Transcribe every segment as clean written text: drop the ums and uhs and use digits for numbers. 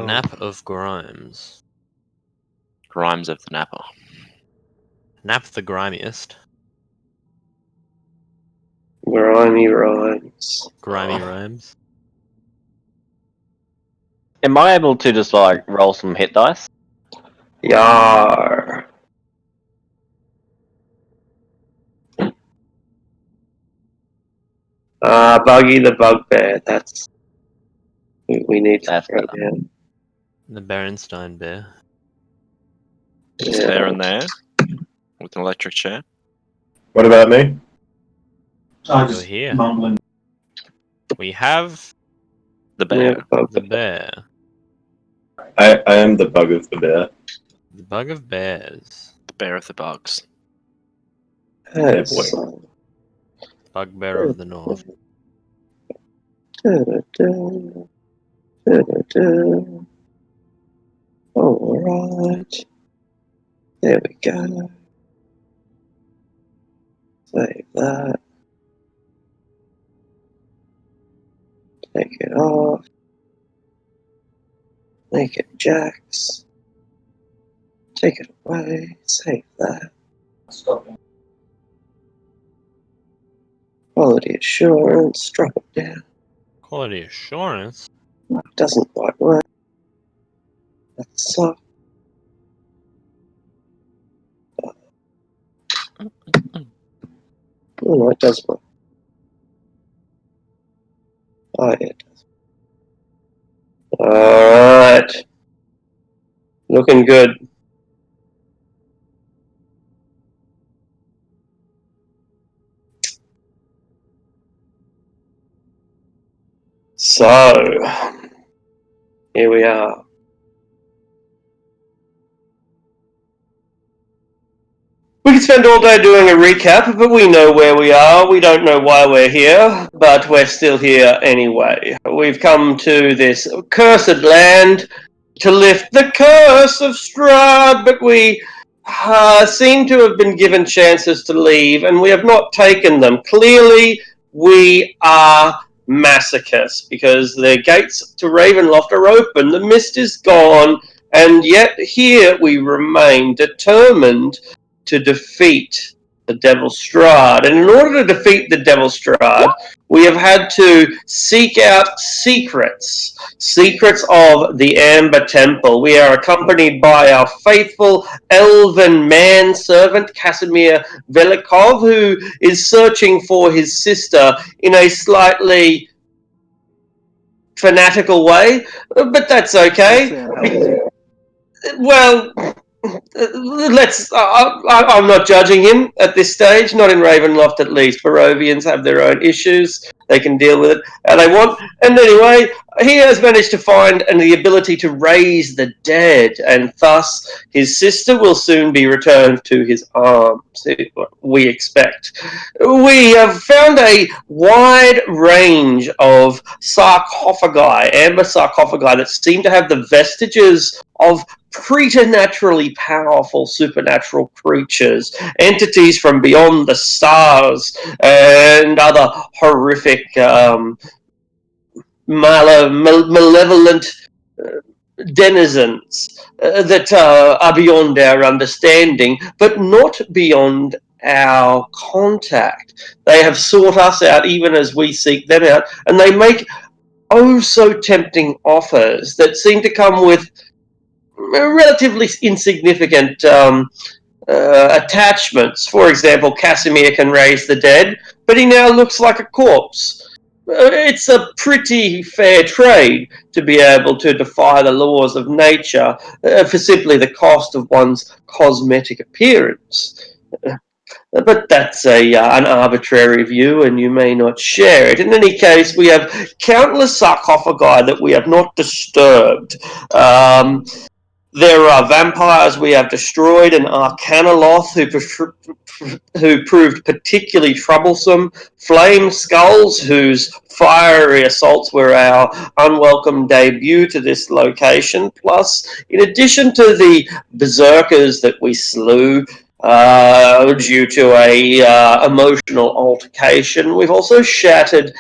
Nap of Grimes. Grimes of the Nappa. Nap the grimiest. Grimy rhymes. Grimy rhymes. Am I able to just roll some hit dice? Yar. Buggy the Bugbear. That's we need to That's throw better. down. The Berenstein Bear. Is there in there with an electric chair? What about me? You're here. Mumbling. We have The bear. the bear. I am the bug of the bear. The bug of bears. The bear of the bugs. Yes. Bugbear of the north. Alright. There we go. Save that. Take it off. Make it jacks. Take it away. Save that. Stop it. Quality assurance. Drop it down. Quality assurance. Doesn't quite work. That sucks. Oh no, it does work. Oh yeah, it does. Alright. Looking good. So, here we are. We could spend all day doing a recap, but we know where we are. We don't know why we're here, but we're still here anyway. We've come to this cursed land to lift the curse of Strahd, but we seem to have been given chances to leave, and we have not taken them. Clearly, we are masochists, because the gates to Ravenloft are open, the mist is gone, and yet here we remain determined to defeat the Devil Strahd. And in order to defeat the Devil Strahd, we have had to seek out secrets of the Amber Temple. We are accompanied by our faithful elven manservant, Casimir Velikov, who is searching for his sister in a slightly fanatical way, but that's okay. Well, I'm not judging him at this stage, not in Ravenloft at least. Barovians have their own issues. They can deal with it how they want. And anyway, he has managed to find the ability to raise the dead, and thus his sister will soon be returned to his arms, we expect. We have found a wide range of sarcophagi, amber sarcophagi, that seem to have the vestiges of preternaturally powerful supernatural creatures, entities from beyond the stars, and other horrific, malevolent denizens that are beyond our understanding, but not beyond our contact. They have sought us out even as we seek them out, and they make oh so tempting offers that seem to come with relatively insignificant attachments. For example, Casimir can raise the dead, but he now looks like a corpse. It's a pretty fair trade to be able to defy the laws of nature for simply the cost of one's cosmetic appearance. But that's an arbitrary view, and you may not share it. In any case, we have countless sarcophagi that we have not disturbed. There are vampires we have destroyed, and Arcanoloth who proved particularly troublesome, flame skulls whose fiery assaults were our unwelcome debut to this location. Plus, in addition to the berserkers that we slew due to a emotional altercation, we've also shattered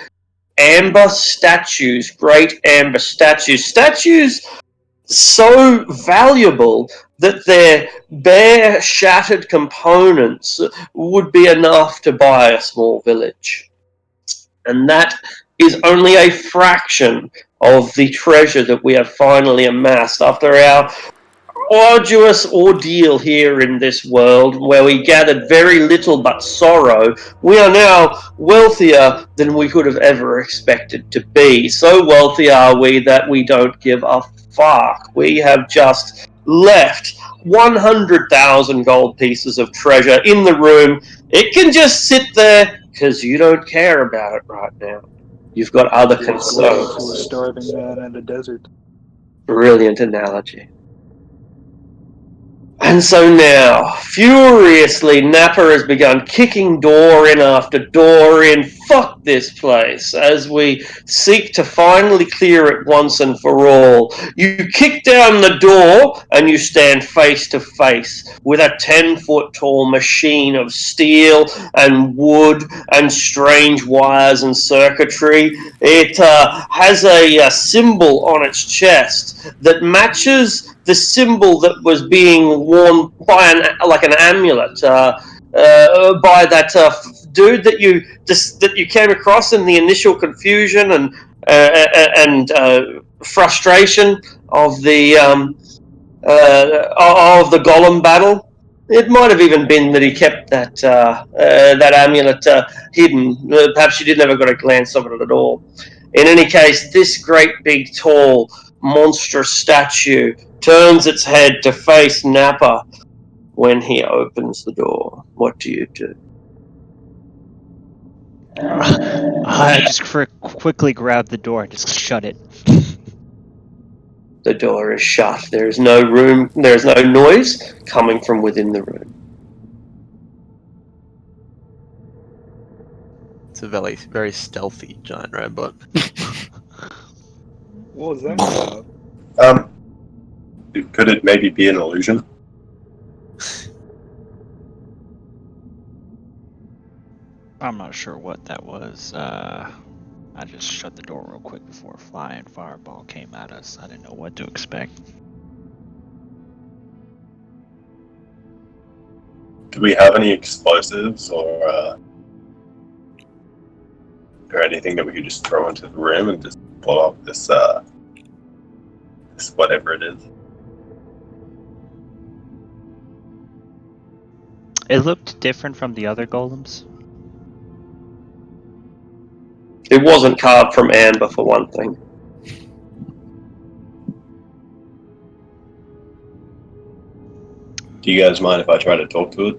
amber statues, great amber statues so valuable that their bare shattered components would be enough to buy a small village. And that is only a fraction of the treasure that we have finally amassed after our arduous ordeal here in this world, where we gathered very little but sorrow. We are now wealthier than we could have ever expected to be. So wealthy are we that we don't give a fuck. We have just left 100,000 gold pieces of treasure in the room. It can just sit there because you don't care about it right now. You've got other To a concerns. starving man in a desert. Brilliant analogy. And so now, furiously, Nappa has begun kicking door in after door in. Fuck this place, as we seek to finally clear it once and for all. You kick down the door and you stand face to face with a 10-foot tall machine of steel and wood and strange wires and circuitry. It has a symbol on its chest that matches the symbol that was being worn by an amulet by that dude that you came across in the initial confusion and frustration of the golem battle. It might have even been that he kept that amulet hidden. Perhaps you did never got a glance of it at all. In any case, this great big tall monstrous statue turns its head to face Nappa when he opens the door. What do you do? I just quickly grab the door and just shut it. The door is shut. There is no room. There is no noise coming from within the room. It's a very stealthy giant robot. What was that about? Could it maybe be an illusion? I'm not sure what that was. I just shut the door real quick before a flying fireball came at us. I didn't know what to expect. Do we have any explosives or anything that we could just throw into the room and just blow up this whatever it is? It looked different from the other golems. It wasn't carved from amber, for one thing. Do you guys mind if I try to talk to it?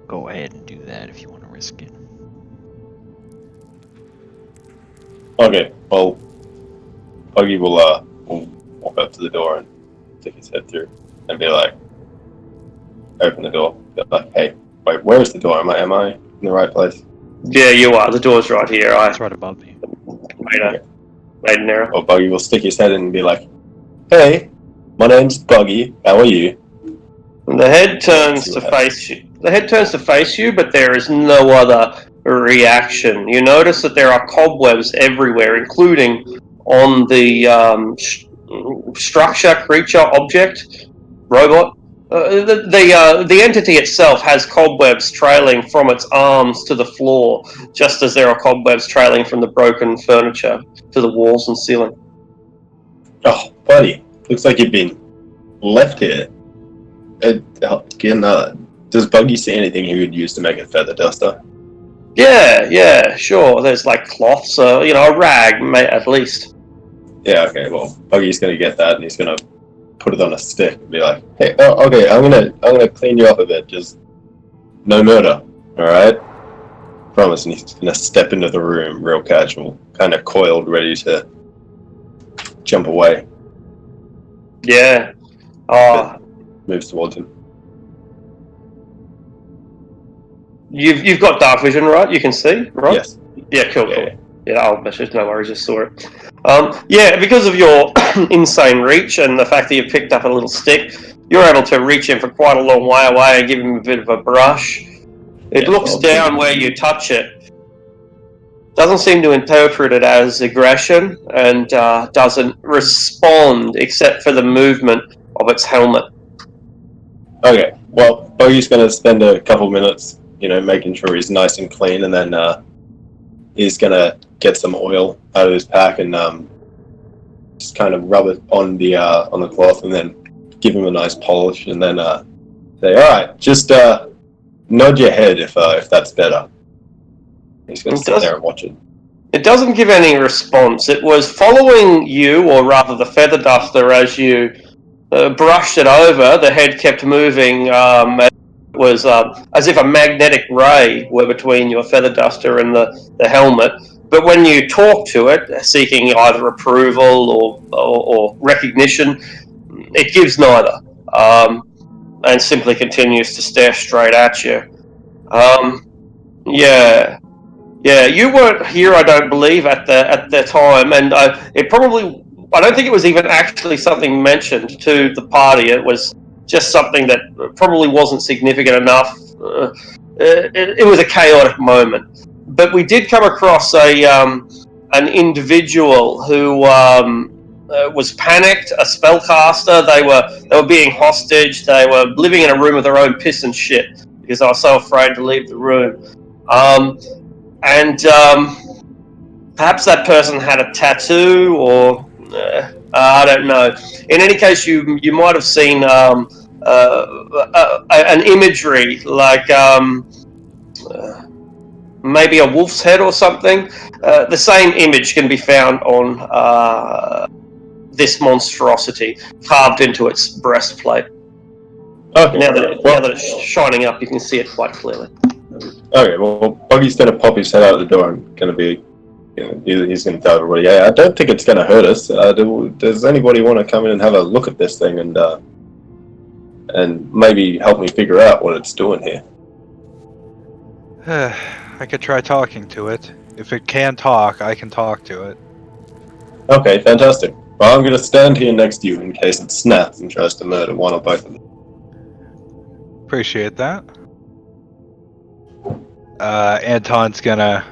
Go ahead and do that if you want to risk it. Okay, well, Buggy will walk up to the door and stick his head through and be like, open the door. Be like, hey, wait, where's the door? Am I in the right place? Yeah, you are. The door's right here. It's right above me. Made an error. Well, Buggy will stick his head in and be like, hey, my name's Buggy. How are you? And the head turns to face you. The head turns to face you, but there is no other reaction. You notice that there are cobwebs everywhere, including on the structure, creature, object, robot. The entity itself has cobwebs trailing from its arms to the floor, just as there are cobwebs trailing from the broken furniture to the walls and ceiling. Oh, buddy, looks like you've been left here. Does Buggy see anything he would use to make a feather duster? Yeah, sure. There's like cloths, a rag, at least. Yeah, okay, well, Buggy's gonna get that and he's gonna put it on a stick and be like, hey, okay, I'm gonna clean you up a bit, just no murder, alright? Promise. And he's gonna step into the room real casual, kinda coiled, ready to jump away. Yeah. Moves towards him. You've got dark vision, right? You can see, right? Yes. Yeah, cool. Yeah, I'll message, no worries, just saw it. Yeah, because of your insane reach and the fact that you've picked up a little stick, you're able to reach him for quite a long way away and give him a bit of a brush. It looks down where you touch it, doesn't seem to interpret it as aggression and doesn't respond except for the movement of its helmet. Okay, well, Bogey's going to spend a couple minutes, making sure he's nice and clean, and then he's going to get some oil out of his pack and just kind of rub it on the cloth, and then give him a nice polish, and then say, "All right, just nod your head if that's better." He's going to sit there and watch it. It doesn't give any response. It was following you, or rather the feather duster, as you brushed it over. The head kept moving. It was as if a magnetic ray were between your feather duster and the helmet. But when you talk to it, seeking either approval or recognition, it gives neither, and simply continues to stare straight at you. Yeah. Yeah, you weren't here, I don't believe, at the time, and I don't think it was even actually something mentioned to the party. It was just something that probably wasn't significant enough. It was a chaotic moment, but we did come across an individual who was panicked, a spellcaster. They were being hostage. They were living in a room with their own piss and shit because they were so afraid to leave the room. And perhaps that person had a tattoo, or I don't know. In any case, you might have seen an imagery like maybe a wolf's head or something. The same image can be found on this monstrosity carved into its breastplate. Okay. Now that it's shining up, you can see it quite clearly. Okay, well, Buggy's going to pop his head out of the door and going to be, he's going to tell everybody, "Yeah, I don't think it's going to hurt us. Does anybody want to come in and have a look at this thing and maybe help me figure out what it's doing here?" I could try talking to it. If it can talk, I can talk to it. Okay, fantastic. Well, I'm going to stand here next to you in case it snaps and tries to murder one or both of them. Appreciate that. Anton's gonna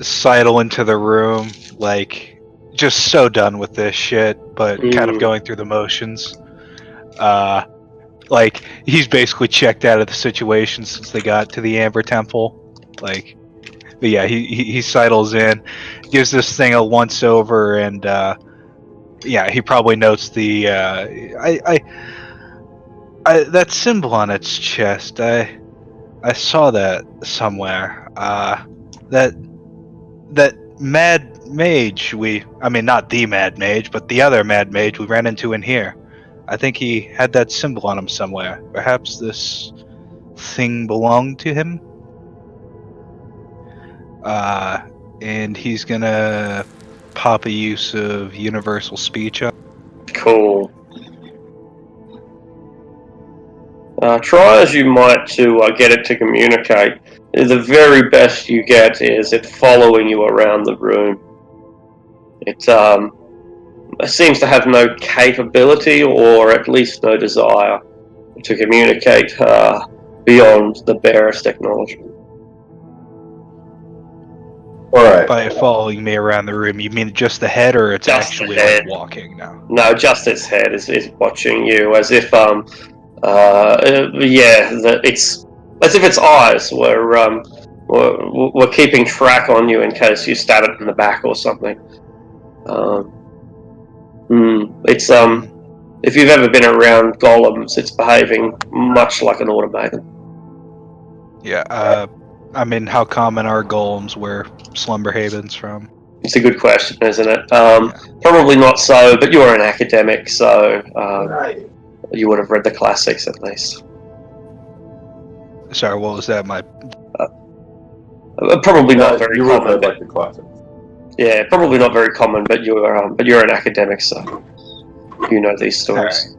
sidle into the room, like, just so done with this shit, but kind of going through the motions. Like, he's basically checked out of the situation since they got to the Amber Temple. Like, but yeah, he sidles in, gives this thing a once over, and yeah, he probably notes the that symbol on its chest. I saw that somewhere. That mad mage not the mad mage, but the other mad mage we ran into in here. I think he had that symbol on him somewhere. Perhaps this thing belonged to him? And he's gonna pop a use of universal speech up. Cool. Try as you might to get it to communicate. The very best you get is it following you around the room. It seems to have no capability, or at least no desire, to communicate beyond the barest acknowledgement. Alright. By following me around the room, you mean just the head, or it's Just the actually head. like walking now? No, just its head is watching you, as if it's as if its eyes were keeping track on you in case you stab it in the back or something. It's if you've ever been around golems, it's behaving much like an automaton. Yeah, how common are golems where Slumber Haven's from? It's a good question, isn't it? Probably not so, but you're an academic, so you would have read the classics at least. Sorry, what was that? Probably not very you common. would like the classics. Yeah, probably not very common, but you're an academic, so you know these stories.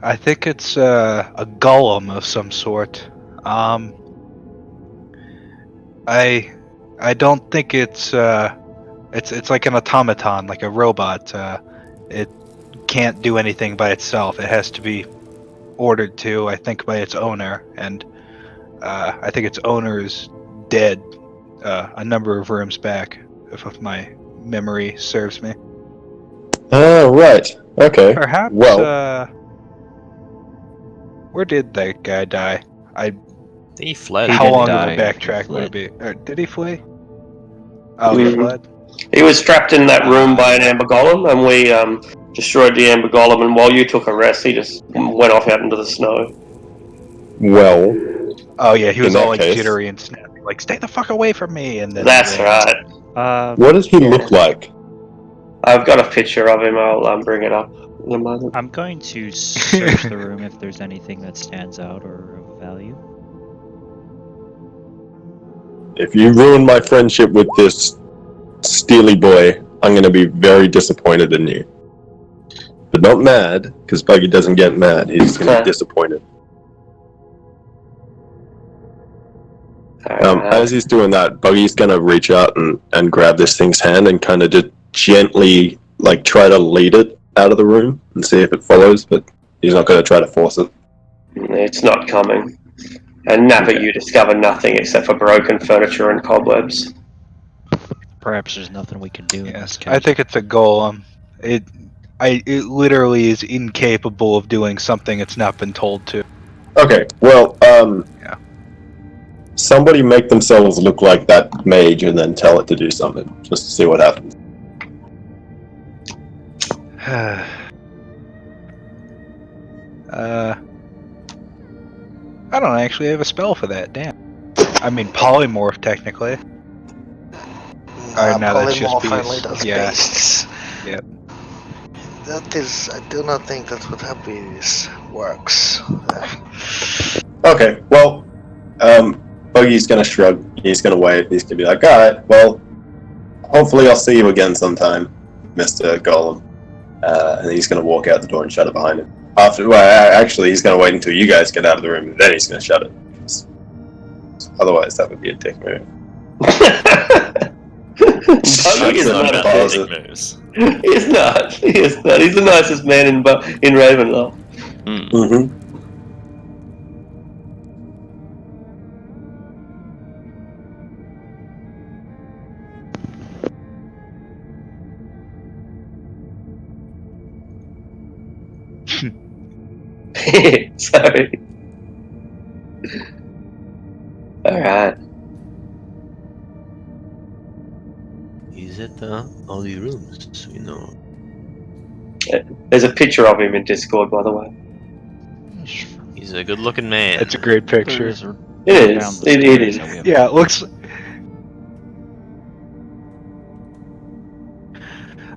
I think it's a golem of some sort. I don't think it's like an automaton, like a robot. It can't do anything by itself. It has to be ordered to, I think, by its owner, and I think its owner is dead. a number of rooms back, if my memory serves me. Oh, right. Okay. Perhaps. Well, Where did that guy die? He fled. He How didn't long die, of a he backtrack would it fled. be? Did he flee? Oh, he Mhm. fled. He was trapped in that room by an yeah. amber golem, and we destroyed the amber golem. And while you took a rest, he just went off out into the snow. well, Oh yeah, he was In all that like case- jittery and snappy, like "Stay the fuck away from me!" And then That's ran. right. what does he Yeah. look like? I've got a picture of him. I'll bring it up in a moment. I'm going to search the room if there's anything that stands out or of value. If you ruin my friendship with this Steely boy, I'm gonna be very disappointed in you. But not mad, because Buggy doesn't get mad. He's gonna be disappointed. As he's doing that, Buggy's gonna reach out and grab this thing's hand and kind of just gently, like, try to lead it out of the room and see if it follows, but he's not gonna try to force it. It's not coming. And Nappa, Okay. you discover nothing except for broken furniture and cobwebs. Perhaps there's nothing we can do in this Yes, case. I think it's a golem. It literally is incapable of doing something it's not been told to. Okay, well, Yeah. somebody make themselves look like that mage and then tell it to do something, just to see what happens. I don't actually have a spell for that. Damn. I mean, polymorph technically. No, that's just polymorph only beasts. does Yeah. beasts. Yep. That is, I do not think that's what Happy's works. Okay, well, Buggy's gonna shrug. He's gonna wait. He's gonna be like, alright, well, hopefully I'll see you again sometime, Mr. Golem. And he's gonna walk out the door and shut it behind him. Actually, he's gonna wait until you guys get out of the room, and then he's gonna shut it. Otherwise, that would be a dick move. Buggy is not a dick. moves. He is not. He is not. He's the nicest man in Ravenloft. Mm-hmm. Sorry. Alright. He's at all the rooms, you know. There's a picture of him in Discord, by the way. He's a good-looking man. It's a great picture. It is. It is. Yeah, it looks.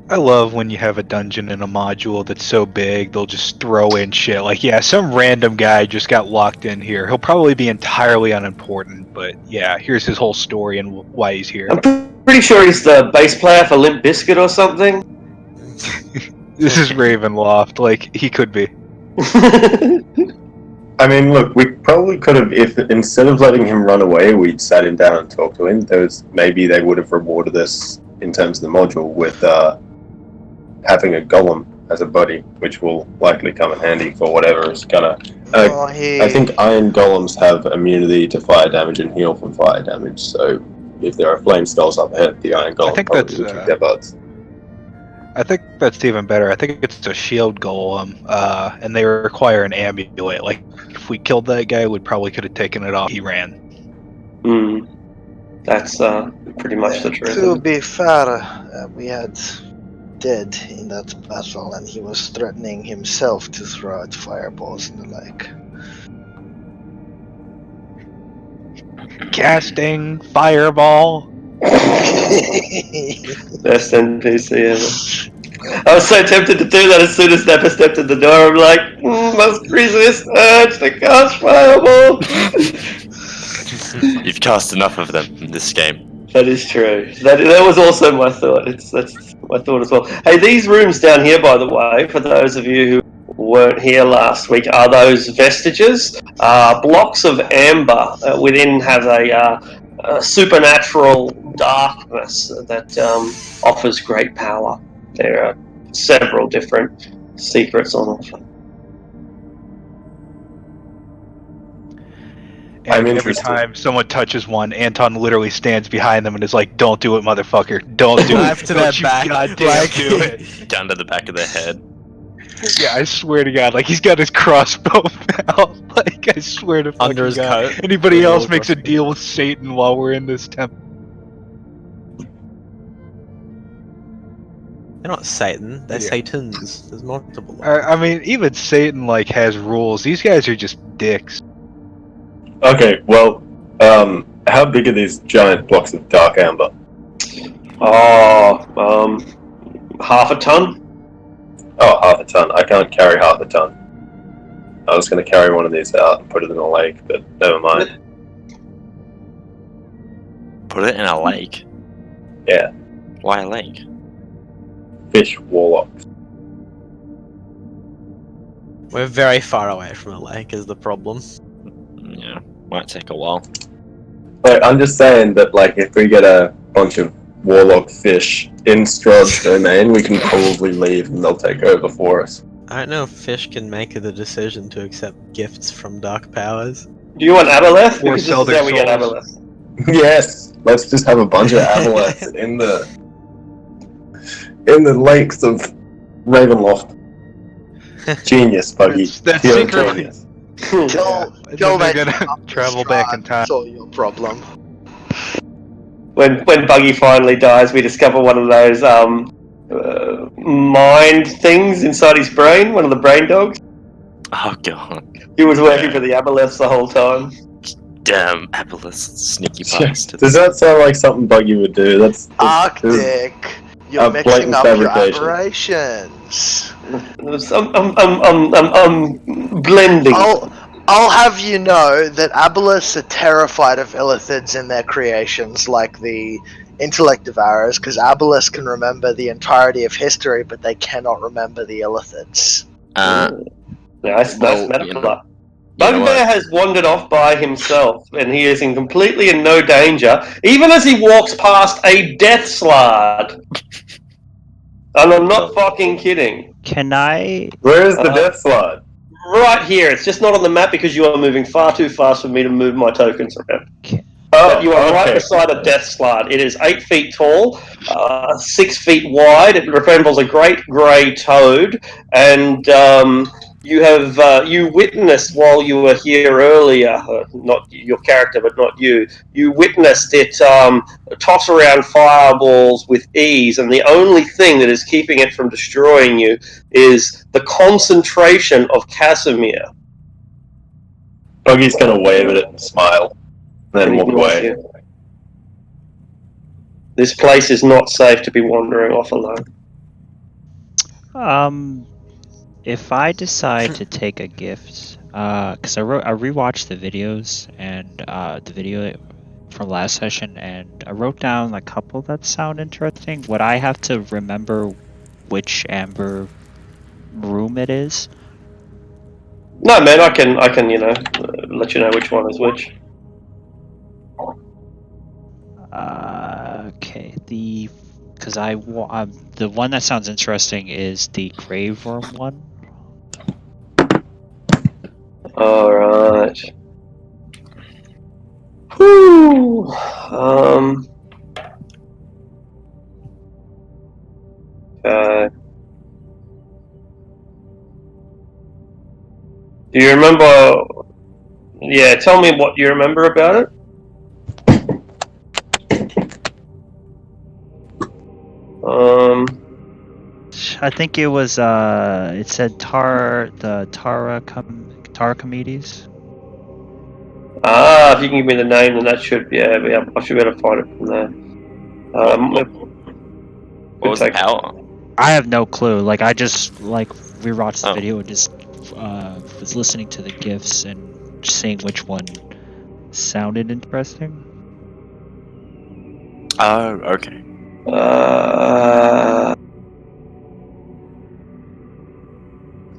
I love when you have a dungeon in a module that's so big, they'll just throw in shit. Like, yeah, some random guy just got locked in here. He'll probably be entirely unimportant, but yeah, here's his whole story and why he's here. I'm pretty sure he's the bass player for Limp Bizkit or something. This is Ravenloft. Like, he could be. I mean, look, we probably could have, if instead of letting him run away, we'd sat him down and talked to him. Maybe they would have rewarded us in terms of the module with having a golem as a buddy, which will likely come in handy for whatever is gonna. I think iron golems have immunity to fire damage and heal from fire damage. So if there are flame spells up ahead, the iron golem think probably that's, will kick their butts. I think that's even better. I think it's a shield golem, and they require an amulet. Like, if we killed that guy, we probably could have taken it off. He ran. Hmm. That's pretty much the truth. To be fair, we had dead in that battle, and he was threatening himself to throw out fireballs and the like. Casting fireball. Best NPC ever. I was so tempted to do that as soon as Nappa stepped in the door. I'm like, must resist urge to cast fireball. You've cast enough of them in this game. That is true. That was also my thought. That's my thought as well. Hey, these rooms down here, by the way, for those of you who weren't here last week, are those vestiges. Blocks of amber within have a supernatural darkness that offers great power. There are several different secrets on offer. every interested. time someone touches one, Anton literally stands behind them and is like, "Don't do it, motherfucker! Don't do Knife it! to Don't their you back, goddamn like- do it!" Down to the back of their head. Yeah, I swear to God, like he's got his crossbow out. Like I swear to fucking Under his God. coat. Anybody With else all makes a the- deal with Satan while we're in this temple? They're not Satan. They're Yeah. Satans. There's multiple. I mean, even Satan like has rules. These guys are just dicks. Okay, well, how big are these giant blocks of dark amber? Oh, half a ton. Oh, half a ton. I can't carry half a ton. I was going to carry one of these out and put it in a lake, but never mind. Put it in a lake. Yeah. Why a lake? Fish warlocks. We're very far away from a lake is the problem. Yeah, might take a while. Like, I'm just saying that, like, if we get a bunch of warlock fish in Strahd's domain, we can probably leave and they'll take over for us. I don't know if fish can make the decision to accept gifts from dark powers. Do you want aboleth? Or Because sell this is their how we get souls. aboleth. Yes, let's just have a bunch of aboleths in the lakes of Ravenloft. Genius, Buggy. That's Pure secretly- genius. Kill, And kill then they're that gonna travel back in time. Solve your problem. When Buggy finally dies, we discover one of those mind things inside his brain. One of the brain dogs. Oh god. He was working for the aboleths the whole time. Damn, Aboleth, sneaky bastards. Does that sound like something Buggy would do? That's Arctic, you're a mixing blatant up your fabrication. aberrations. I'm blending. I'll have you know that aboleths are terrified of illithids in their creations, like the intellect of arrows, because aboleths can remember the entirety of history, but they cannot remember the illithids. Nice well, metaphor. you know Bugbear what? has wandered off by himself, and he is completely in no danger, even as he walks past a death slard. And I'm not fucking kidding. Can I? Where is the death slide? Right here. It's just not on the map because you are moving far too fast for me to move my tokens around. Oh, But you are right okay. beside a death slide. It is 8 feet tall, 6 feet wide. It resembles a great grey toad, and you witnessed while you were here earlier, not your character, but not you. You witnessed it toss around fireballs with ease, and the only thing that is keeping it from destroying you is the concentration of Casimir. Buggy's gonna wave at it and smile, then And walk ignores away. you. This place is not safe to be wandering off alone. If I decide to take a gift, because I rewatched the videos and the video from last session, and I wrote down a couple that sound interesting. Would I have to remember which amber room it is? No, man, I can, let you know which one is which. Okay, because the one that sounds interesting is the grave worm one. Alright. Whew. Okay. Do you remember? Yeah, tell me what you remember about it. I think it was it said Taracomedes. If you can give me the name, then that should be I should be able to find it from there. What was the power? I have no clue. Like I just rewatched the video and just was listening to the gifs and seeing which one sounded interesting. Oh, okay.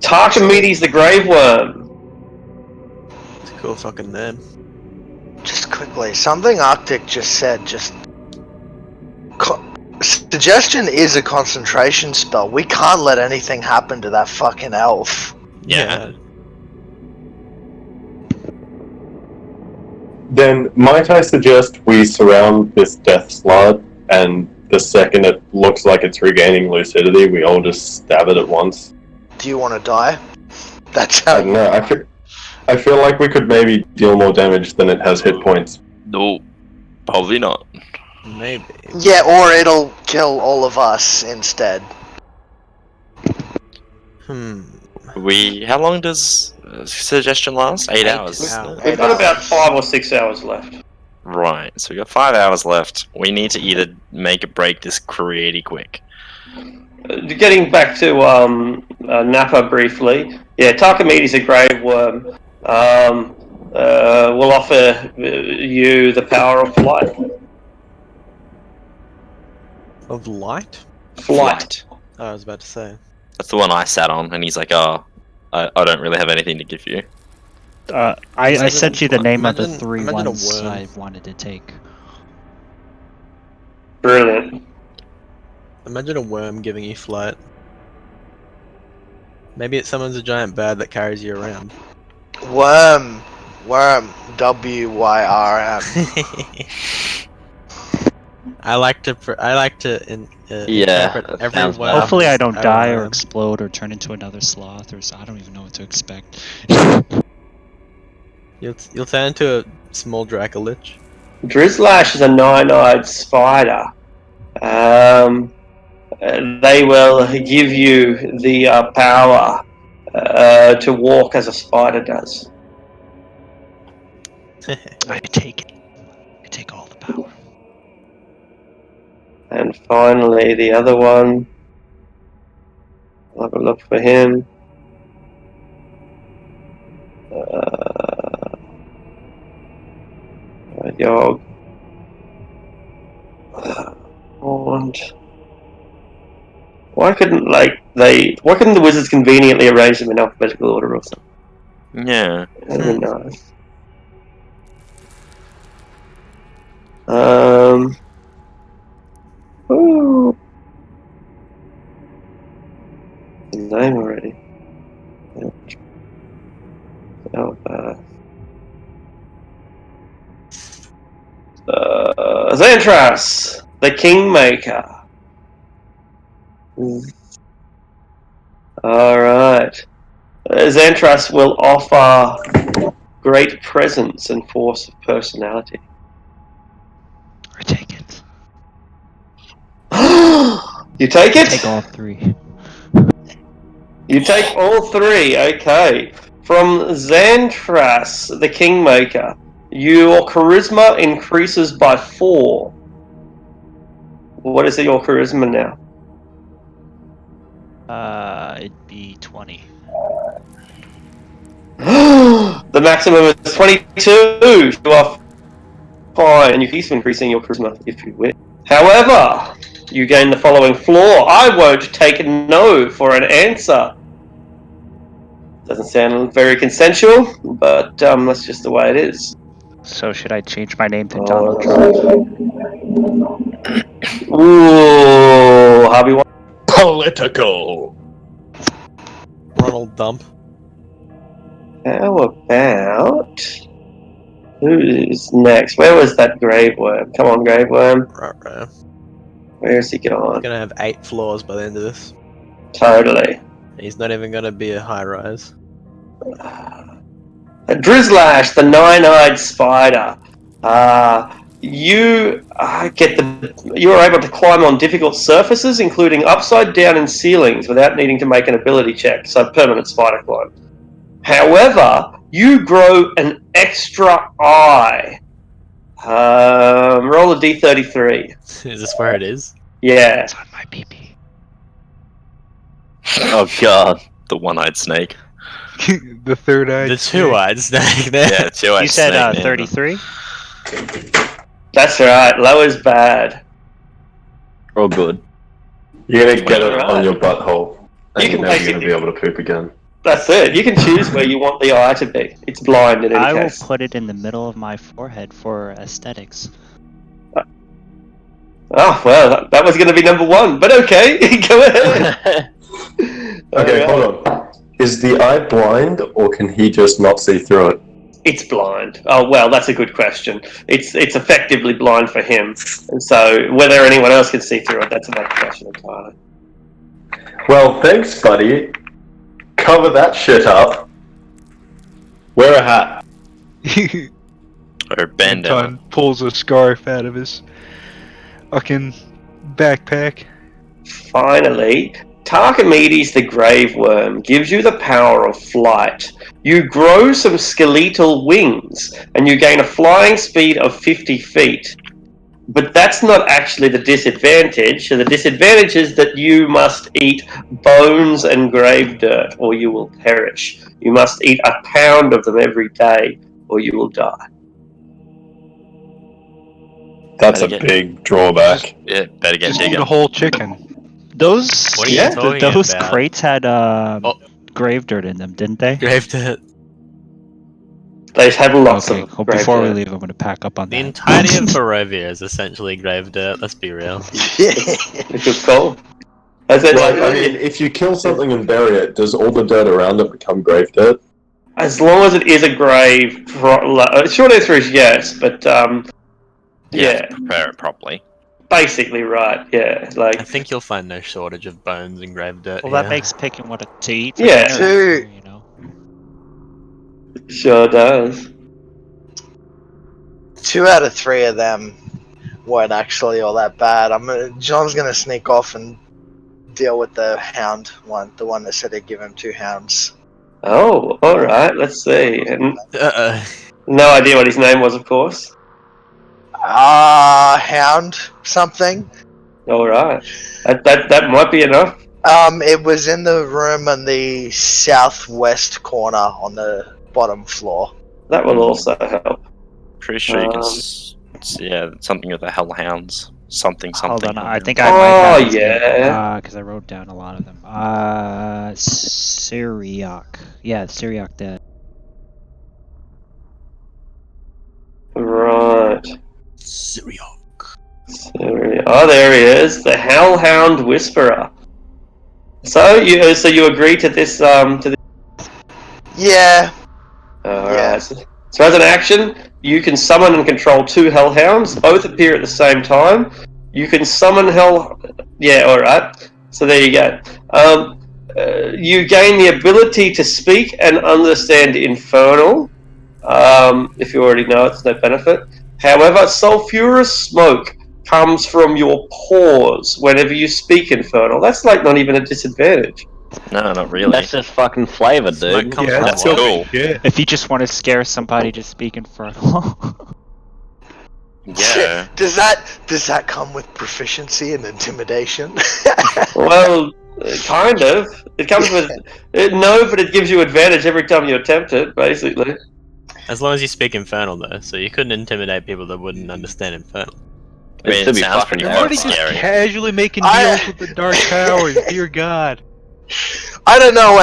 Tarchimedes the Grave Worm. It's a cool fucking name. Just quickly, something Arctic just said. Suggestion is a concentration spell. We can't let anything happen to that fucking elf. Yeah. Then might I suggest we surround this death slot, and the second it looks like it's regaining lucidity, we all just stab it at once? Do you want to die? That's I how don't know. I feel like we could maybe deal more damage than it has hit points. No, probably not. Maybe. Yeah, or it'll kill all of us instead. How long does suggestion last? 8 hours. hours. We've got about 5 or 6 hours left. Right, so we got 5 hours left. We need to either make or break this pretty quick. Getting back to Nappa briefly, yeah, Takamiti's a grave worm. We'll offer you the power of flight. Of light? Flight. Oh, I was about to say. That's the one I sat on, and he's like, "Oh, I don't really have anything to give you." I sent you the name of the imagine- 3 imagine a ones worm. I wanted to take. Brilliant. Imagine a worm giving you flight. Maybe it summons a giant bird that carries you around. Worm. WYRM. I like to Yeah, interpret that every sounds word. bad. Hopefully I don't as a die or worm. explode or turn into another sloth or I don't even know what to expect. You'll turn into a small Dracolich. Drizzlash is a 9-eyed spider. They will give you the power to walk as a spider does. I take it. I take all the power. And finally, the other one. I'll have a look for him. Yog. And why couldn't the wizards conveniently arrange them in alphabetical order or something? Yeah. That'd be nice. Ooh. The name already. Xantras, the Kingmaker. Alright. Xantras will offer great presence and force of personality. I take it. You take it? Take all 3. You take all 3, okay. From Xantras, the Kingmaker, your charisma increases by 4. What is your charisma now? It'd be 20. The maximum is 22. You are fine, and you keep increasing your charisma if you wish. However, you gain the following flaw. I won't take no for an answer. Doesn't sound very consensual, but that's just the way it is. So should I change my name to Donald Trump? Ooh, Harvey. Political. Ronald Dump. How about who's next? Where was that grave worm? Come on, grave worm. Right. Where's he He's gone? gonna have 8 floors by the end of this. Totally. He's not even gonna be a high rise. Drizzlash, the 9-eyed spider. You are able to climb on difficult surfaces, including upside down and ceilings, without needing to make an ability check. So permanent spider climb. However, you grow an extra eye. Roll a d33. Is this where it is? Yeah. It's on my PP. Oh god. The one-eyed snake. The third eye. The 2-eyed snake there. Yeah, two-eyed You said snake. man. 33? That's right. Low is bad. Oh good. You're gonna get it Right. on your butthole, and You you're can never basically- gonna be able to poop again. That's it. You can choose where you want the eye to be. It's blind in any I will case. put it in the middle of my forehead for aesthetics. Oh, well, that was going to be number 1, but okay. Go ahead. Okay, hold on. Is the eye blind, or can he just not see through it? It's blind. Oh well, that's a good question. It's effectively blind for him, and so whether anyone else can see through it, that's another question entirely. Well, thanks, buddy. Cover that shit up. Wear a hat. Or bandana. Anton pulls a scarf out of his fucking backpack. Finally, Tarchimedes the Grave Worm gives you the power of flight. You grow some skeletal wings, and you gain a flying speed of 50 feet. But that's not actually the disadvantage. So the disadvantage is that you must eat bones and grave dirt, or you will perish. You must eat a pound of them every day, or you will die. That's a Better get- big drawback. Yeah, better get Just eat digging. a whole chicken. Those What are you talking those about? crates had Oh. grave dirt in them, didn't they? Grave dirt. They have lots Okay, of cool. grave Before we dirt. leave, I'm gonna pack up on The that. entirety of Barovia is essentially grave dirt, let's be real. A good call. As Like, I mean, if you kill something and bury it, does all the dirt around it become grave dirt? as long as it is a grave, short answer is yes, but Yeah, prepare it properly. basically right. Yeah, I like think you'll find no shortage of bones and grave dirt. Well, here. that makes picking what to eat for Yeah. dinner Dude. easier, you know. sure does. 2 out of 3 of them weren't actually all that bad. John's gonna sneak off and deal with the hound one, the one that said he'd give him 2 hounds. Oh, all right. Let's see. And Uh-uh. no idea what his name was, of course. Hound something. All right. That might be enough. It was in the room on the southwest corner on the bottom floor. That will also help. Pretty sure you can. Um, Yeah, something with the hellhounds. Something. Hold on, I hellhound. think I might have Oh, his name, yeah. because I wrote down a lot of them. Syriac. Yeah, Syriac dead. Right. Syriac. Oh, there he is, the Hellhound Whisperer. So you agree to this? Yeah. All Yeah. right. So as an action, you can summon and control 2 Hellhounds. Both appear at the same time. You can summon Hell. Yeah. All right. So there you go. You gain the ability to speak and understand Infernal. If you already know, it's no benefit. However, sulfurous smoke comes from your pores whenever you speak Infernal. That's like not even a disadvantage. No, not really. That's just fucking flavor, Smoke dude. comes Yeah, from that's what? cool. Yeah. If you just want to scare somebody, just speak Infernal. Yeah. Does that come with proficiency and intimidation? Well, kind of. It comes with no, but it gives you advantage every time you attempt it. Basically, As long as you speak Infernal, though, so you couldn't intimidate people that wouldn't understand Infernal. I mean, It'd it be sounds fucking pretty Everybody fucking just scary. casually making I- deals with the dark powers. Dear God. I don't know,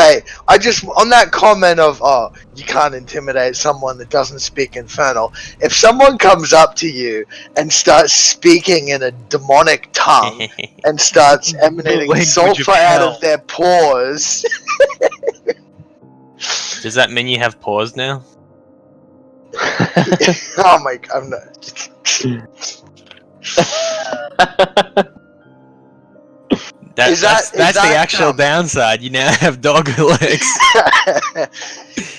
I just, on that comment of, oh, you can't intimidate someone that doesn't speak Infernal, if someone comes up to you and starts speaking in a demonic tongue and starts emanating language of sulfur out hell. of their pores, Does that mean you have paws now? oh my god, I'm not. Is That's that, the actual downside. You now have dog legs.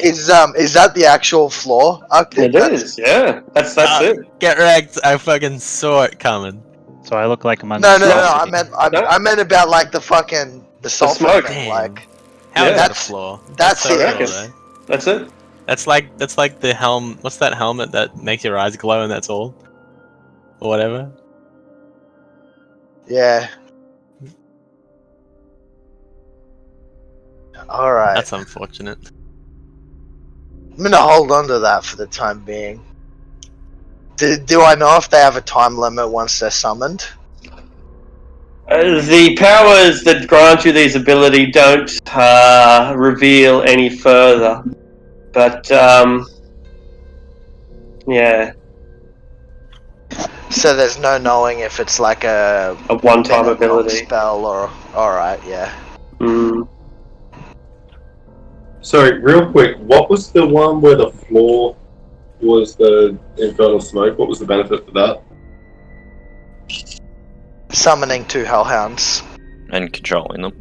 is that the actual floor? I think it that's- is. Yeah, that's it. Get wrecked. I fucking saw it coming. So I look like I'm on No, the no, no. sauce I meant about like the fucking the sulfur smoke. thing. Damn. Like How Yeah. is that a That's- flaw? that's so the cool, end. though. That's it. That's like the helm. What's that helmet that makes your eyes glow and that's all? Or whatever. yeah. All right. That's unfortunate. I'm gonna hold on to that for the time being. Do I know if they have a time limit once they're summoned? The powers that grant you these ability don't reveal any further, but yeah, So there's no knowing if it's like a one-time minute long ability. spell or. All right, yeah. Mm. Sorry, real quick, what was the one where the floor was the infernal smoke? What was the benefit for that? Summoning 2 hellhounds. And controlling them.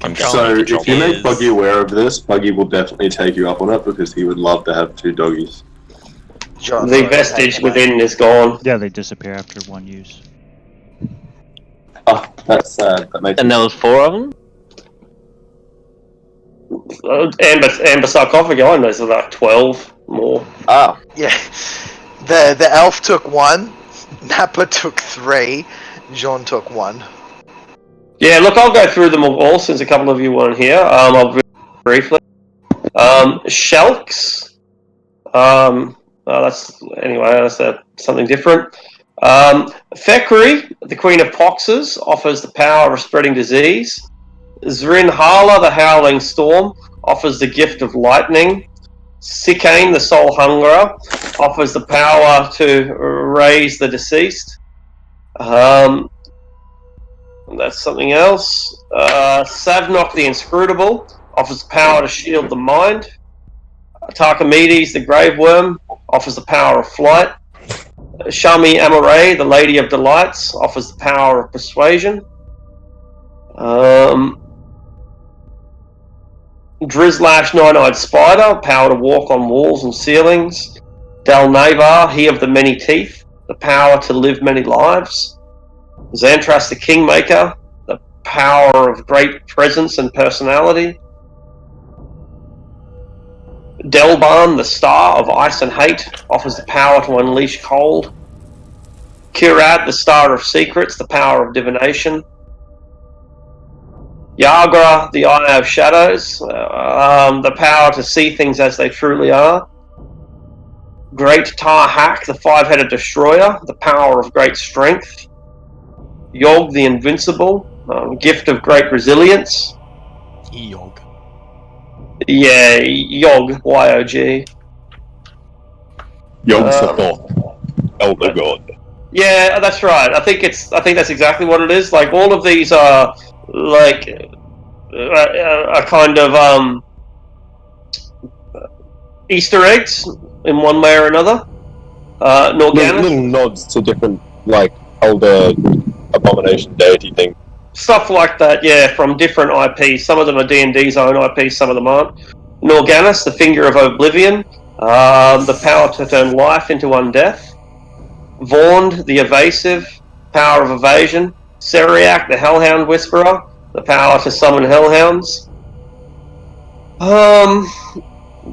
I'm So guessing if you make is- Buggy aware of this, Buggy will definitely take you up on it because he would love to have 2 doggies. John The Rowe vestige taken it. within is gone. Yeah, they disappear after 1 use. Oh, that's sad. That makes And there was 4 of them? Amber sarcophagi, I know there's about 12 more. Oh. Yeah. The elf took 1, Nappa took 3, Jean took 1. Yeah, look, I'll go through them all since a couple of you weren't here. I'll briefly. Shelks. That's something different. Fekri, the Queen of Poxes, offers the power of spreading disease. Zrinhala, the Howling Storm, offers the gift of lightning. Sikane, the Soul Hungerer, offers the power to raise the deceased. That's something else. Savnok, the Inscrutable, offers the power to shield the mind. Tarchimedes, the Grave Worm, offers the power of flight. Shami Amaray, the Lady of Delights, offers the power of persuasion. Drizlash, Nine-Eyed Spider, power to walk on walls and ceilings. Dalnavar, he of the many teeth, the power to live many lives. Xantras, the Kingmaker, the power of great presence and personality. Delban, the Star of Ice and Hate, offers the power to unleash cold. Kirat, the Star of Secrets, the power of divination. Yagra, the Eye of Shadows, the power to see things as they truly are. Great Tarhak, the Five-Headed Destroyer, the power of great strength. Yog, the Invincible, gift of great resilience. Yog. Yeah, Yog, Y-O-G. Yog Sothoth, Elder God. Yeah, that's right. I think that's exactly what it is. Like all of these are like a kind of Easter eggs in one way or another. Norganis, Little nods to different, like, elder abomination deity things. stuff like that. Yeah, from different IPs. Some of them are D&D's own IPs. Some of them aren't. Norganis, the Finger of Oblivion, the power to turn life into undeath. Vornd, the Evasive, power of evasion. Seriac, the Hellhound Whisperer, the power to summon hellhounds.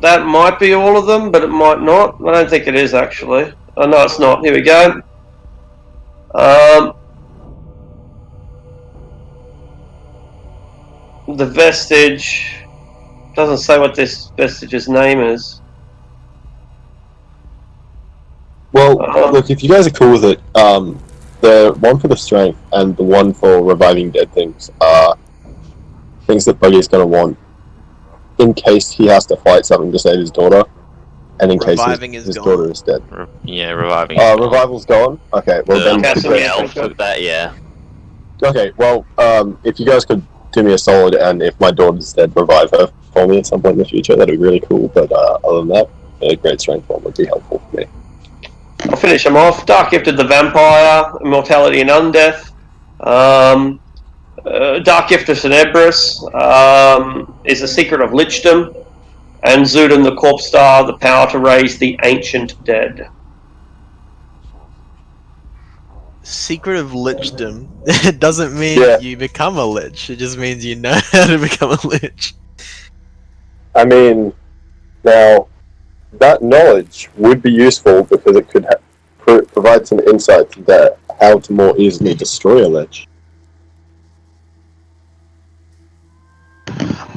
That might be all of them, but it might not. I don't think it is, actually. Oh, no, it's not. Here we go. The vestige doesn't say what this vestige's name is. Well, look, if you guys are cool with it, the one for the strength and the one for reviving dead things are things that Buggy's going to want in case he has to fight something to save his daughter, and in Reviving case is his gone. daughter is dead. Yeah, reviving. Revival's gone? Okay, well then... The elf with that, yeah. Okay, well, if you guys could do me a solid, and if my daughter's dead, revive her for me at some point in the future, that'd be really cool, but other than that, a great strength one would be helpful for me. I'll finish them off. Dark Gifted the Vampire, Immortality and Undeath. Dark Gift of Tenebris is the Secret of Lichdom. And Zudin the Corpse Star, the power to raise the ancient dead. Secret of Lichdom. It doesn't mean you become a lich. It just means you know how to become a lich. I mean, now, that knowledge would be useful because it could provide some insight to how to more easily destroy a lich.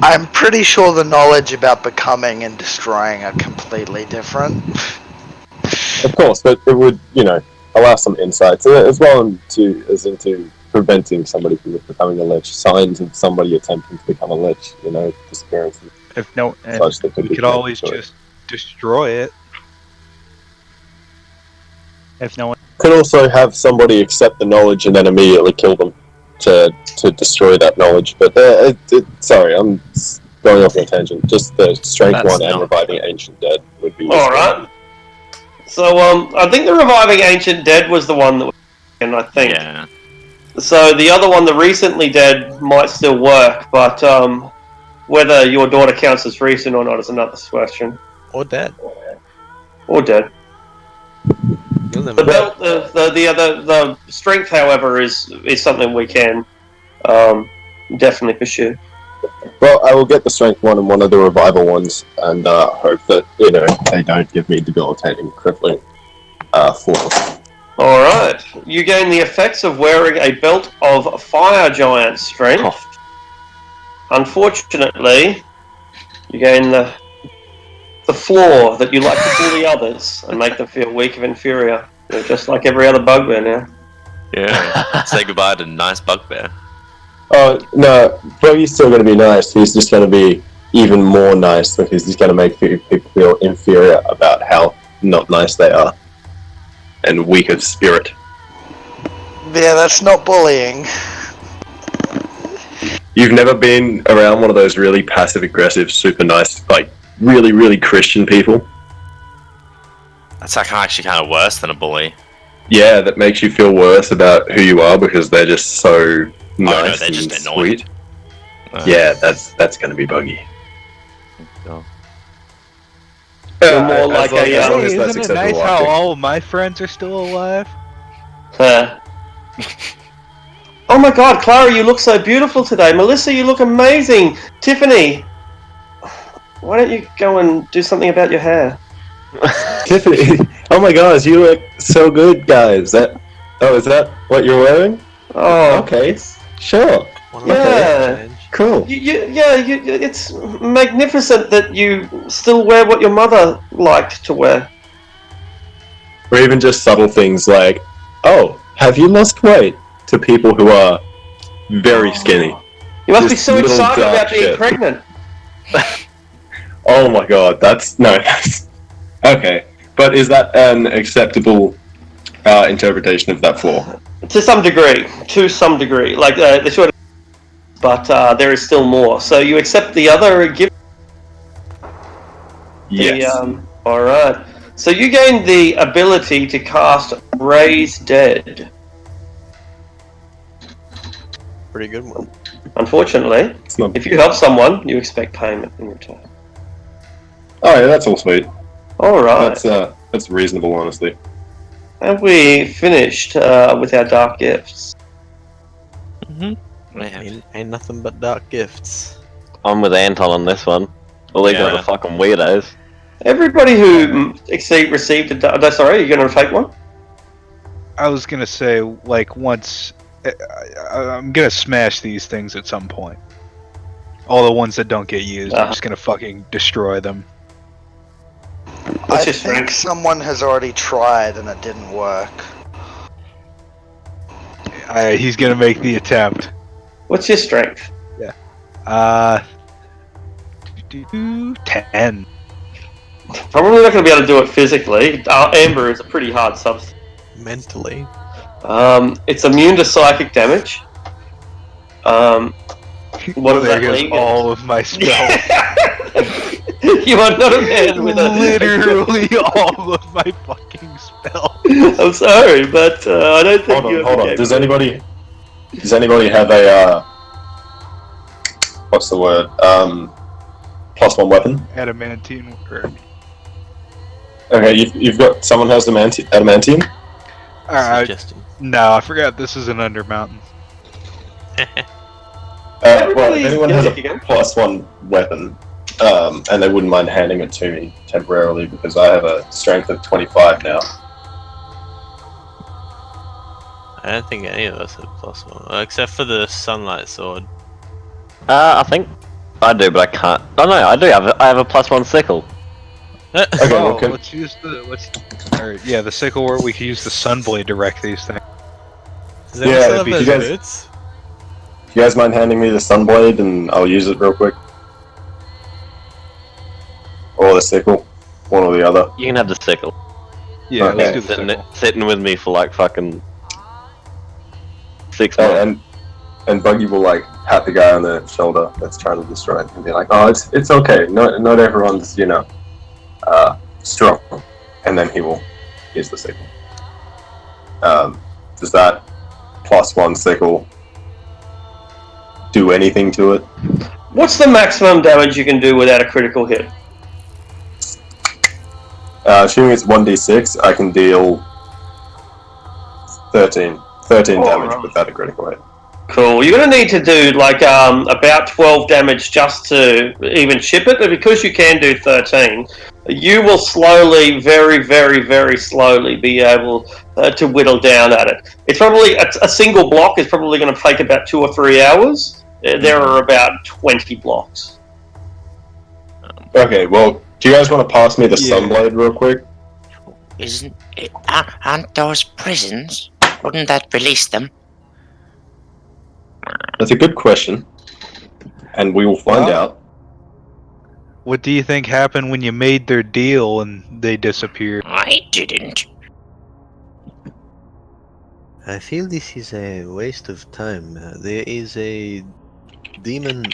I'm pretty sure the knowledge about becoming and destroying are completely different. Of course, but it would, allow some insights, as well as into preventing somebody from becoming a lich, signs of somebody attempting to become a lich, disappearances. If no, Such that we could always just destroy it. If no one, Could also have somebody accept the knowledge and then immediately kill them to destroy that knowledge. But sorry, I'm going off on a tangent. Just the strength That's one and not- reviving ancient dead would be All right. So, I think the reviving ancient dead was the one that was, and I think. Yeah. So the other one, the recently dead, might still work, but whether your daughter counts as recent or not is another question. Or dead. Or dead. You'll never The know. belt, the strength, however, is something we can definitely pursue. Well, I will get the strength one and one of the revival ones, and hope that they don't give me debilitating crippling flaws. All right, you gain the effects of wearing a belt of fire giant strength. Unfortunately, you gain the flaw that you like to bully others and make them feel weak and inferior. You're just like every other bugbear now. Yeah. Say goodbye to nice bugbear. Oh no, Bogey's still going to be nice. He's just going to be even more nice because he's going to make people feel inferior about how not nice they are and weak of spirit. Yeah, that's not bullying. You've never been around one of those really passive-aggressive, super nice, like really, really Christian people? That's actually kind of worse than a bully. Yeah, that makes you feel worse about who you are because they're just so nice no, they're and just annoying. sweet. Yeah, that's going to be buggy. Oh. You're more like a. as long as Hey, that's isn't it nice acceptable, how I think. all of my friends are still alive? Oh my God, Clara, you look so beautiful today. Melissa, you look amazing. Tiffany, why don't you go and do something about your hair? Tiffany, oh my gosh, you look so good, guys. Is that what you're wearing? Oh, Okay, sure. yeah. Cool. It's magnificent that you still wear what your mother liked to wear. Or even just subtle things like, oh, have you lost weight? To people who are very skinny. You must be Just so little excited dark about being shit. pregnant. Oh my god, that's okay. But is that an acceptable interpretation of that flaw? To some degree. Like, the short, but there is still more. So you accept the other gift. Yes. Alright. So you gain the ability to cast Raise Dead. Pretty good one. Unfortunately, It's not... if you help someone, you expect payment in return. Oh yeah, that's all sweet. Alright. That's reasonable, honestly. Have we finished with our dark gifts? Ain't nothing but dark gifts. I'm with Anton on this one. All these Yeah. other fucking weirdos. Everybody who received a dark... Sorry, are you going to take one? I was gonna say, like, once I'm gonna smash these things at some point. All the ones that don't get used, I'm just gonna fucking destroy them. What's I your think strength? someone has already tried and it didn't work. He's gonna make the attempt. What's your strength? 10. Probably not going to be able to do it physically. Amber is a pretty hard substance. Mentally. It's immune to psychic damage. What does There that goes leave? all of my spells. You are not a man with a... Literally all of my fucking spells. I'm sorry, but I don't think you Hold on. Does anybody have a what's the word? +1 weapon? Adamantine. Okay, you've got someone has adamantine. Suggestion. No, I forgot this is an Undermountain. Well, if anyone has a +1 weapon, and they wouldn't mind handing it to me temporarily because I have a strength of 25 now. I don't think any of us have +1, except for the sunlight sword. I think I do, but I can't. Oh no, I do. I have a +1 sickle. Okay, well, Let's use the sickle where we can use the sunblade to wreck these things. Does anyone still have if those you guys- boots? you guys mind handing me the sunblade and I'll use it real quick? Or the sickle, one or the other. You can have the sickle. Yeah, Okay. let's do the Sitting, sickle. sitting with me for like fucking 6 months. And Buggy will like pat the guy on the shoulder that's trying to destroy it and be like, "Oh, it's okay. Not everyone's strong, and then he will use the sickle. Does that +1 sickle do anything to it? What's the maximum damage you can do without a critical hit? Assuming it's 1d6, I can deal 13 damage right. without a critical hit. Cool. You're going to need to do like about 12 damage just to even ship it, but because you can do 13, you will slowly, very, very, very slowly be able to whittle down at it. It's probably a single block is probably going to take about 2 or 3 hours. There are about 20 blocks. Okay, well, do you guys want to pass me the Sunblade real quick? Aren't those prisons? Wouldn't that release them? That's a good question, and we will find out. What do you think happened when you made their deal and they disappeared? I didn't. I feel this is a waste of time. There is a demon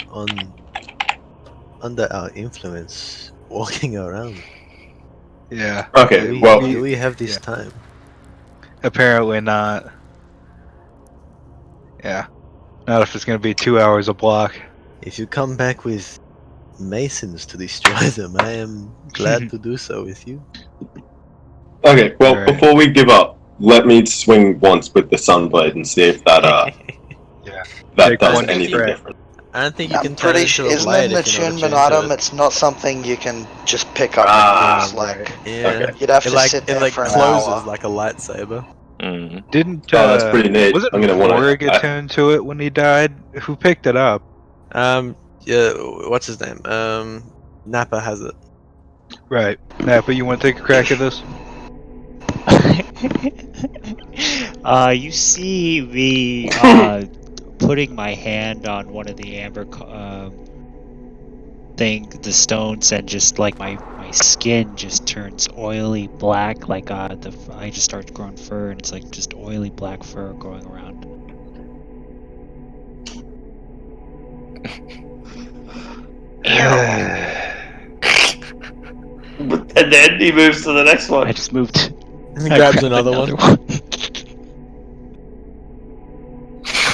under our influence walking around. Yeah. Okay, Do we have this time? Apparently not. Yeah. Not if it's going to be 2 hours a block. If you come back with masons to destroy them, I am glad to do so with you. Okay, well, Alright. before we give up, let me swing once with the Sunblade and see if that that Take does one anything threat. different. I don't think you I'm can turn pretty it sure, into a isn't blade it an if you know how to attunement change item? it. It's not something you can just pick up Ah, and use, like, Yeah, Okay. you'd have to it like sit it there like for an closes hour. like a lightsaber. Didn't that's pretty neat. Was it I'm gonna wanna- Vorg attuned to it when he died? Who picked it up? Yeah, what's his name? Nappa has it. Right. Nappa, you want to take a crack at this? You see me putting my hand on one of the amber the stones, and just like my skin just turns oily black, like I just start growing fur, and it's like just oily black fur growing around. And then he moves to the next one. I just moved. He I grabs grabbed another one.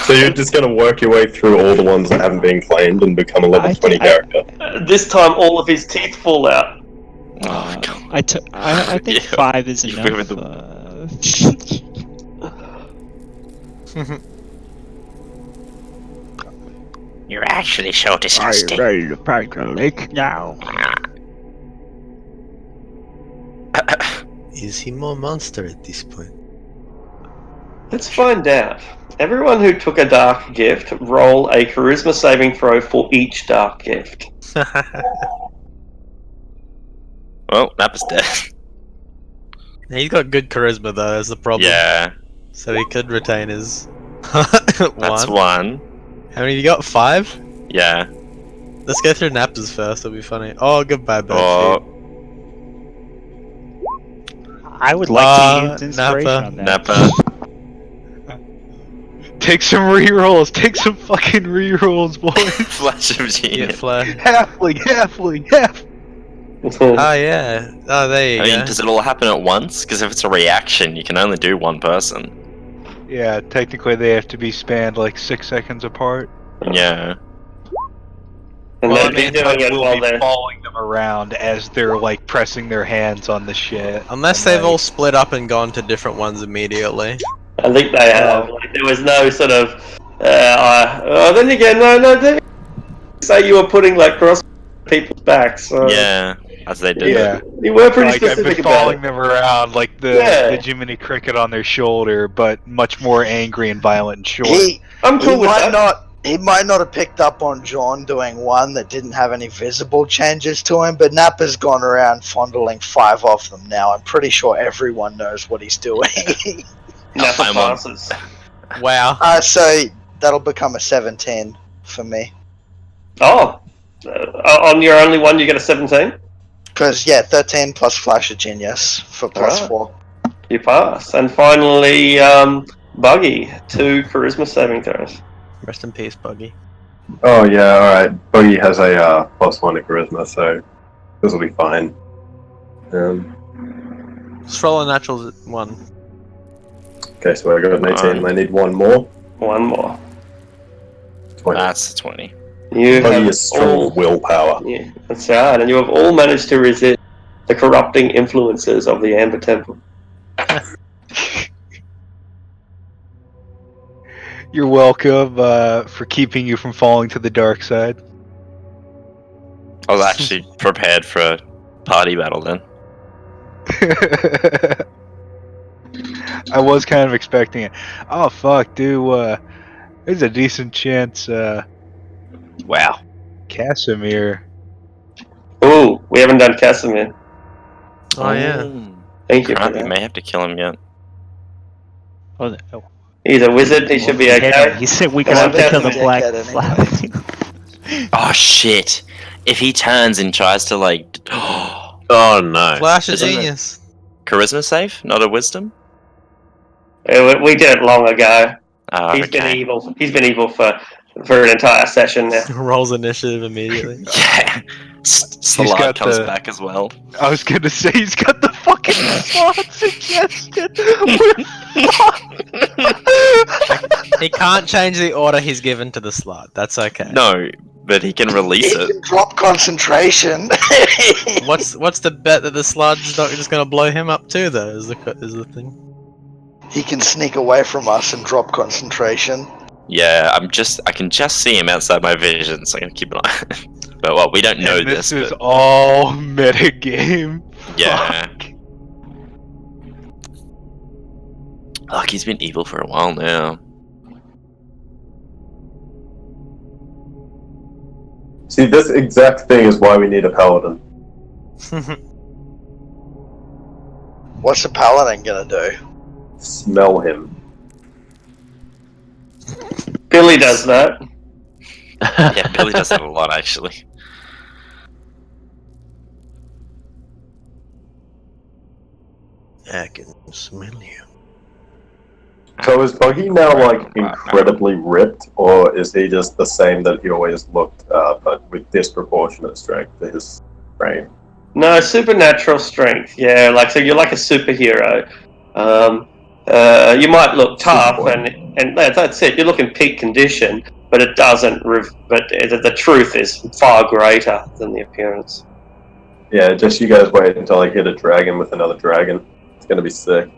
So you're just gonna work your way through all the ones that haven't been claimed and become a level 20 character. This time, all of his teeth fall out. Oh, God. I think Yeah, 5 is you've enough. moved You're actually so disgusting. ready to pack the lake now? Is he more monster at this point? Let's find out. Everyone who took a dark gift, roll a charisma saving throw for each dark gift. Well, Nappa's dead. He's got good charisma though, that's the problem. Yeah, So he could retain his that's one. How many you got? 5? Yeah. Let's go through Nappa's first, it'll be funny. Oh, goodbye, bad Oh, I would like to use inspiration Nappa. on that. Nappa. Take some rerolls. Take some fucking rerolls, boys. Flash of Get genius. flag. halfling. Oh yeah. Oh, there you I mean, go. does it all happen at once? Because if it's a reaction, you can only do one person. Yeah, technically they have to be spanned like 6 seconds apart. Yeah. And Well, they'll be doing it we'll while be they're... following them around as they're like pressing their hands on the shit. Unless and, they've like, all split up and gone to different ones immediately. I think they have. Like, there was no sort of... then again, no, say you were putting like cross people's backs. So Yeah, as they did. Yeah. You were pretty Like, I've specific been about following it. them around like the Jiminy Cricket on their shoulder, but much more angry and violent and short. I'm cool with that. He might not have picked up on John doing one that didn't have any visible changes to him, but Nappa's gone around fondling 5 of them now. I'm pretty sure everyone knows what he's doing. Nappa I'm on. passes. Wow. So that'll become a 17 for me. Oh, on your only one, you get a 17. Because, yeah, 13 plus Flash of Genius for plus Alright. 4. You pass. And finally, Buggy, 2 charisma saving throws. Rest in peace, Buggy. Oh yeah, alright. Buggy has a +1 to charisma, so this will be fine. Just roll a natural 1. Okay, so I got an 18. I need one more. One more. 20. That's 20. You Buggy have is strong all. willpower. Yeah, that's right, and you have all managed to resist the corrupting influences of the Amber Temple. You're welcome for keeping you from falling to the dark side. I was actually prepared for a party battle then. I was kind of expecting it. Oh fuck, dude. There's a decent chance. Wow, Casimir. Ooh, we haven't done Casimir. Oh yeah. Thank you for Crap, you that. may have to kill him yet. Oh, He's a wizard, he should be hit him. okay. He said we Come can on, have to kill the Casimir. black Dickhead flower. Oh shit! If he turns and tries to like, Oh no. Flash of Isn't it- genius. charisma save, not a wisdom. We did it long ago. Oh, He's been okay. evil. He's been evil for an entire session now. Rolls initiative immediately. Yeah. Salad got comes the- back as well. I was gonna say he's got the fucking slot suggested. He can't change the order he's given to the slot. That's okay. No, but he can release He it. can drop concentration. What's the bet that the slot's not just gonna blow him up too? Though is the thing. He can sneak away from us and drop concentration. Yeah, I can just see him outside my vision, so I can keep an eye. But well, we don't know And this. is But, all metagame. yeah. Fuck. Like he's been evil for a while now. See, this exact thing is why we need a paladin. What's the paladin gonna do? Smell him. Billy does that. Yeah, Billy does that a lot actually. I can smell you. So is Buggy now like incredibly ripped, or is he just the same that he always looked, but with disproportionate strength to his frame? No, supernatural strength. Yeah, like so you're like a superhero. You might look tough, and that's it. You look in peak condition, but it doesn't. But the truth is far greater than the appearance. Yeah, just you guys wait until I hit a dragon with another dragon. It's gonna be sick.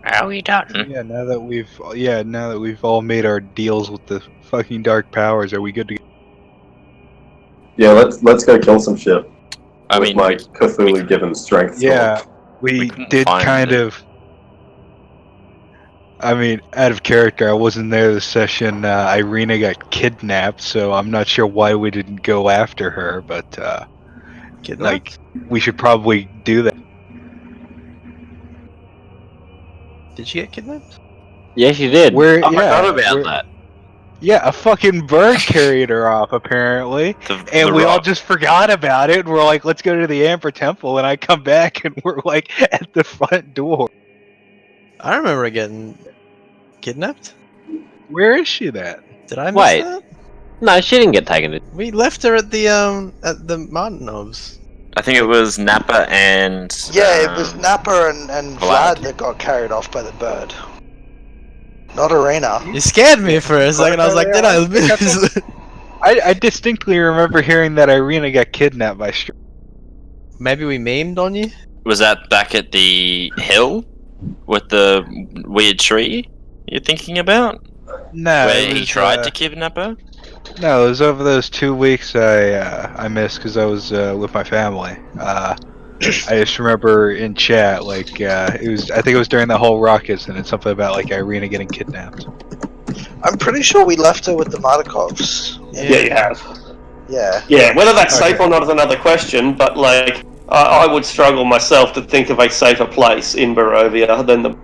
Are we done? Yeah, now that we've all made our deals with the fucking dark powers, are we good to go? Yeah, let's go kill some shit. I with mean, my we Cthulhu given strength. Yeah, We we couldn't did find kind it. of. I mean, out of character, I wasn't there this session. Irina got kidnapped, so I'm not sure why we didn't go after her, but Kidnapped? like we should probably do that. Did she get kidnapped? Yes, you did. Where- I yeah, forgot about where- that. Yeah, a fucking bird carried her off apparently, and we all just forgot about it. And we're like, let's go to the Amber Temple, and I come back and we're like at the front door. I remember getting kidnapped. Where is she then? Did I miss Wait. that? No, she didn't get taken. We left her at the Martinovs. I think it was Nappa and Yeah, it was Nappa and Vlad. Vlad that got carried off by the bird. Not Arena. You scared me for a second. I was like, did I miss? I distinctly remember hearing that Irina got kidnapped by Maybe we memed on you. Was that back at the hill with the weird tree you're thinking about? No, Where it he was, tried to kidnap her? No, it was over those 2 weeks I missed because I was with my family. I just remember in chat like it was. I think it was during the whole ruckus, and it's something about like Irina getting kidnapped. I'm pretty sure we left her with the Markovs. Yeah, you have. Yeah. Yeah, whether that's safe or not is another question, but like, I would struggle myself to think of a safer place in Barovia than the.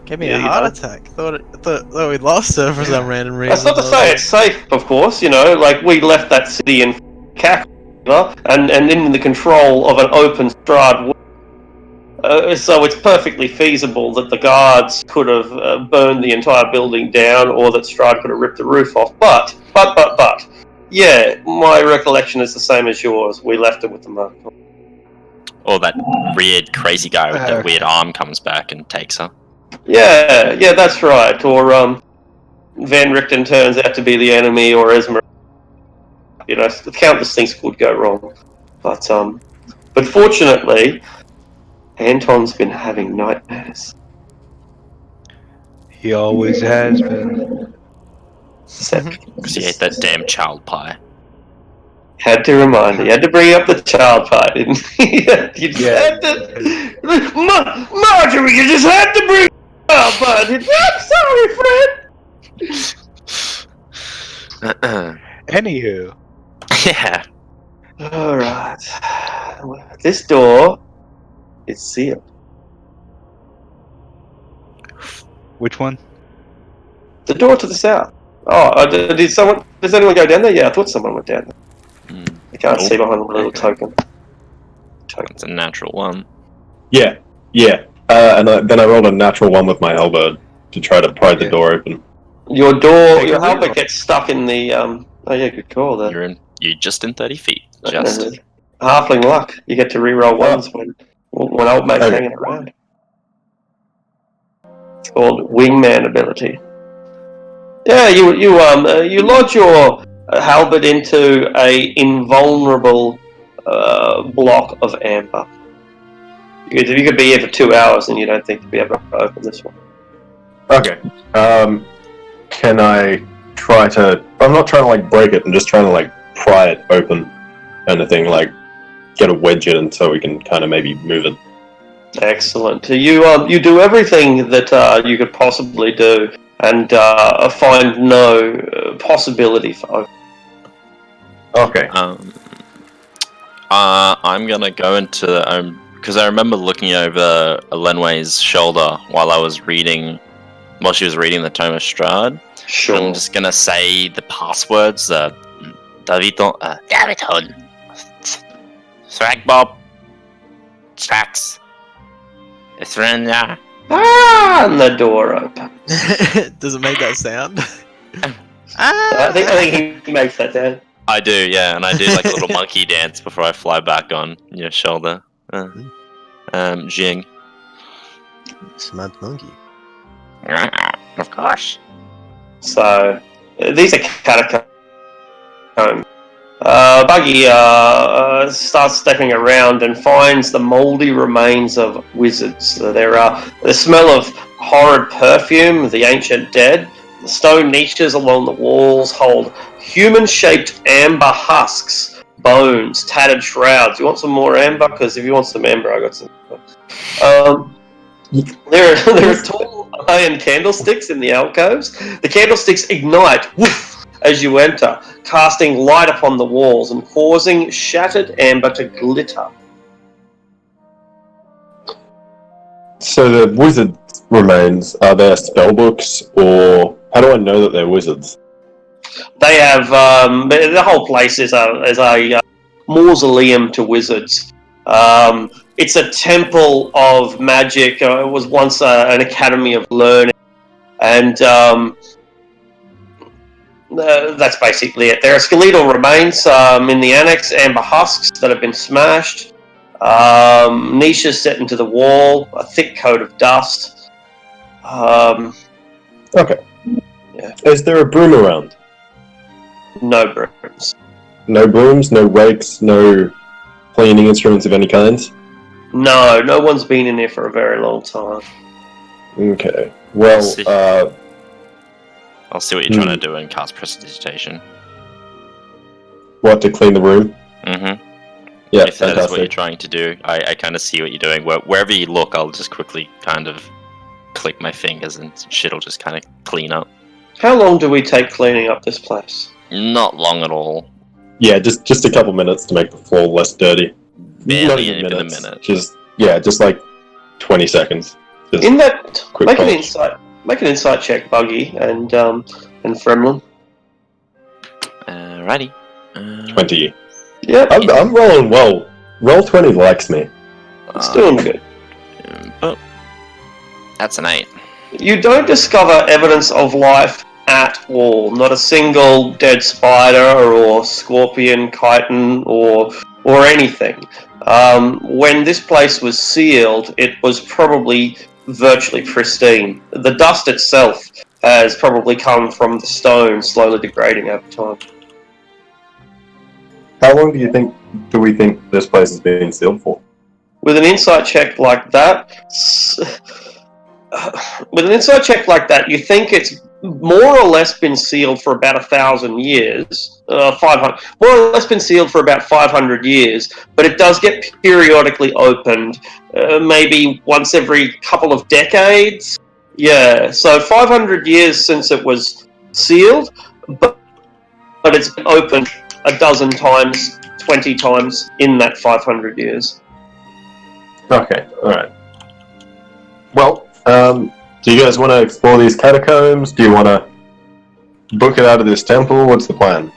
Gave me Yeah, a you heart know. attack. Thought we'd lost her for some random reason. That's not to say it's safe, of course, you know, like, we left that city in Cack, and in the control of an open Strahd. So it's perfectly feasible that the guards could have burned the entire building down, or that Stride could have ripped the roof off. But, yeah, my recollection is the same as yours. We left it with the mark. Or that weird, crazy guy with the weird Okay. arm comes back and takes her. Yeah, that's right. Or Van Richten turns out to be the enemy, or Esmer. You know, countless things could go wrong. But fortunately, Anton's been having nightmares. He always has been. Because he ate that damn child pie. Had to remind you had to bring up the child pie, didn't you? You just had to. Marjorie, you just had to bring up the child pie, didn't you? I'm sorry, Fred. Anywho. Yeah. Alright. This door is sealed. Which one? The door to the south. Oh, does anyone go down there? Yeah, I thought someone went down there. I can't see behind the little token. It's a natural one. Yeah. Then I rolled a natural one with my halberd to try to pry the door open. Your halberd gets stuck in the. Oh yeah, good call there. You're just in 30 feet. Just. Halfling luck. You get to reroll ones when old mate's hanging around. It's called wingman ability. Yeah, you lodge your halberd into a invulnerable block of amber. You could be here for 2 hours and you don't think you'd be able to open this one. Okay. Can I try to... I'm not trying to, like, break it. I'm just trying to, like, pry it open kind of thing. Like, get a wedge in so we can kind of maybe move it. Excellent. You do everything that you could possibly do and find no possibility for opening. Okay. I'm gonna go into because I remember looking over Lenway's shoulder while she was reading the Tome of Strahd. Sure. I'm just gonna say the passwords: Daviton, Thragbob, Strax, Ithrenia. And the door opens. Does it make that sound? I think he makes that sound. I do, yeah, and I do like a little monkey dance before I fly back on your shoulder. Jing. Smart monkey. Of course. So, these are catacombs. Buggy starts stepping around and finds the mouldy remains of wizards. The smell of horrid perfume, the ancient dead. The stone niches along the walls hold human-shaped amber husks, bones, tattered shrouds. You want some more amber? Because if you want some amber, I got some. There are tall iron candlesticks in the alcoves. The candlesticks ignite as you enter, casting light upon the walls and causing shattered amber to glitter. So the wizard remains, are there spellbooks, or how do I know that they're wizards? They have the whole place is a mausoleum to wizards. It's a temple of magic. It was once an academy of learning, and that's basically it. There are skeletal remains in the annex, amber husks that have been smashed, niches set into the wall, a thick coat of dust. Okay. Yeah. Is there a broom around? No brooms. No brooms, no rakes, no cleaning instruments of any kind? No one's been in here for a very long time. Okay. Well, I'll see what you're trying to do and cast Prestidigitation. What, to clean the room? Mm-hmm. Yeah, if that is what fantastic. you're trying to do, I kind of see what you're doing. Wherever you look, I'll just quickly kind of click my fingers and shit'll just kind of clean up. How long do we take cleaning up this place? Not long at all. Yeah, just a couple minutes to make the floor less dirty. Barely Not even even a minutes. minute. Just like 20 seconds. Just In that, quick make an polish. insight check, Buggy and Fremlin. Alrighty. 20. Yep, I'm rolling well. Roll 20 likes me. it's doing good. That's an 8. You don't discover evidence of life at all. Not a single dead spider or scorpion, chitin, or anything. When this place was sealed, it was probably virtually pristine. The dust itself has probably come from the stone slowly degrading over time. How long do we think this place has been sealed for? With an insight check like that, you think it's more or less been sealed for about 1,000 years, 500, more or less been sealed for about 500 years, but it does get periodically opened, maybe once every couple of decades. Yeah, so 500 years since it was sealed, but it's been opened a dozen times, 20 times in that 500 years. Okay, alright. Well, do you guys want to explore these catacombs? Do you want to book it out of this temple? What's the plan?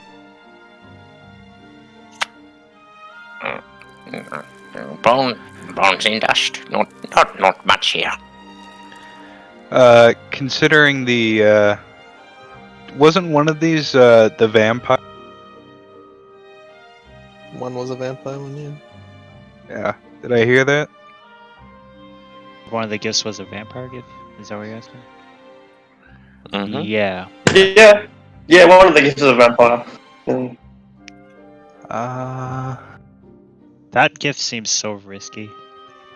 Bones in dust. Not much here. Considering the wasn't one of these the vampire? One was a vampire one, yeah. Yeah. Did I hear that? One of the gifts was a vampire gift? Is that what you're asking? Mhm. Yeah. Yeah, one of the gifts is a vampire. That gift seems so risky.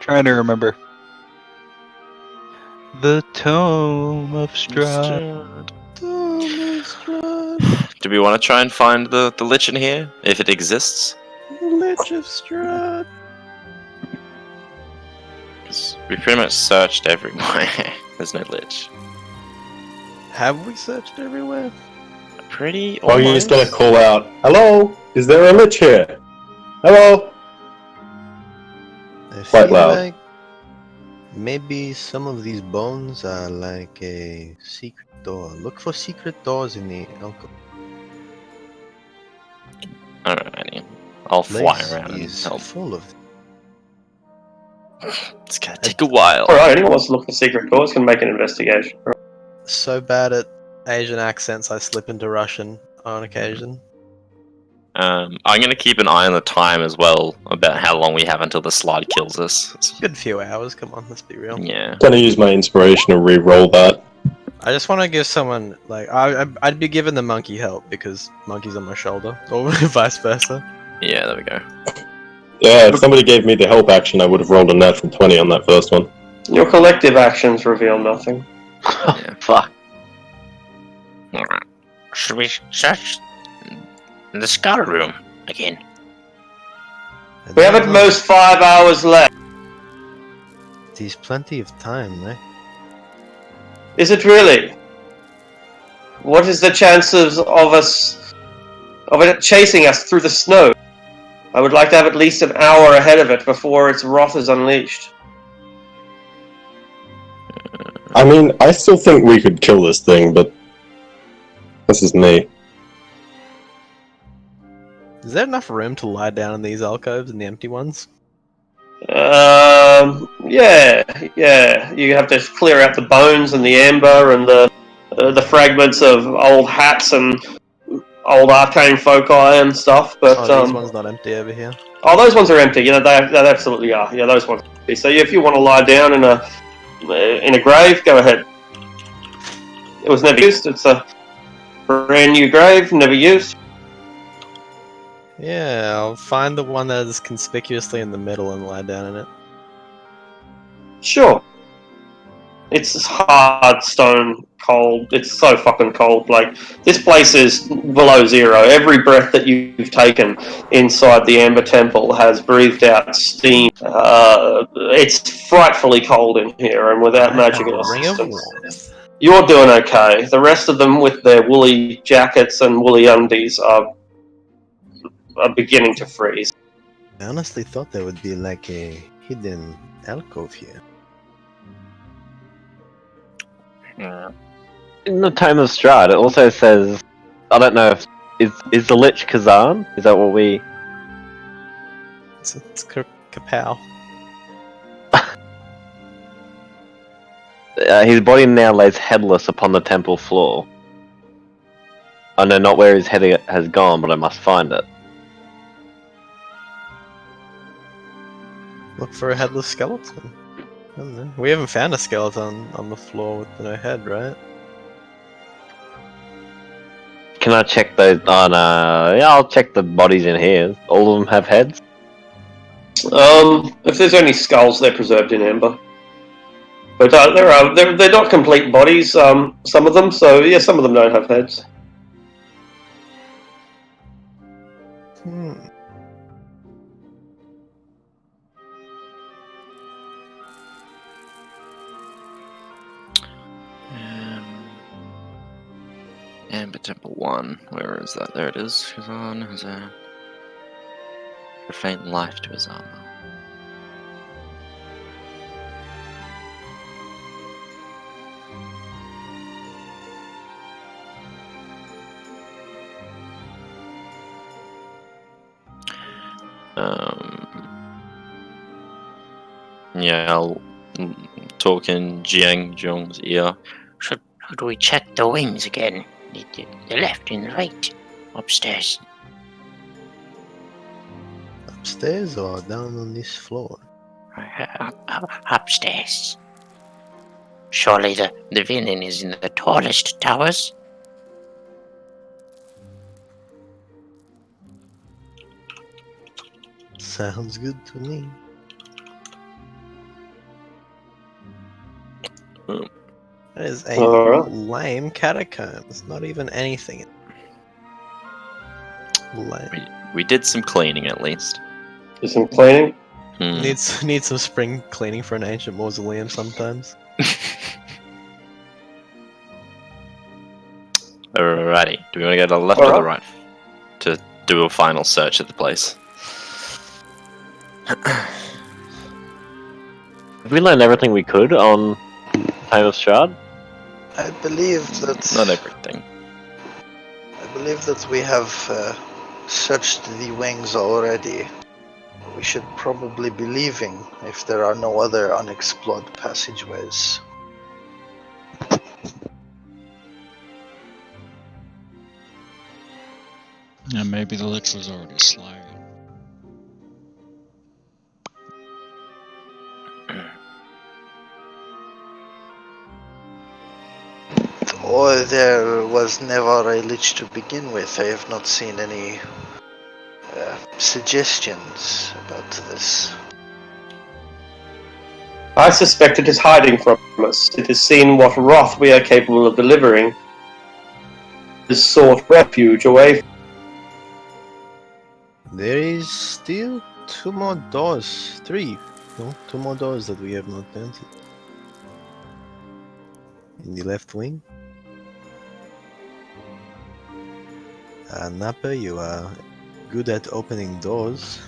Trying to remember. The Tome of Strahd. Do we want to try and find the Lich in here, if it exists? Lich of Strahd. 'Cause we pretty much searched everywhere. There's no Lich. Have we searched everywhere? Pretty Well, you're almost. just gonna call out, "Hello, is there a lich here? Hello." I Quite feel loud. like maybe some of these bones are like a secret door. Look for secret doors in the alcove. Alrighty. I'll fly Place around and is help. full of. It's gonna take a while. Alright, anyone wants to look for secret doors can make an investigation. So bad at Asian accents, I slip into Russian on occasion. I'm gonna keep an eye on the time as well, about how long we have until the slide kills us. Good few hours. Come on, let's be real. Yeah. Gonna use my inspiration to re-roll that. I just want to give someone like I'd be giving the monkey help because monkey's on my shoulder, or vice versa. Yeah, there we go. Yeah, if somebody gave me the help action, I would have rolled a natural 20 on that first one. Your collective actions reveal nothing. Fuck. Alright. Should we search the skull room again? We have at most 5 hours left. There's plenty of time, right? Is it really? What is the chances of it chasing us through the snow? I would like to have at least an hour ahead of it before its wrath is unleashed. I mean, I still think we could kill this thing, but this is me. Is there enough room to lie down in these alcoves and the empty ones? Yeah. You have to clear out the bones and the amber and the fragments of old hats and old arcane foci and stuff. But These ones not empty over here. Oh, those ones are empty. You know, they absolutely are. Yeah, those ones are empty. So if you want to lie down in a grave, go ahead. It was never used. It's a brand new grave, never used. Yeah, I'll find the one that is conspicuously in the middle and lie down in it. Sure. It's hard stone cold. It's so fucking cold. Like, this place is below zero. Every breath that you've taken inside the Amber Temple has breathed out steam. It's frightfully cold in here, and without magical Ring of assistance, warmth. you're doing okay. The rest of them, with their woolly jackets and woolly undies, are beginning to freeze. I honestly thought there would be like a hidden alcove here. In the Tome of Strahd, it also says, I don't know if is the Lich Kazan? Is that what we? It's Kapow. his body now lays headless upon the temple floor. I know not where his head has gone, but I must find it. Look for a headless skeleton. I don't know. We haven't found a skeleton on the floor with no head, right? Can I check those? Oh no, yeah, I'll check the bodies in here. All of them have heads? If there's any skulls, they're preserved in amber. But they're not complete bodies, some of them, so yeah, some of them don't have heads. Hmm. Amber Temple 1. Where is that? There it is. Kazan has a faint life to his armor. Yeah, I'll talk in Jiang Zhong's ear. Should we check the wings again? The left and the right. Upstairs. Upstairs or down on this floor? Upstairs. Surely the villain is in the tallest towers. Sounds good to me. That is a Alright. lame catacomb. It's not even anything. Lame. We did some cleaning at least. Do some cleaning. Hmm. Need some spring cleaning for an ancient mausoleum sometimes. Alrighty. Do we want to go to the left or the right to do a final search of the place? Have we learned everything we could on Famous Shard? I believe that. Not everything. I believe that we have searched the wings already. We should probably be leaving if there are no other unexplored passageways. Yeah, maybe the lich was already slain. Or there was never a lich to begin with. I have not seen any suggestions about this. I suspect it is hiding from us. It has seen what wrath we are capable of delivering. It has sought refuge away. There is still 2 more doors. 3. No, 2 more doors that we have not entered. In the left wing. Nappa, you are good at opening doors.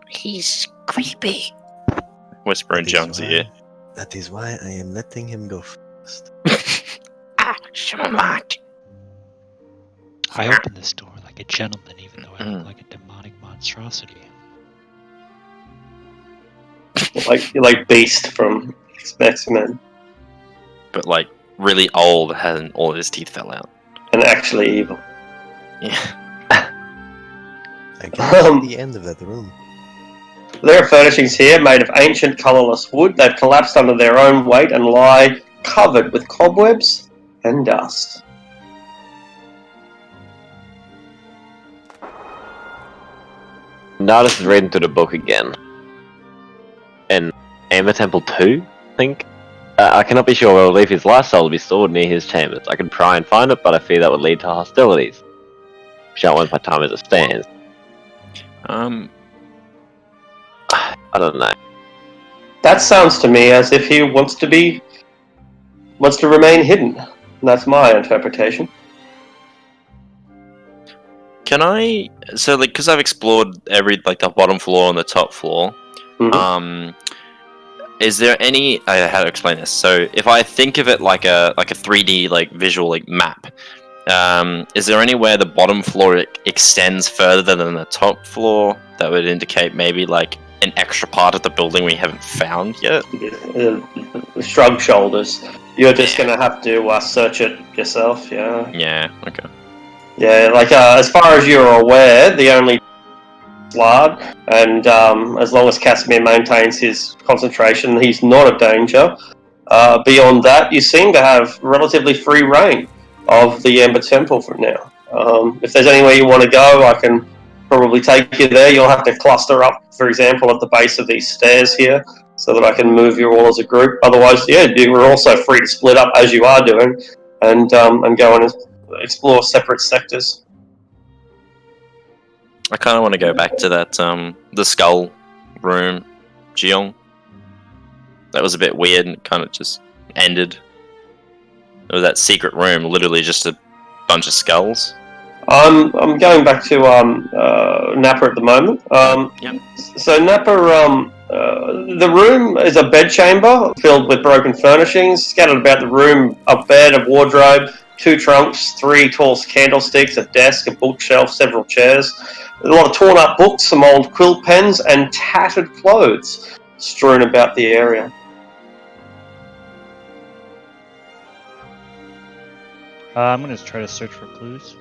He's creepy. Whisper in That is Jiang's why- ear. That is why I am letting him go first. Smart. I opened this door like a gentleman, even though I look like a demonic monstrosity. You're like Beast from X-Men, But like really old, and all of his teeth fell out. and actually evil. Yeah. I can see the end of that room. There are furnishings here made of ancient colourless wood. They've collapsed under their own weight and lie covered with cobwebs and dust. Nardis is reading through the book again. And Amber Temple 2, I think? I cannot be sure where I will leave his lifestyle to be stored near his chambers. I could try and find it, but I fear that would lead to hostilities. Which I won't my time as it stands. Um. I don't know. That sounds to me as if he wants to remain hidden. That's my interpretation. Can I? So like, because I've explored every like the bottom floor and the top floor. Mhm. Is there any? How to explain this? So if I think of it like a 3D like visual like map, is there anywhere the bottom floor extends further than the top floor that would indicate maybe like an extra part of the building we haven't found yet. Shrug shoulders. You're just gonna have to search it yourself. Yeah. Yeah. Okay. Yeah. Like as far as you're aware, the only Slard, and as long as Casimir maintains his concentration, he's not a danger. Beyond that, you seem to have relatively free reign of the Ember Temple for now. If there's anywhere you want to go, I can probably take you there. You'll have to cluster up, for example, at the base of these stairs here, so that I can move you all as a group. Otherwise, yeah, you're also free to split up as you are doing, and go and explore separate sectors. I kind of want to go back to that the skull room, Jiong. That was a bit weird and kind of just ended. It was that secret room, literally just a bunch of skulls. I'm going back to Nappa at the moment. Yep. So Nappa, the room is a bedchamber filled with broken furnishings. Scattered about the room, a bed, a wardrobe, 2 trunks, 3 tall candlesticks, a desk, a bookshelf, several chairs. A lot of torn up books, some old quill pens, and tattered clothes strewn about the area. I'm gonna try to search for clues.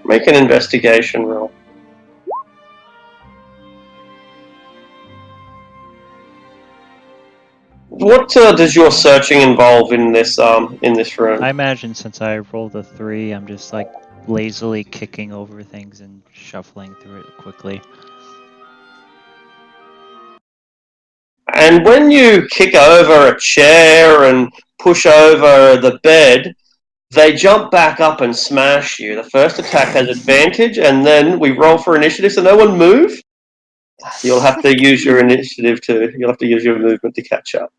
Make an investigation roll. What does your searching involve in this room? I imagine since I rolled a 3, I'm just like lazily kicking over things and shuffling through it quickly. And when you kick over a chair and push over the bed, they jump back up and smash you. The first attack has advantage, and then we roll for initiative, so no one move. You'll have to use your initiative you'll have to use your movement to catch up.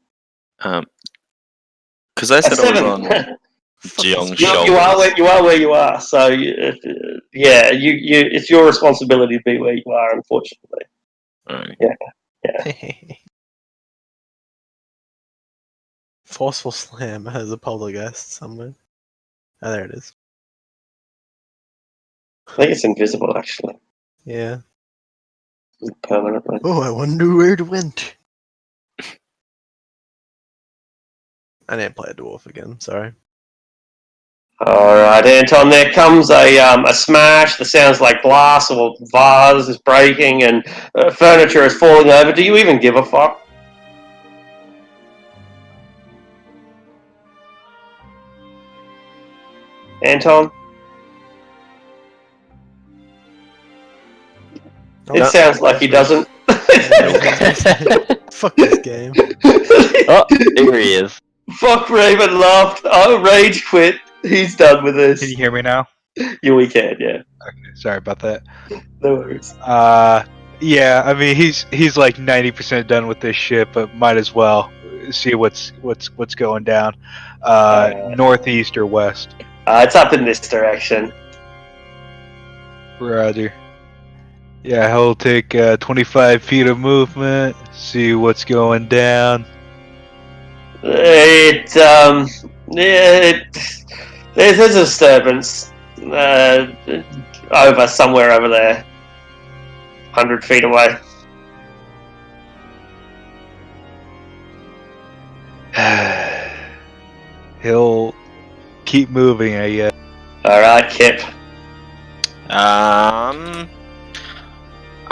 Because I said I was 7. on Jiong's You shoulders. are where you are. So it's your responsibility to be where you are. Unfortunately. Alright. Yeah. Forceful slam has a poltergeist somewhere. Oh, there it is. I think it's invisible, actually, Yeah. permanently. Oh, I wonder where it went. I didn't play a dwarf again. Sorry. All right, Anton. There comes a smash. The sounds like glass or vase is breaking, and furniture is falling over. Do you even give a fuck? Anton? It sounds like he doesn't. Fuck this game. Oh, here he is. Fuck Raven laughed. Oh, rage quit. He's done with this. Can you hear me now? Yeah, we can, yeah. Okay, sorry about that. No worries. Yeah, I mean he's like 90% done with this shit, but might as well see what's going down. Northeast or west? It's up in this direction. Roger. Yeah, he'll take 25 feet of movement. See what's going down. There's a disturbance somewhere over there, 100 feet away. He'll keep moving, I guess. All right, Kip.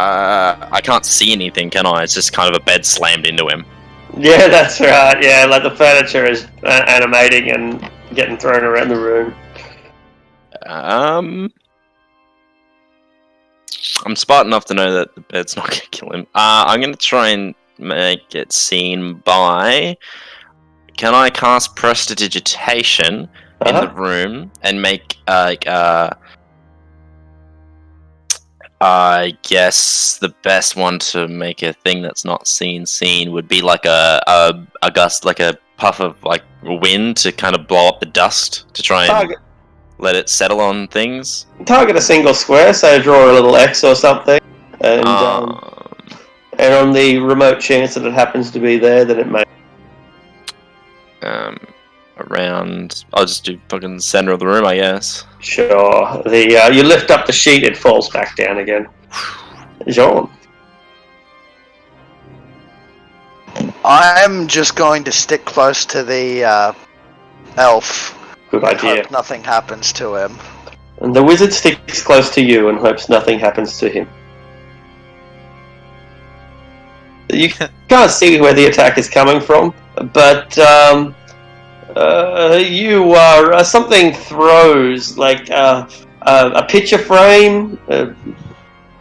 I can't see anything, can I? It's just kind of a bed slammed into him. Yeah, that's right. Yeah, like the furniture is animating and getting thrown around the room. I'm smart enough to know that the bed's not gonna kill him. I'm gonna try and make it seen by. Can I cast prestidigitation in the room and make I guess the best one to make a thing that's not seen would be like a gust, like a puff of like wind to kind of blow up the dust to try and let it settle on things. Target a single square, so draw a little X or something, and on the remote chance that it happens to be there, then it may. Around, I'll just do fucking center of the room, I guess. Sure. You lift up the sheet, it falls back down again. Jean. I'm just going to stick close to the elf. Good and idea. hope nothing happens to him. And the wizard sticks close to you and hopes nothing happens to him. You can't see where the attack is coming from, but you are something throws like a picture frame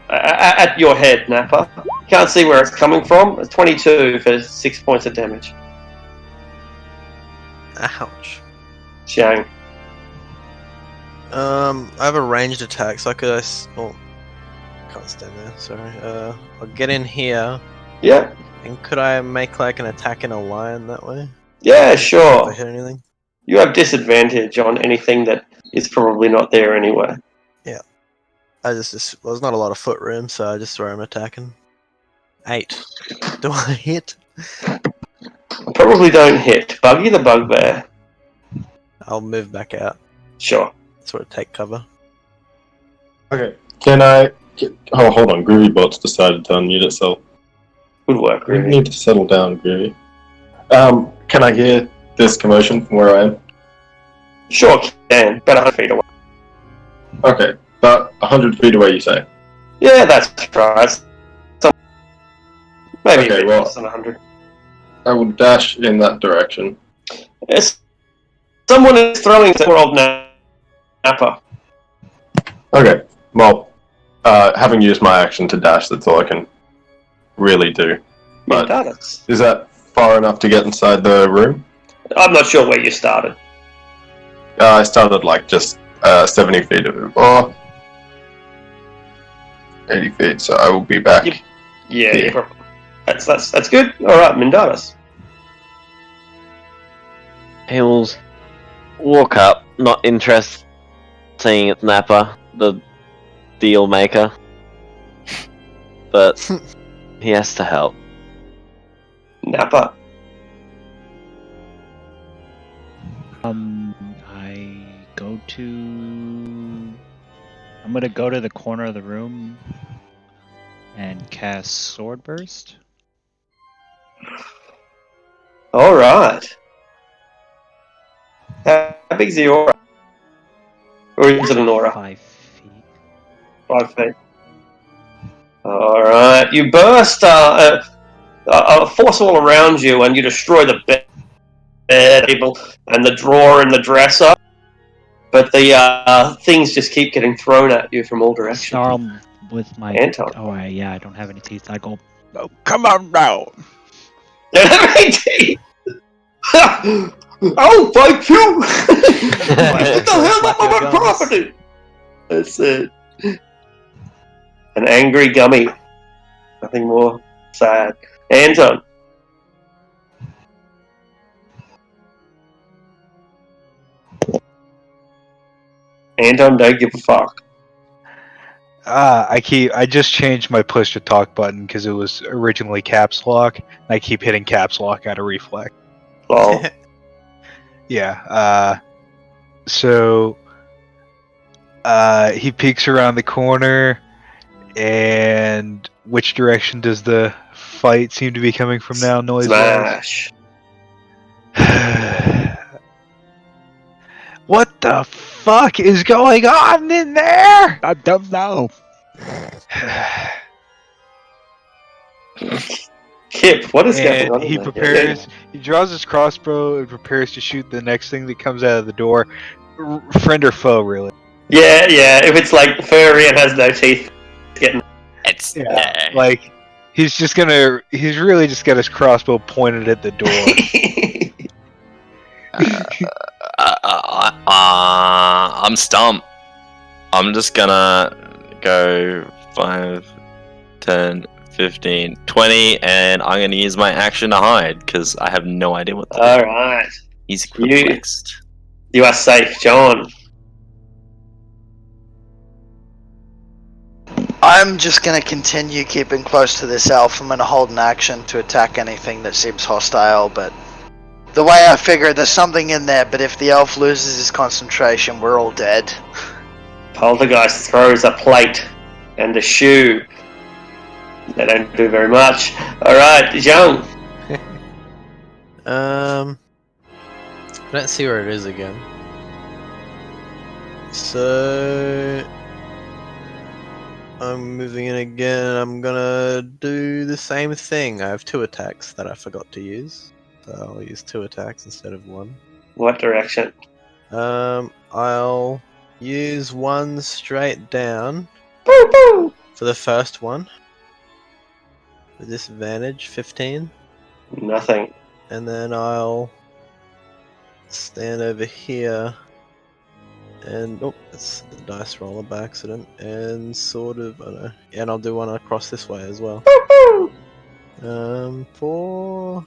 at your head, Nappa. You can't see where it's coming from. 22 for 6 points of damage. Ouch. Shang. I have a ranged attack, so I could. Can't stand there. Sorry. I'll get in here. Yeah. And could I make like an attack in a line that way? Yeah, If sure. I hit anything? You have disadvantage on anything that is probably not there anyway. Yeah. Well, there's not a lot of foot room, so I just throw him attacking. 8. Do I hit? Probably don't hit. Buggy the bugbear. I'll move back out. Sure. Sort of take cover. Okay. Can I? Oh, hold on. Groovy Bot's decided to unmute itself. Good work, We really. need to settle down, Groovy. Can I hear this commotion from where I am? Sure can. About 100 feet away. Okay, about 100 feet away, you say? Yeah, that's right. Maybe Okay, a bit well- less than 100. I will dash in that direction. Yes. Someone is throwing poor old Nappa. Okay, well, having used my action to dash, that's all I can really do. But Does. is that far enough to get inside the room? I'm not sure where you started. I started like just 70 feet or 80 feet, so I will be back. Yeah, Yeah. you're probably. That's good. Alright, Mindaris. He will walk up, not interested, seeing it's Nappa, the deal maker. But he has to help. Nappa. I'm gonna go to the corner of the room and cast Sword Burst. Alright. How big's the aura? Or is it an aura? 5 feet. 5 feet. Alright. You burst a force all around you and you destroy the bed table and the drawer and the dresser. But the things just keep getting thrown at you from all directions. Snarl with my. Anton. Oh, yeah, I don't have any teeth. I go. Oh, come on now. Don't have any teeth! I'll fight you! What the hell up on my property? That's it. An angry gummy. Nothing more sad. Anton. Anton, don't give a fuck. I just changed my push to talk button because it was originally caps lock. And I keep hitting caps lock out of reflex. Lol. Yeah. So he peeks around the corner, and which direction does the fight seem to be coming from now? Noise. Smash. What the fuck is going on in there? I don't know. Kip, what is going And on? he in there? prepares. He draws his crossbow and prepares to shoot the next thing that comes out of the door. Friend or foe, really? Yeah, if it's like furry and has no teeth, it's getting. It's Like he's really just got his crossbow pointed at the door. I'm stumped. I'm just gonna go 5, 10, 15, 20, and I'm gonna use my action to hide because I have no idea what to do. Alright. He's perplexed. You are safe, John. I'm just gonna continue keeping close to this elf. I'm gonna hold an action to attack anything that seems hostile, but the way I figure there's something in there, but if the elf loses his concentration, we're all dead. Poltergeist throws a plate and a shoe They don't do very much. Alright, Zhang. Let's see where it is again. So I'm moving in again. I'm gonna do the same thing. I have 2 attacks that I forgot to use, so I'll use 2 attacks instead of 1. What direction? I'll use 1 straight down Boo boo! for the first one. With disadvantage, 15. Nothing. And then I'll stand over here and that's the dice roller by accident, and sort of and I'll do one across this way as well. For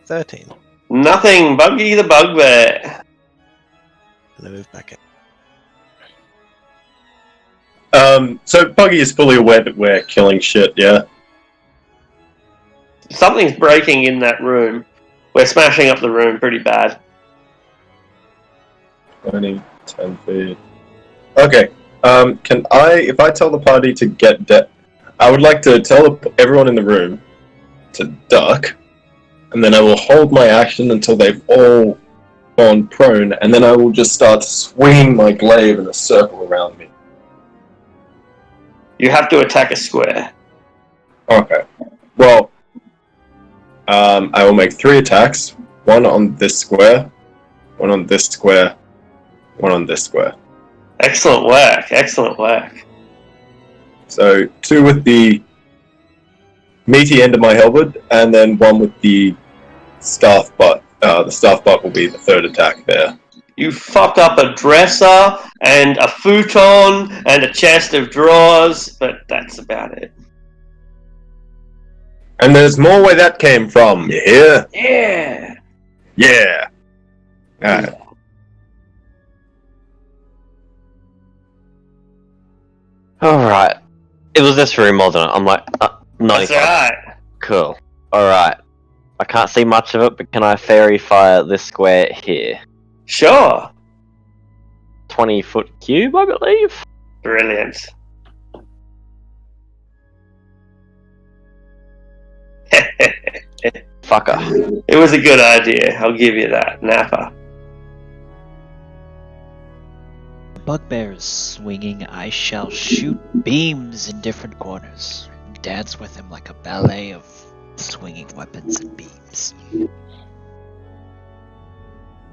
13. Nothing. Buggy the Bugbear. And I move back in. So Buggy is fully aware that we're killing shit, yeah? Something's breaking in that room. We're smashing up the room pretty bad. 20, 10 feet. Okay. Can if I tell the party to get I would like to tell everyone in the room to duck, and then I will hold my action until they've all gone prone, and then I will just start swinging my glaive in a circle around me. You have to attack a square. Okay. Well, I will make 3 attacks. 1 on this square, 1 on this square, 1 on this square. Excellent work. Excellent work. So 2 with the meaty end of my halberd, and then 1 with the staff butt. The staff butt will be the 3rd attack there. You fuck up a dresser and a futon and a chest of drawers, but that's about it. And there's more where that came from, you hear? Yeah. Yeah. Alright. Alright. It was this room, wasn't it? I'm like, 95. That's right. Cool. Alright. I can't see much of it, but can I fairy fire this square here? Sure. 20-foot cube, I believe? Brilliant. Fucker. It was a good idea. I'll give you that, Nappa. The bugbear is swinging. I shall shoot beams in different corners. Dance with him like a ballet of swinging weapons and beams.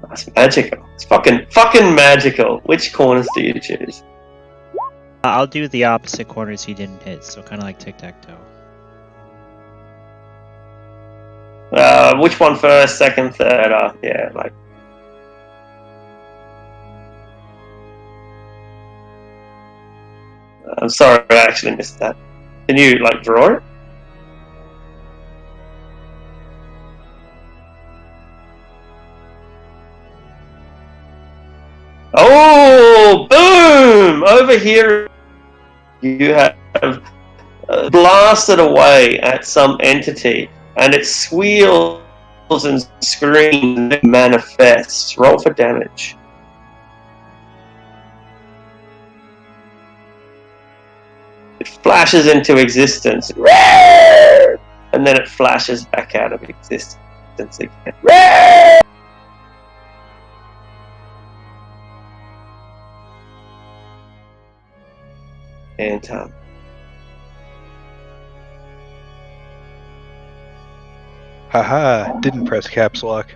That's magical. It's fucking magical. Which corners do you choose? I'll do the opposite corners he didn't hit, so kind of like tic-tac-toe. Which one first, second, third? Yeah, like. I'm sorry, I actually missed that. Can you, like, draw it? Oh, boom! Over here, you have blasted away at some entity, and it squeals and screams and manifests. Roll for damage. It flashes into existence, and then it flashes back out of existence again. And Haha, didn't press caps lock.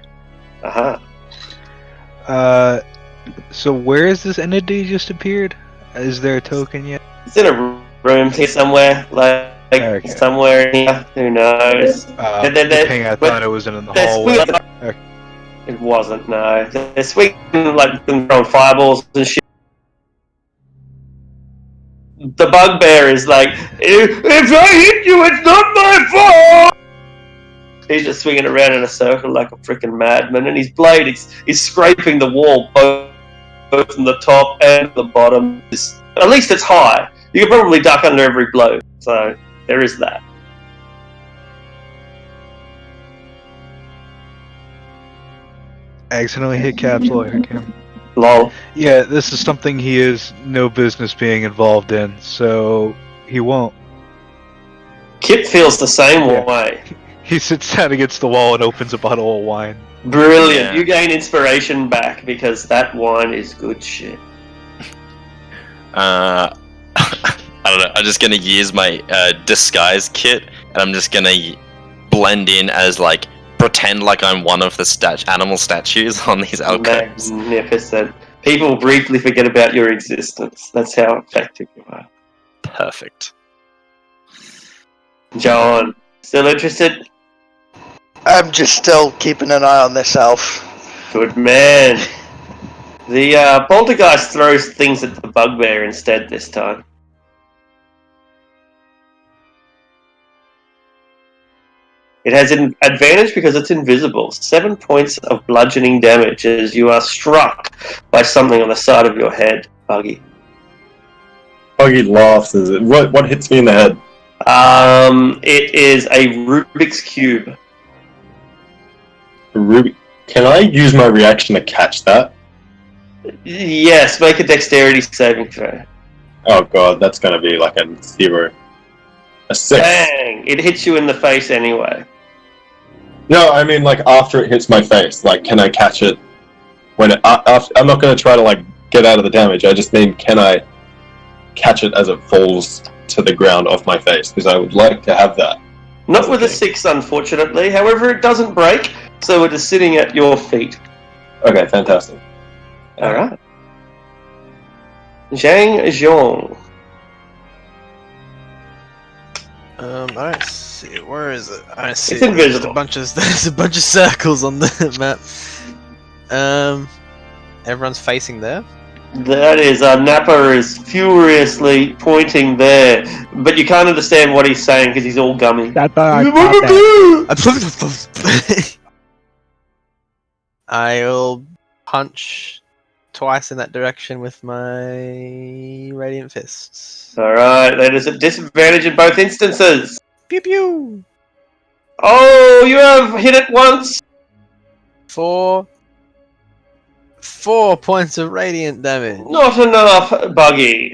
So where is this entity just appeared? Is there a token yet? It's in a room here somewhere, like Okay. somewhere in here. Who knows? I thought it was in the hallway. Okay. It wasn't. No, they're swinging like throwing fireballs and shit. The bugbear is like, if I hit you, it's not my fault. He's just swinging around in a circle like a freaking madman, and his blade is scraping the wall both from the top and the bottom. At least it's high. You can probably duck under every blow, so there is that. Accidentally hit caps lock again. Lol. Yeah, this is something he has no business being involved in, so he won't. Kip feels the same Yeah. way. He sits down against the wall and opens a bottle of wine. Brilliant. Yeah. You gain inspiration back because that wine is good shit. I don't know. I'm just gonna use my disguise kit, and I'm just gonna blend in as like pretend like I'm one of the animal statues on these alcoves. Magnificent. People briefly forget about your existence. That's how effective you are. Perfect. John, still interested? I'm just still keeping an eye on this elf. Good man. The poltergeist throws things at the bugbear instead this time. It has an advantage because it's invisible. 7 points of bludgeoning damage as you are struck by something on the side of your head, Buggy. Buggy laughs. What hits me in the head? It is a Rubik's Cube. Ruby. Can I use my reaction to catch that? Yes, make a dexterity saving throw. Oh god, that's gonna be like a 0. A 6. Bang! It hits you in the face anyway. No, I mean like after it hits my face. Like, can I catch it when it? I'm not gonna try to like get out of the damage. I just mean, can I catch it as it falls to the ground off my face? Because I would like to have that. Not with a 6, unfortunately. However, it doesn't break, so it is sitting at your feet. Okay, fantastic. Alright. Zhang Zhong. I don't see it. Where is it? I don't see It's it. invisible. There's a bunch of circles on the map. Everyone's facing there. That is, Nappa is furiously pointing there, but you can't understand what he's saying because he's all gummy. I'll punch twice in that direction with my radiant fists. Alright, that is a disadvantage in both instances. Pew pew. Oh, you have hit it once. 4 points of radiant damage. Not enough, Buggy.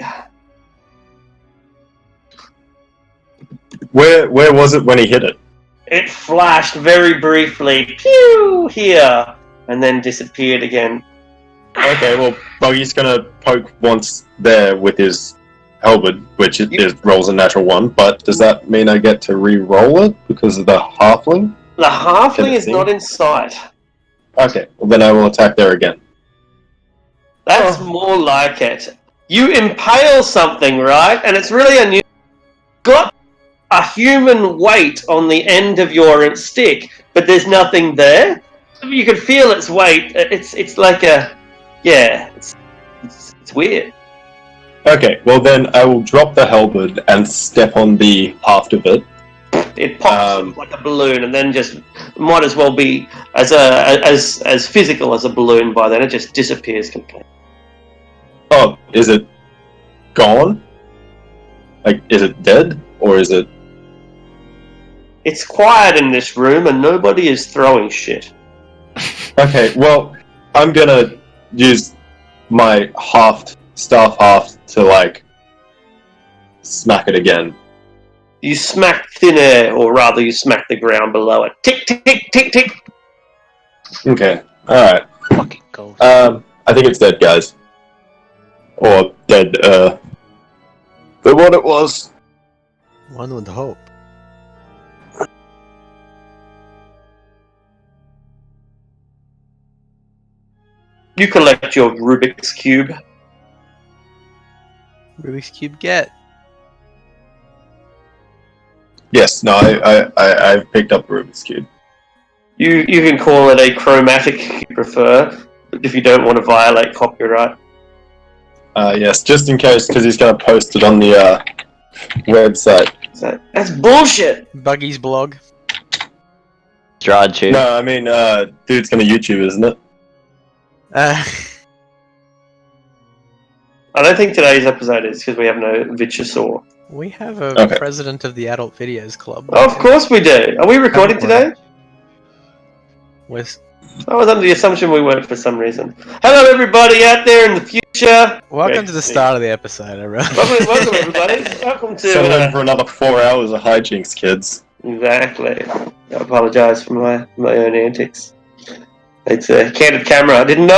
Where was it when he hit it? It flashed very briefly, pew, here, and then disappeared again. Okay, well, Buggy's gonna poke once there with his halberd, which rolls a natural 1, but does that mean I get to re-roll it because of the halfling? The halfling is not in sight. Okay, well then I will attack there again. That's more like it. You impale something, right? And it's really unusual. Got a human weight on the end of your stick, but there's nothing there. You can feel its weight. It's like a... Yeah, it's weird. Okay, well then I will drop the halberd and step on the haft of it. It pops like a balloon, and then just might as well be as physical as a balloon. By then, it just disappears completely. Oh, is it gone? Like, is it dead, or is it... It's quiet in this room, and nobody is throwing shit. Okay, well, I'm gonna use my staff haft to, like, smack it again. You smack thin air, or rather, you smack the ground below it. Tick, tick, tick, tick, tick. Okay, alright. Fucking ghost. I think it's dead, guys. Or dead, but what it was. One would hope. You collect your Rubik's Cube. Rubik's Cube get. Yes, no, I've picked up Rubik's Cube. You can call it a chromatic if you prefer, if you don't want to violate copyright. Yes, just in case, because he's going to post it on the website. That's bullshit! Buggy's blog. Stride tube. No, I mean, dude's going to YouTube, isn't it? Uh, I don't think today's episode is because we have no Vitchasaur. we have a Okay. president of the Adult Videos Club. Of course we do. Are we recording today? We're I was under the assumption we weren't for some reason. Hello, everybody out there in the future. Welcome to the start of the episode, everyone. Welcome, everybody. Welcome to. Settle in for another 4 hours of hijinks, kids. Exactly. I apologise for my own antics. It's a candid camera. I didn't know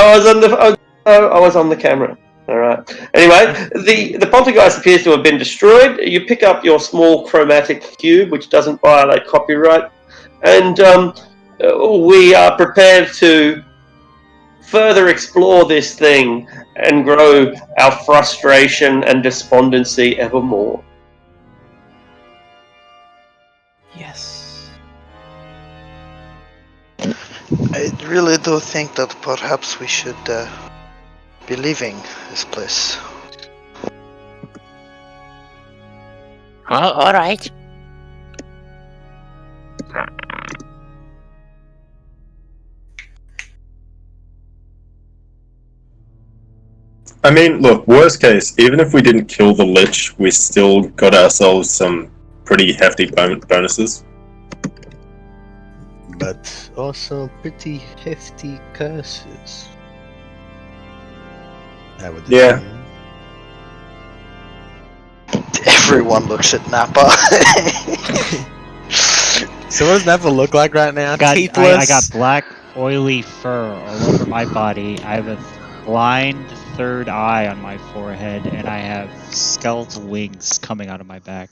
I was on the camera. All right. Anyway, the poltergeist appears to have been destroyed. You pick up your small chromatic cube, which doesn't violate copyright, and we are prepared to further explore this thing and grow our frustration and despondency evermore. Yes. I really do think that perhaps we should be leaving this place. Oh, all right. I mean, look, worst case, even if we didn't kill the Lich, we still got ourselves some pretty hefty bonuses. But also pretty hefty curses. I would Yeah. assume. Everyone looks at Nappa. So what does Nappa look like right now? I got Teethless? black, oily fur all over my body. I have a blind third eye on my forehead, and I have skeletal wings coming out of my back.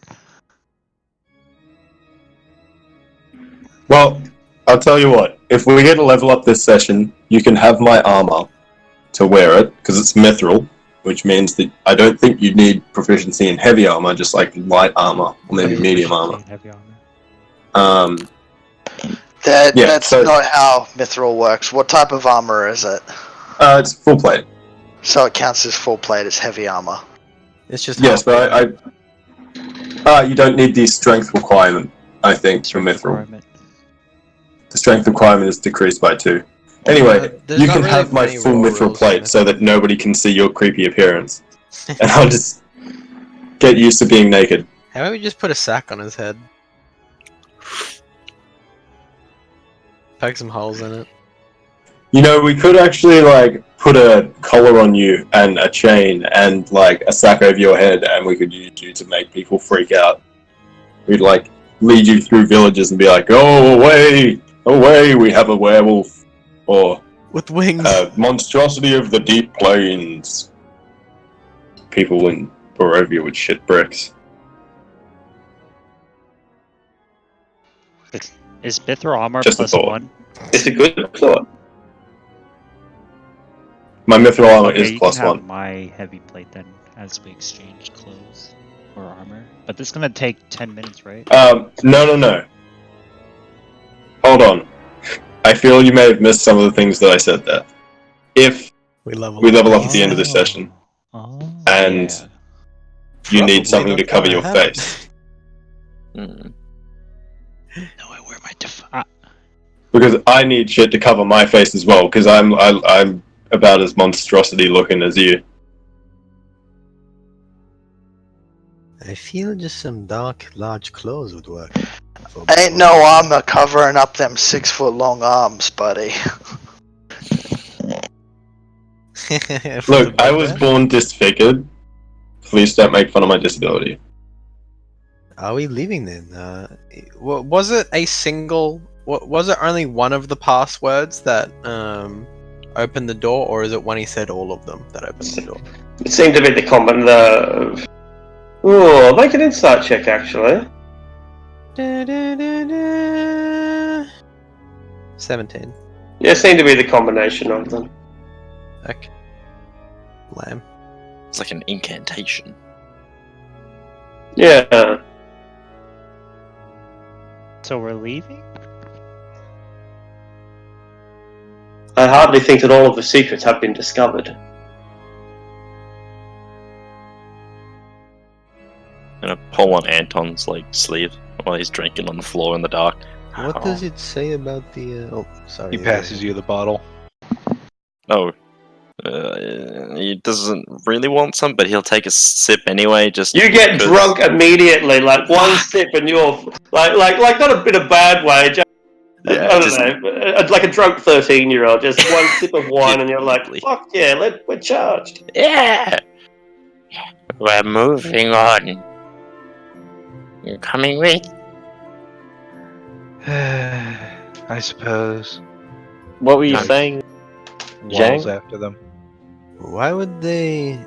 Well, I'll tell you what, if we get a level up this session, you can have my armor to wear it, because it's mithril, which means that I don't think you need proficiency in heavy armor, just like light armor, or maybe medium armor. Heavy armor. That's so- not how mithril works. What type of armor is it? It's full plate. So it counts as full plate as heavy armor. It's just Yes, half but you don't need the strength requirement, I think, for mithril. Requirement. The strength requirement is decreased by 2. Anyway, there's you not can really have my many full raw mithril rules plate in so that nobody can see your creepy appearance. And I'll just get used to being naked. How about we just put a sack on his head? Poke some holes in it. You know, we could actually, like, put a collar on you and a chain and, like, a sack over your head, and we could use you to make people freak out. We'd, like, lead you through villages and be like, "Oh, away! Away! We have a werewolf!" Or, With wings. "Monstrosity of the deep plains." People in Barovia would shit bricks. Is mithril armor Just a plus thought. 1? It's a good thought. My mithril armor Okay, is you plus can have 1. my heavy plate then, as we exchange clothes or armor. But this is gonna take 10 minutes, right? No. Hold on. I feel you may have missed some of the things that I said there. If we level up at the end of this session, Oh, and yeah. you need Probably something to not cover gonna your happen. face. Hmm. No, I wear my Because I need shit to cover my face as well, because I'm about as monstrosity looking as you. I feel just some dark, large clothes would work. Ain't no armor covering up them 6-foot long arms, buddy. Look, I was born disfigured. Please don't make fun of my disability. Are we leaving then? Was it a single? Was it only one of the passwords that opened the door, or is it when he said all of them that opened the door? It seemed to be the common. Oh, make an insight check, actually. 17. Yeah, it seemed to be the combination of them. Okay. Lamb. It's like an incantation. Yeah. So we're leaving? I hardly think that all of the secrets have been discovered. I'm gonna pull on Anton's like sleeve while he's drinking on the floor in the dark. What does it say about the? Oh, sorry. He passes you the bottle. Oh, he doesn't really want some, but he'll take a sip anyway. Just You get because- drunk immediately, like one sip, and you're like not in a bad way. Just I don't know, like a drunk 13-year-old, just one sip of wine, and you're like, "Fuck yeah, we're charged." Yeah. We're moving on. You coming with? I suppose. What were you No. saying? Waddles Zhang? after them. Why would they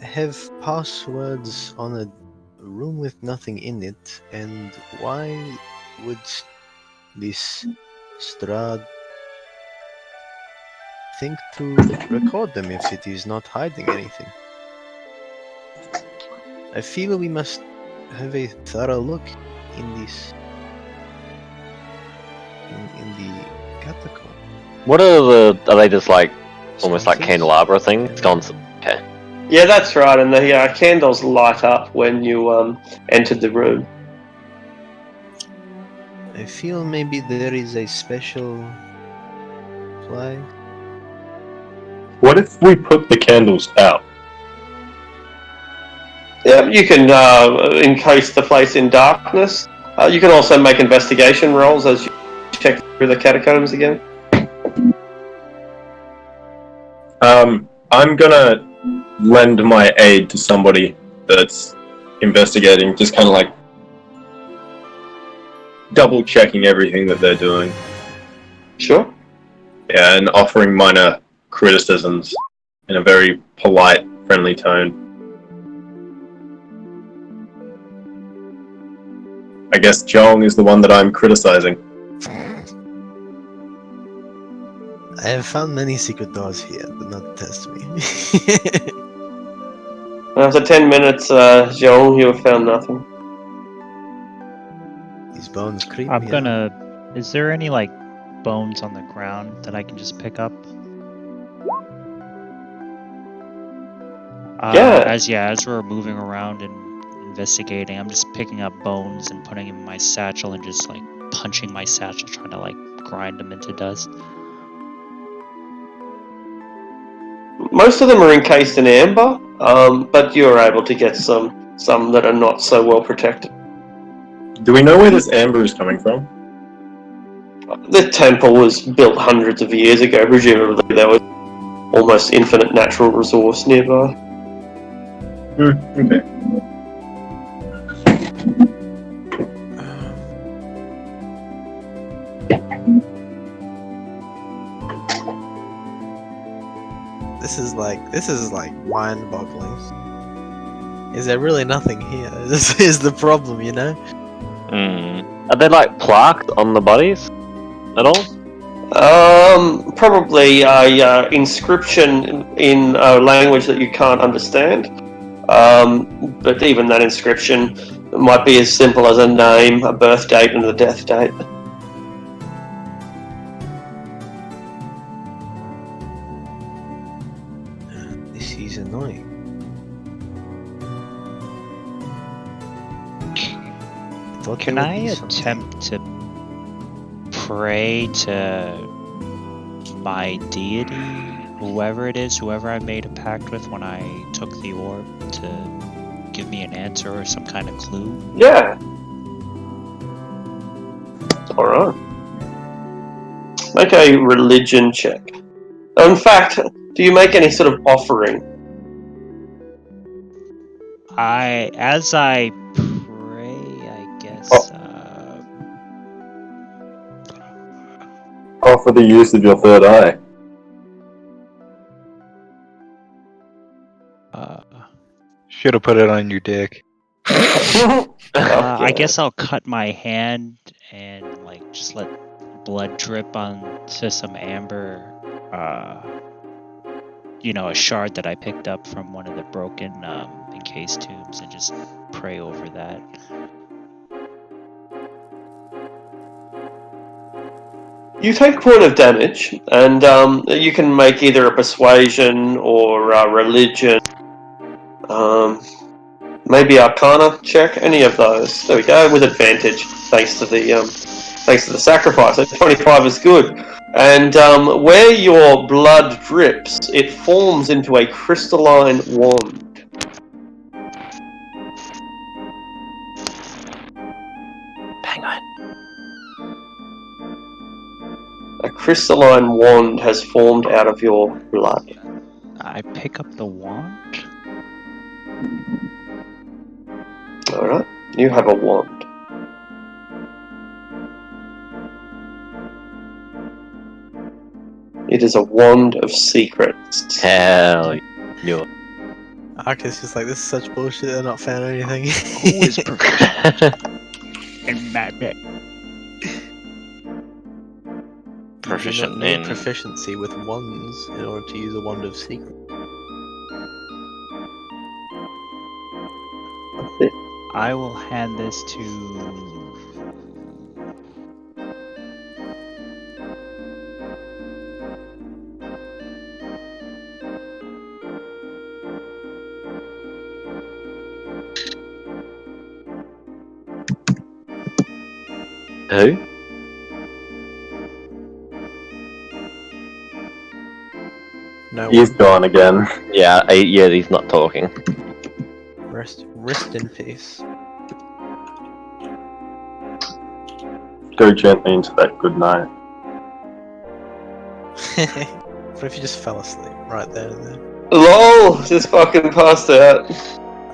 have passwords on a room with nothing in it? And why would this Strad think to record them if it is not hiding anything? I feel we must have a thorough look in this. In the catacomb. What are they just like almost like Sconces? candelabra things? Sconces. Okay. Yeah, that's right. And the candles light up when you entered the room. I feel maybe there is a special flag. What if we put the candles out? Yeah, you can encase the place in darkness. You can also make investigation rolls as you check through the catacombs again. I'm gonna lend my aid to somebody that's investigating, just kind of like double checking everything that they're doing. Sure. Yeah, and offering minor criticisms in a very polite, friendly tone. I guess Jong is the one that I'm criticizing. I have found many secret doors here. Do not test me. After 10 minutes, Joel, you have found nothing. These bones creep I'm me out. gonna. Is there any like bones on the ground that I can just pick up? Yeah. As we're moving around and investigating, I'm just picking up bones and putting them in my satchel and just like punching my satchel, trying to like grind them into dust. Most of them are encased in amber, but you're able to get some that are not so well protected. Do we know where this amber is coming from? The temple was built hundreds of years ago. Presumably there was almost infinite natural resource nearby. Okay. This is like mind-boggling. Is there really nothing here? This is the problem, you know? Are they like plaques on the bodies at all? Probably a inscription in a language that you can't understand. But even that inscription might be as simple as a name, a birth date, and a death date. This is annoying. Thought Can there would I be something. attempt to pray to my deity, whoever it is, whoever I made a pact with when I took the orb, to give me an answer or some kind of clue? Yeah. Alright. Make a religion check. In fact, do you make any sort of offering? As I pray, I guess. Offer the use of your third eye. Should have put it on your dick. I guess I'll cut my hand and like just let blood drip onto some amber. A shard that I picked up from one of the broken encased tombs, and just pray over that. You take a point of damage, and you can make either a persuasion or a religion, maybe Arcana check, any of those. There we go, with advantage, thanks to the sacrifice. So 25 is good. And where your blood drips, it forms into a crystalline wand. Hang on. crystalline wand has formed out of your blood. I pick up the wand. Alright, you have a wand. It is a wand of secrets. Hell, yeah. Arcus just like, this is such bullshit, I've not found anything. Who is proficient in magic? Proficient you do not need in- proficiency with wands in order to use a wand of secret. That's it. I will hand this to. Who? No He's one. gone again. Yeah, he's not talking. Rest in peace. Go gently into that good night. What if you just fell asleep right there and then? LOL! Just fucking passed out.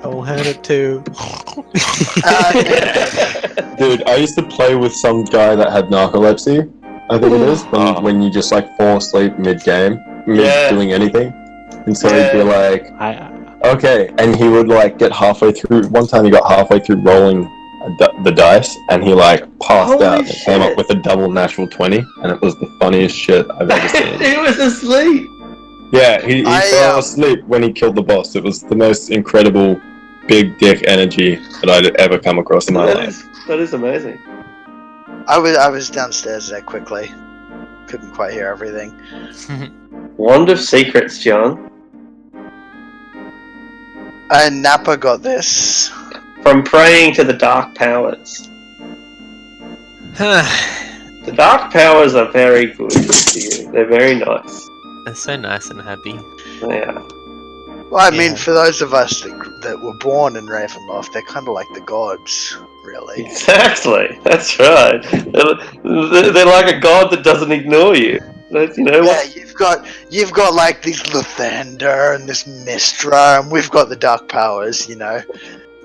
I will hand it to. Dude, I used to play with some guy that had narcolepsy, I think it is, when you just like fall asleep mid-game, doing anything. And so he'd be like, okay, and he would like get halfway through. One time he got halfway through rolling the dice, and he like passed Holy out and shit. came up with a double natural 20, and it was the funniest shit I've ever seen. He was asleep! Yeah, he fell asleep when he killed the boss. It was the most incredible big dick energy that I'd ever come across in my life. That is amazing. I was downstairs there quickly. Couldn't quite hear everything. Wand of Secrets, John. And Nappa got this. From praying to the dark powers. The dark powers are very good to you. They're very nice. They're so nice and happy. Yeah. Well, I mean, for those of us that were born in Ravenloft, they're kind of like the gods, really. Exactly. That's right. They're like a god that doesn't ignore you. That's, you've got like this Lathander and this Mistra, and we've got the dark powers.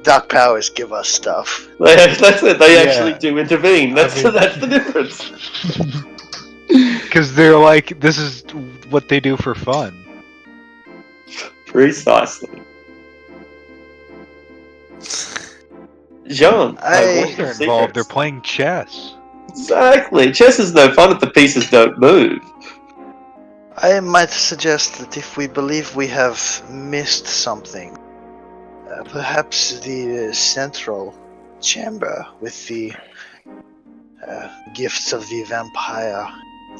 Dark powers give us stuff. That's it. They actually do intervene. That's the difference. Because they're like, this is what they do for fun. Precisely. Jean, They're involved. They're playing chess. Exactly. Chess is no fun if the pieces don't move. I might suggest that if we believe we have missed something, perhaps the central chamber with the gifts of the vampire,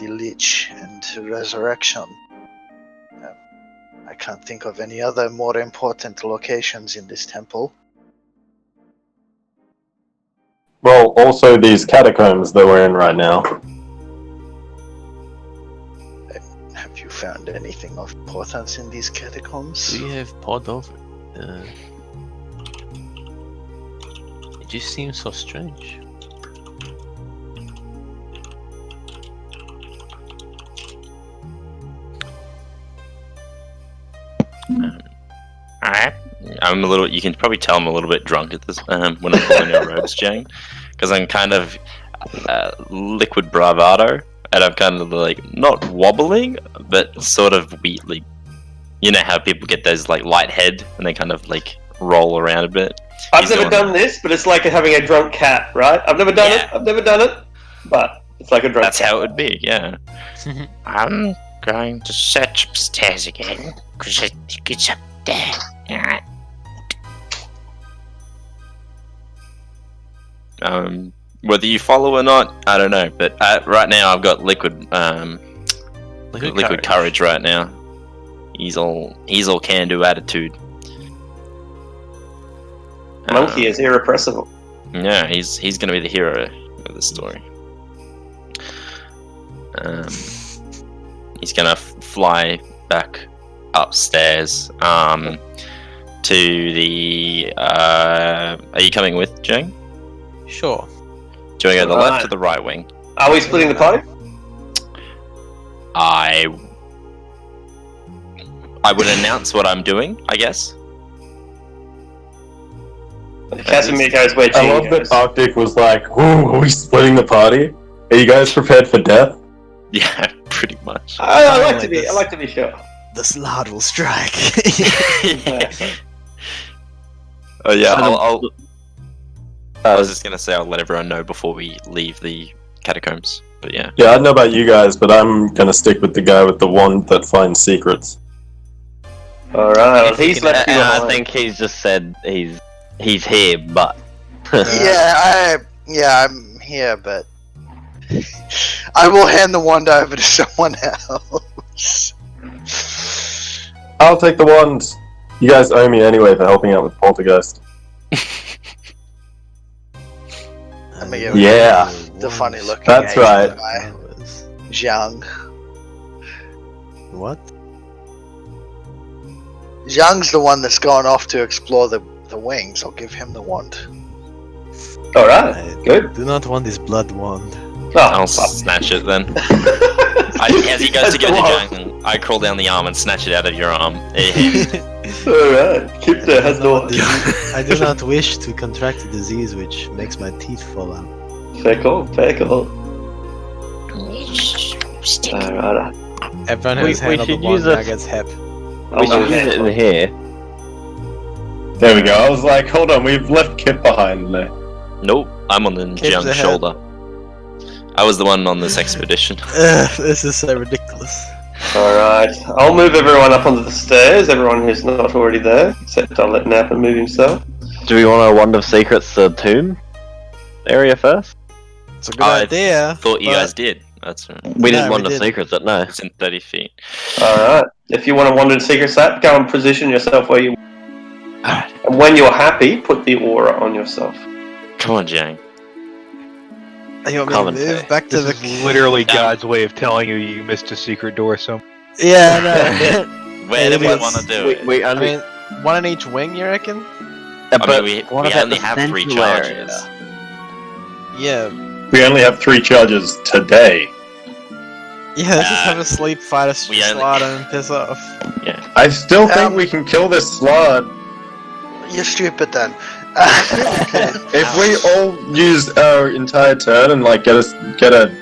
the lich, and resurrection. I can't think of any other more important locations in this temple. Well, also these catacombs that we're in right now. Have you found anything of importance in these catacombs? We have poured over. It just seems so strange. I'm a little. You can probably tell I'm a little bit drunk at this when I'm pulling your robes, Jane, because I'm kind of liquid bravado, and I'm kind of like not wobbling, but sort of weirdly. You know how people get those like light head and they kind of like roll around a bit. I've never done this, but it's like having a drunk cat, right? I've never done it, but it's like a drunk. That's cat. how it would be, yeah. I'm going to search upstairs again because I think it's up there. Whether you follow or not, I don't know. But right now, I've got liquid courage right now. He's all can-do attitude. Monkey is irrepressible. Yeah, he's gonna be the hero of the story. He's gonna fly back upstairs to the. Are you coming with, Jane? Sure. Do you want to go to the left or the right wing? Are we splitting the party? I would announce what I'm doing, I guess. Casimir goes where I Gene love goes. that Arctic was like, "Ooh, are we splitting the party? Are you guys prepared for death?" Yeah, pretty much. I like to be sure. The slot will strike. Oh yeah, Kind of- I'll I was just gonna say I'll let everyone know before we leave the catacombs. But yeah. Yeah, I don't know about you guys, but I'm gonna stick with the guy with the wand that finds secrets. All right, well, he's left you And I behind. think he's just said he's here, but I'm here, but I will hand the wand over to someone else. I'll take the wand. You guys owe me anyway for helping out with Poltergeist. Let me give Yeah. the funny looking. That's Asian right. guy, Zhang. What? Zhang's the one that's gone off to explore the wings. I'll give him the wand. All right, I good. do not want this blood wand. Oh, I'll fuck. snatch it then. As he goes That's to go the to wand. Jang, I crawl down the arm and snatch it out of your arm. All right, keep the has no. I do not wish to contract a disease which makes my teeth fall out. Fair call, fair call. Stick. All right. Everyone We- who's we handled the should wand use now a- gets hep. we should use it in here. There we go. I was like, hold on, we've left Kip behind there. Nope, I'm on the Kids Jiang's ahead. shoulder. I was the one on this expedition. This is so ridiculous. All right, I'll move everyone up onto the stairs. Everyone who's not already there, except I'll let Nappa move himself. Do we want a wand of secrets to the tomb area first? It's a good I idea. Thought you but- guys did. That's right. We No, did we wand of didn't. secrets, but no. It's in 30 feet. All right. If you want to wander to secret sap, go and position yourself where you. And when you're happy, put the aura on yourself. Come on, Jiang. You want me to Commentary. move back to This the... is literally God's way of telling you you missed a secret door. So Yeah, I know. Where do we Idiots. want to do it? We I only, mean, one in each wing, you reckon? I mean, we what about only the have 3 central area? charges. Yeah. We only have 3 charges today. Yeah, let's just have a sleep, fight a we only- slaughter, and piss off. I still think we can kill this slot. You're stupid then. If we all use our entire turn and like get a,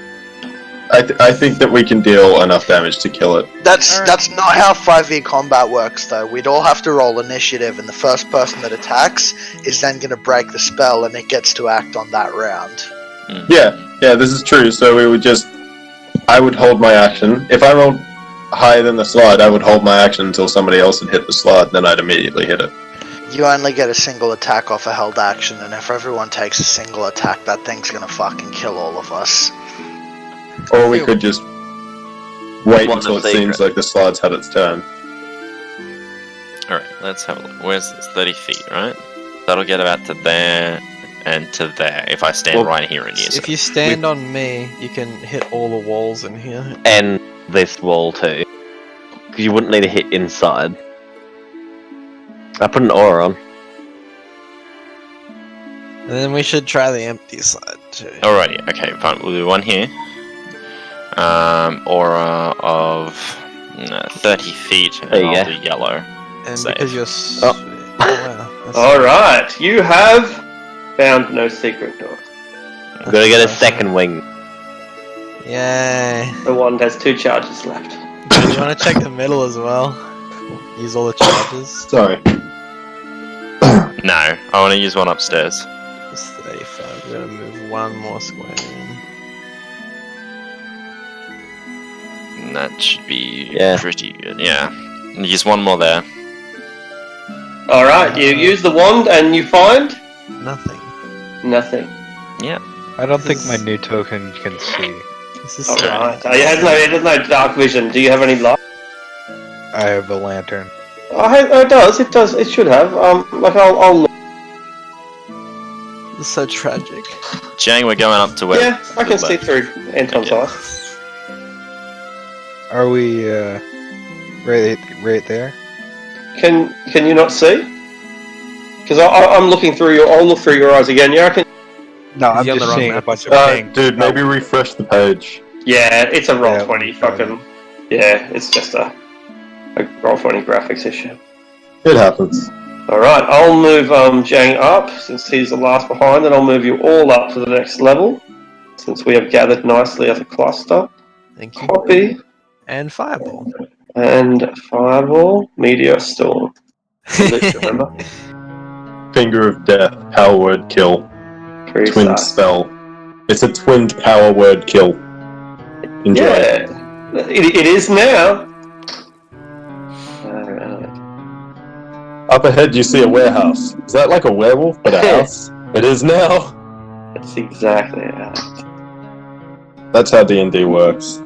I think that we can deal enough damage to kill it. That's not how 5e combat works though. We'd all have to roll initiative and the first person that attacks is then going to break the spell and it gets to act on that round. Yeah, this is true. So we would just, I would hold my action. If I rolled higher than the slide, I would hold my action until somebody else had hit the slide, then I'd immediately hit it. You only get a single attack off a held action, and if everyone takes a single attack, that thing's gonna fucking kill all of us. Or we could just wait Wand until of it seems secrets. like the slide's had its turn. Alright, let's have a look. Where's this? 30 feet, right? That'll get about to there and to there if I stand Well, right here and use If it. you stand on me, you can hit all the walls in here. And this wall too. Because you wouldn't need to hit inside. I put an aura on. And then we should try the empty side too. Alrighty, okay, fine. We'll do one here. Aura of 30 feet, and There you I'll go. do yellow. And Save. because you're... Oh. wow, that's- All right, you have found no secret door. We're gonna get a second wing. Yay. The wand has 2 charges left. Do you want to check the middle as well? Use all the charges. Sorry. No, I want to use one upstairs. It's 35. We're gonna move one more square in. And that should be Yeah. pretty good, yeah. And use one more there. All right, you use the wand and you find Nothing. nothing. I don't think my new token can see. This is All so- right, it has no dark vision. Do you have any light? I have a lantern. Oh, it does. It does. It should have. Like I'll look. This is so tragic. Jang, we're going up to where? Yeah, I can the see left. through Anton's Okay. eyes. Are we right there? Can you not see? Because I'm looking through your. I'll look through your eyes again. Yeah, I can. No, I'm He's on the just wrong seeing a map. bunch of Uh, things. dude, maybe refresh the page. Yeah, it's a roll Yeah, 20. got Fucking. Yeah, it's just a Roll20 graphics issue. It happens. Alright, I'll move Jang up, since he's the last behind, and I'll move you all up to the next level, since we have gathered nicely as a cluster. Thank you. Copy, And Fireball. and Fireball, Meteor Storm. Remember? Finger of Death, power word kill. Pretty Twin sad. spell. It's a twinned power word kill. Enjoy. Yeah, it is now. Alright. Up ahead you see a warehouse. Is that like a werewolf but a house? It is now. That's exactly it. That's how D&D works.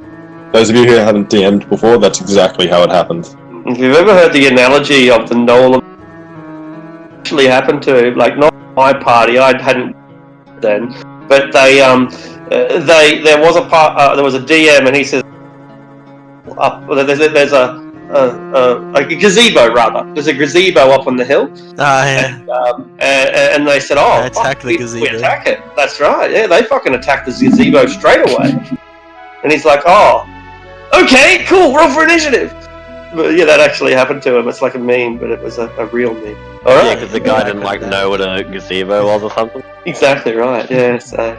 Those of you who haven't DM'd before, that's exactly how it happened. If you've ever heard the analogy of the Nolan, actually happened to, like, not my party, I hadn't then, but there was a DM, and he says, there's a gazebo rather. There's a gazebo up on the hill. And they said, "Oh, attack the gazebo. We attack it." That's right. Yeah, they fucking attacked the gazebo straight away. And he's like, "Oh, okay, cool. Roll for initiative." But yeah, that actually happened to him. It's like a meme, but it was a real meme. All right. Yeah, because the guy didn't know what a gazebo was or something. Exactly right. Yeah. So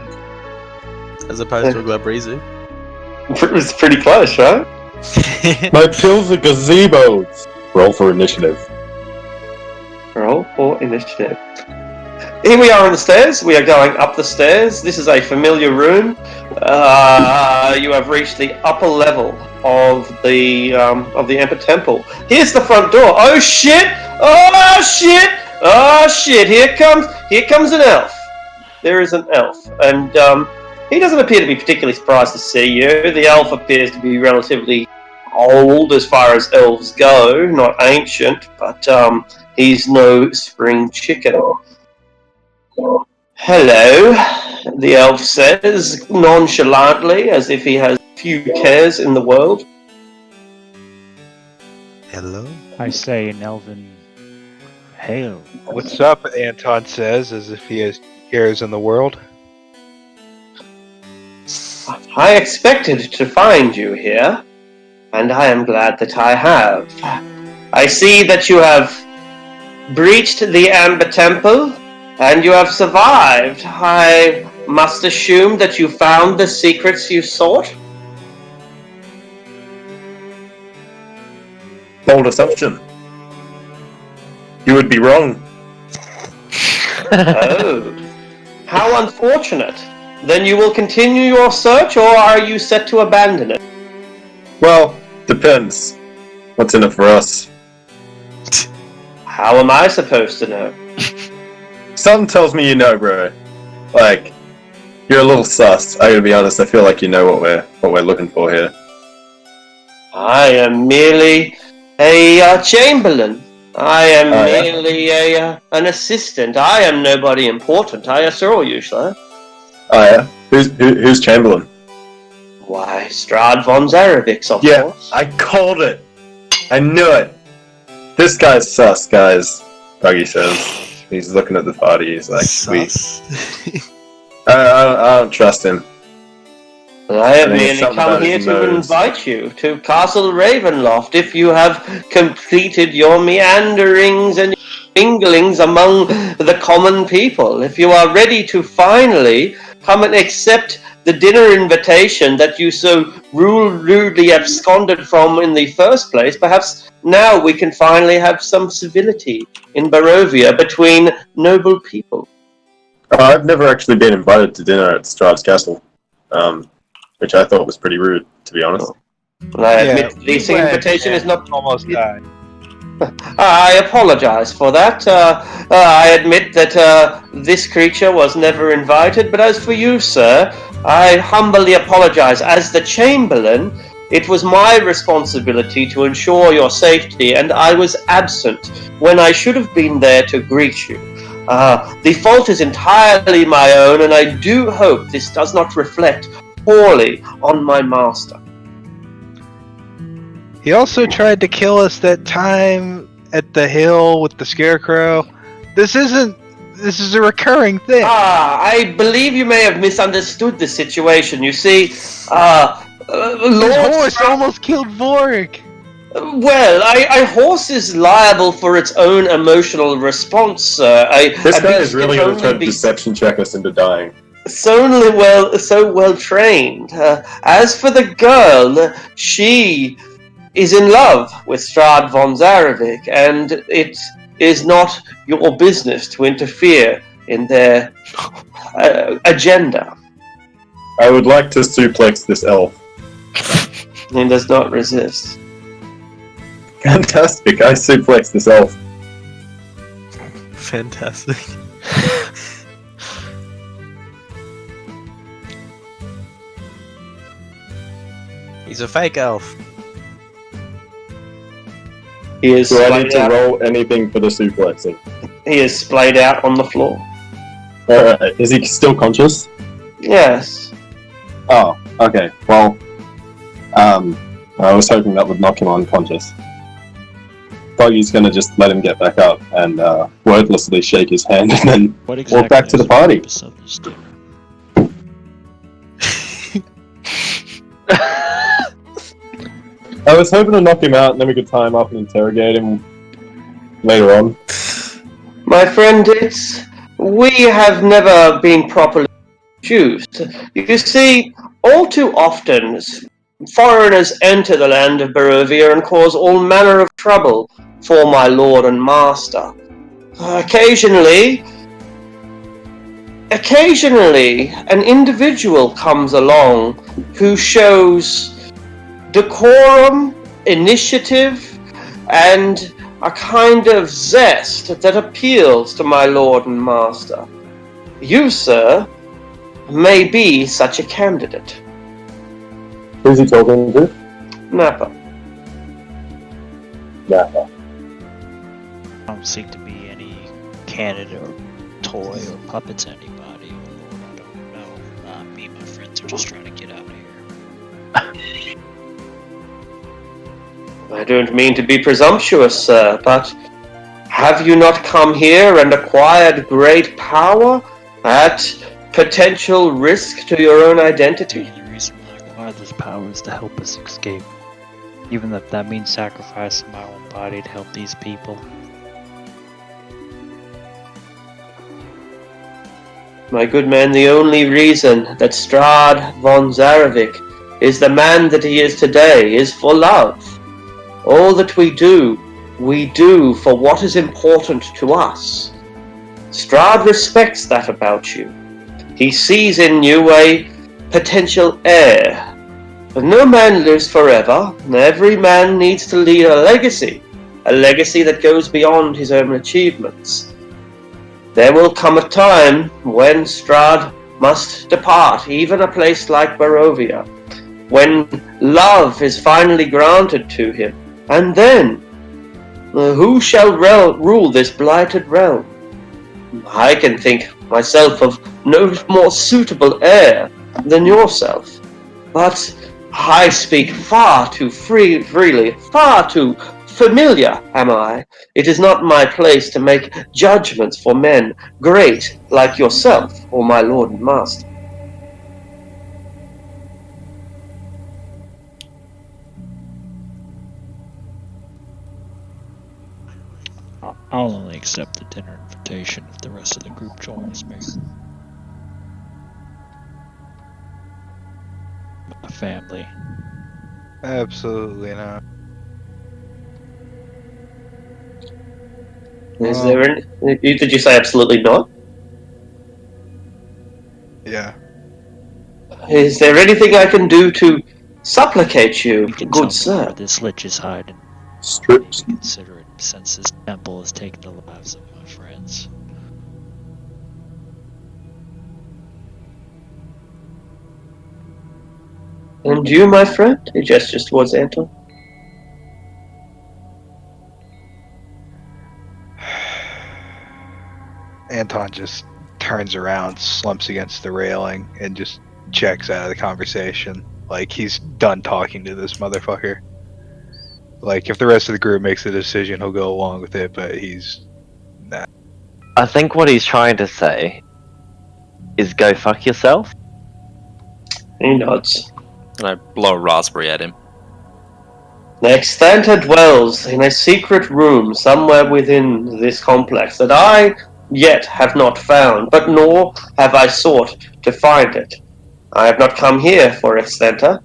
as opposed to a Glabrizu. It was pretty close, right? My pills are gazebos. Roll for initiative. Roll for initiative. Here we are on the stairs. We are going up the stairs. This is a familiar room. You have reached the upper level of the Emperor Temple. Here's the front door. Oh shit! Oh shit! Oh shit! Here comes an elf. There is an elf, and he doesn't appear to be particularly surprised to see you. The elf appears to be relatively old as far as elves go, not ancient, but he's no spring chicken. Hello, the elf says, nonchalantly, as if he has few cares in the world. Hello? I say in Elven, hail. What's up, Anton says, as if he has cares in the world. I expected to find you here, and I am glad that I have. I see that you have breached the Amber Temple, and you have survived. I must assume that you found the secrets you sought? Bold assumption. You would be wrong. Oh, how unfortunate. Then you will continue your search, or are you set to abandon it? Well, depends. What's in it for us? How am I supposed to know? Something tells me you know, bro. Like, you're a little sus. I gotta be honest, I feel like you know what we're looking for here. I am merely a chamberlain. I am merely an assistant. I am nobody important, I assure you, sir. Oh yeah? Who's Chamberlain? Why, Strahd von Zarevix, of course. I called it! I knew it! This guy's sus, guys. Buggy says. He's looking at the party, he's like, sweet. I don't trust him. I have merely come here to invite you to Castle Ravenloft if you have completed your meanderings and minglings among the common people. If you are ready to finally come and accept the dinner invitation that you so rudely absconded from in the first place, perhaps now we can finally have some civility in Barovia between noble people. I've never actually been invited to dinner at Strahd's Castle, which I thought was pretty rude, to be honest. Well, I admit this invitation is not... Almost died. I apologize for that. I admit that this creature was never invited, but as for you, sir, I humbly apologize. As the Chamberlain, it was my responsibility to ensure your safety, and I was absent when I should have been there to greet you. The fault is entirely my own, and I do hope this does not reflect poorly on my master. He also tried to kill us that time at the hill with the scarecrow. This is a recurring thing. I believe you may have misunderstood the situation. You see, His Lord horse almost killed Vorik. Well, a horse is liable for its own emotional response, sir. This a guy beast is really can going to try only to be deception check us into dying. so well trained. As for the girl, she is in love with Strad von Zarovic, and it is not your business to interfere in their agenda. I would like to suplex this elf. He does not resist. Fantastic, I suplex this elf. Fantastic. He's a fake elf. He is Do I splayed need to out. roll anything for the suplexing? He is splayed out on the floor. Alright, is he still conscious? Yes. Oh, okay. Well, I was hoping that would knock him unconscious. Buggy's gonna just let him get back up and wordlessly shake his hand and then What walk back to is the party. purpose of this dinner? I was hoping to knock him out and then we could tie him up and interrogate him later on. My friend, we have never been properly introduced. You see, all too often, foreigners enter the land of Barovia and cause all manner of trouble for my lord and master. Occasionally, an individual comes along who shows decorum, initiative, and a kind of zest that appeals to my lord and master. You, sir, may be such a candidate. Who's he talking to? Nappa. Nappa. I don't seek to be any candidate or toy or puppet to anybody. Or Lord, I don't know. Me and my friends are just trying to get out of here. I don't mean to be presumptuous, sir, but have you not come here and acquired great power at potential risk to your own The identity? only reason why I acquired this power is to help us escape. Even if that means sacrificing my own body to help these people. My good man, the only reason that Strad von Zarovic is the man that he is today is for love. All that we do for what is important to us. Strad respects that about you. He sees in you a potential heir. But no man lives forever. Every man needs to leave a legacy that goes beyond his own achievements. There will come a time when Strad must depart, even a place like Barovia, when love is finally granted to him. And then, who shall rule this blighted realm? I can think myself of no more suitable heir than yourself. But I speak far too freely, far too familiar am I. It is not my place to make judgments for men great like yourself or my lord and master. I'll only accept the dinner invitation if the rest of the group joins me. My family. Absolutely not. Is there any, did you say absolutely not? Yeah. Is there anything I can do to supplicate you, We can good jump over sir? this lich's hide and Strips. consider it, since this temple has taken the lives of my friends. And you, my friend? He gestures towards Anton. Anton just turns around, slumps against the railing, and just checks out of the conversation. Like he's done talking to this motherfucker. Like if the rest of the group makes a decision, he'll go along with it, but he's nah. I think what he's trying to say is go fuck yourself. He nods. And I blow a raspberry at him. The Extanta dwells in a secret room somewhere within this complex that I yet have not found, but nor have I sought to find it. I have not come here for Extanta.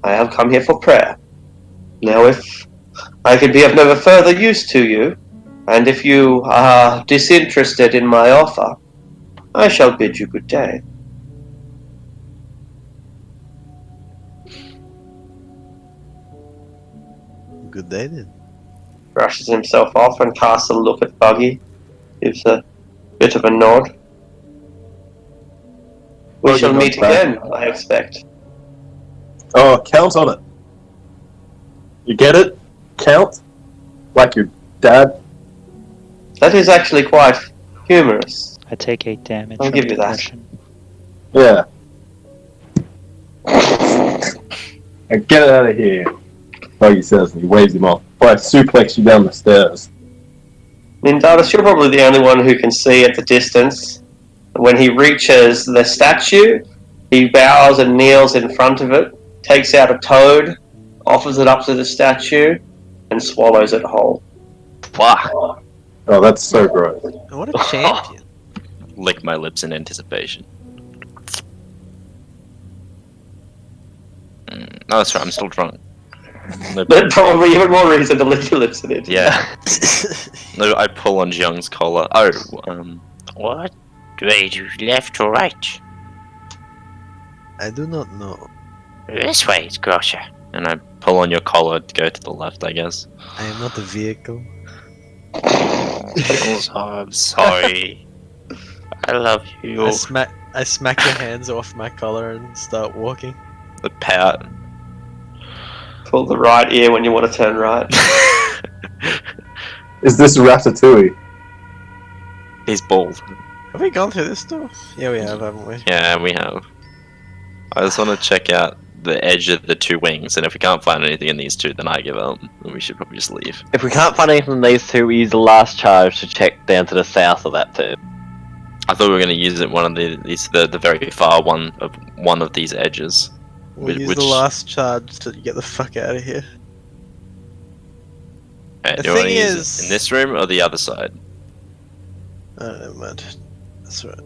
I have come here for prayer. Now, if I can be of no further use to you, and if you are disinterested in my offer, I shall bid you good day. Good day then. Brushes himself off and casts a look at Buggy. Gives a bit of a nod. We Buggy shall nods meet back. again, I expect. Oh, count on it. You get it? Count? Like your dad? That is actually quite humorous. I take 8 damage I'll from give you that. depression. Yeah. Now get it out of here. Buggy says, and he waves him off. Before I suplex you down the stairs. Nindalis, you're probably the only one who can see at the distance. When he reaches the statue, he bows and kneels in front of it, takes out a toad, offers it up to the statue, and swallows it whole. Fuck. Oh, that's so gross. What a champion. Lick my lips in anticipation. No, that's right, I'm still drunk. No, But probably even more reason to lick your lips in it. yeah. No, I pull on Jiang's collar. Oh, What? Wait, left or right? I do not know. This way, it's closer. and I pull on your collar to go to the left, I guess. I am not a vehicle. I'm sorry. I love you. I smack your hands off my collar and start walking. The pout. Pull the right ear when you want to turn right. Is this Ratatouille? He's bald. Have we gone through this door? Yeah, we have, haven't we? Yeah, we have. I just want to check out the edge of the two wings, and if we can't find anything in these two, then I give up. And we should probably just leave. If we can't find anything in these two, we use the last charge to check down to the south of that too. I thought we were going to use it one of the very far one of these edges. We'll use Which- the last charge to get the fuck out of here. Right, The do you want to thing use is- it in this room or the other side? Oh, never mind. That's right.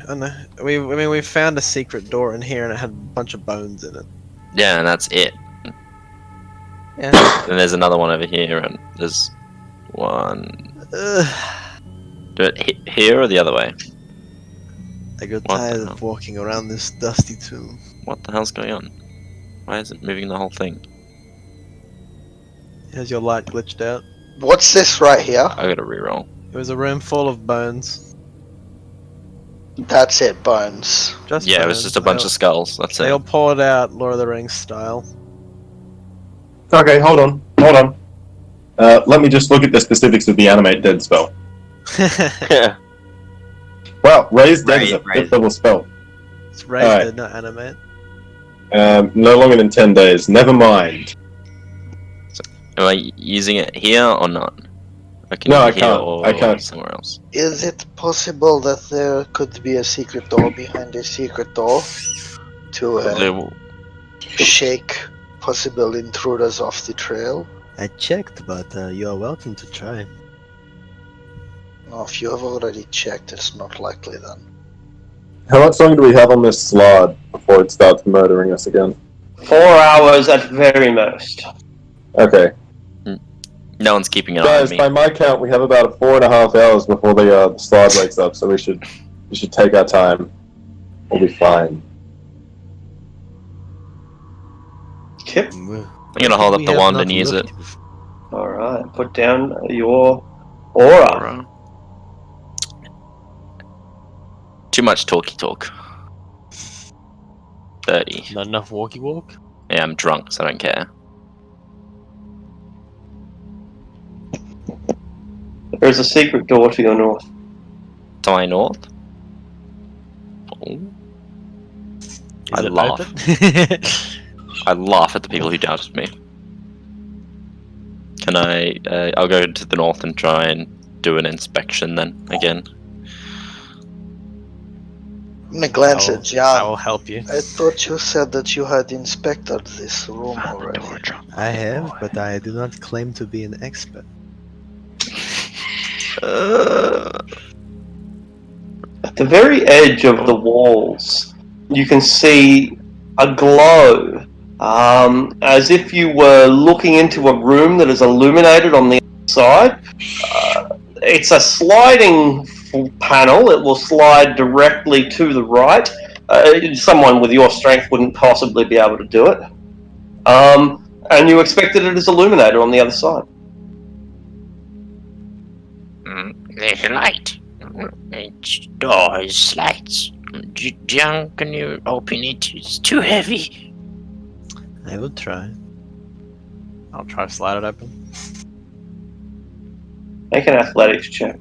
I know. We found a secret door in here and it had a bunch of bones in it. Yeah, and that's it. Yeah. And there's another one over here, and there's one. Do it here or the other way? I got What the tired hell? of walking around this dusty tomb. What the hell's going on? Why is it moving the whole thing? Has your light glitched out? What's this right here? I gotta reroll. It was a room full of bones. That's it, bones. Just Yeah, it was bones. just a bunch of skulls. That's They it. all poured out Lord of the Rings style. Okay, hold on. Let me just look at the specifics of the animate dead spell. Yeah. Wow, raise dead is a Raise. 5th level spell. It's raised, Alright. not animate. No longer than 10 days. Never mind. Am I using it here or not? I can No, use I it here can't. Or I can't. somewhere else. Is it possible that there could be a secret door behind a secret door to shake possible intruders off the trail? I checked, but you are welcome to try. No, if you have already checked, it's not likely then. How much longer do we have on this slide before it starts murdering us again? 4 hours at very most. Okay. No one's keeping an eye Guys, on me. by my count, we have about 4.5 hours before the slide wakes up, so we should take our time. We'll be fine. Kip. I'm gonna hold up the wand and use it. Alright, put down your aura. Too much talky talk. 30. Not enough walkie walk? Yeah, I'm drunk, so I don't care. There is a secret door to your north. To my north? Oh. I laugh. I laugh at the people who doubted me. Can I? I'll go to the north and try and do an inspection then again. I'm gonna glance at I Jiang. will help you. I thought you said that you had inspected this room Found the already. torch on I my have, boy. but I do not claim to be an expert. At the very edge of the walls, you can see a glow, as if you were looking into a room that is illuminated on the outside. It's a sliding panel. It will slide directly to the right. Someone with your strength wouldn't possibly be able to do it. And you expected it is illuminated on the other side. There's a light. It's doors, lights. Jiang, can you open it? It's too heavy. I will try. I'll try to slide it open. Make an athletics check.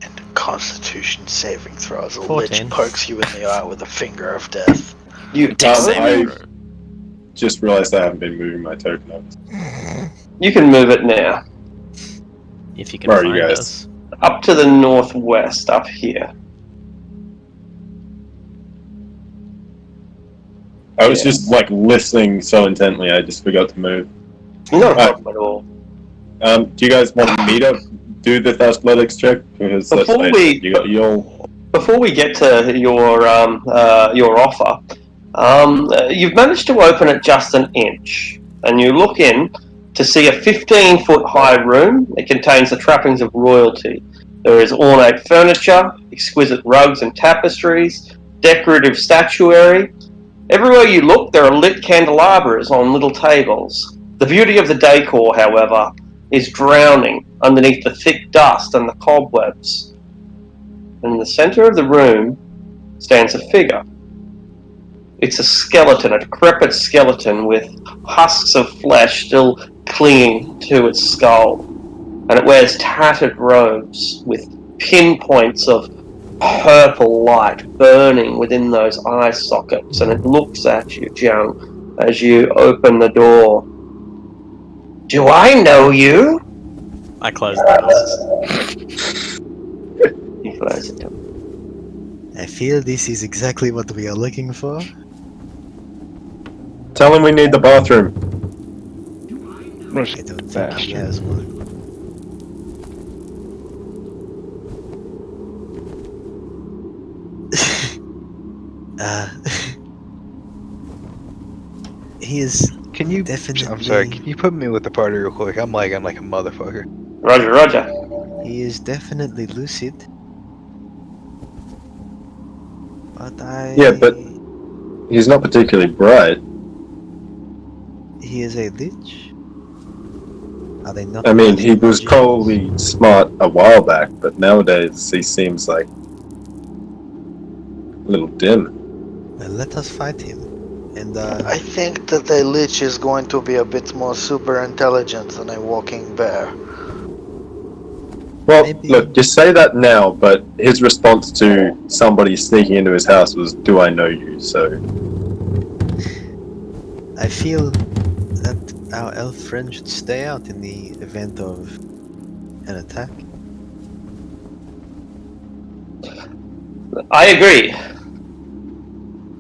And Constitution saving throws. A 14. lich pokes you in the eye with a finger of death. You I just realized I haven't been moving my token over. you can move it now. If you can Where are you find guys? us. Up to the northwest, up here. I was just like listening so intently, I just forgot to move. Not a problem at all. Do you guys want me to do this athletics check? Because let's Before face we- it, you'll Before we get to your offer, you've managed to open it just an inch, and you look in to see a 15-foot high room. It contains the trappings of royalty. There is ornate furniture, exquisite rugs and tapestries, decorative statuary. Everywhere you look, there are lit candelabras on little tables. The beauty of the decor, however, is drowning underneath the thick dust and the cobwebs. And in the center of the room stands a figure. It's a skeleton, a decrepit skeleton with husks of flesh still clinging to its skull. And it wears tattered robes with pinpoints of purple light burning within those eye sockets. And it looks at you, Jiang, as you open the door. Do I know you? I closed the door. You close it. I feel this is exactly what we are looking for. tell him we need the bathroom. I don't think he has one. He is Can you? definitely. I'm sorry. Can you put me with the party real quick? I'm lagging like a motherfucker. Roger, roger. He is definitely lucid. But Yeah, but he's not particularly bright. he is a lich. Are they not? I mean, he was magicians? probably smart a while back, but nowadays he seems like a little dim. Well, let us fight him. And I think that a lich is going to be a bit more super intelligent than a walking bear. Well, Maybe- look, just say that now, but his response to somebody sneaking into his house was, "Do I know you?" So, I feel that our elf friend should stay out in the event of an attack. I agree.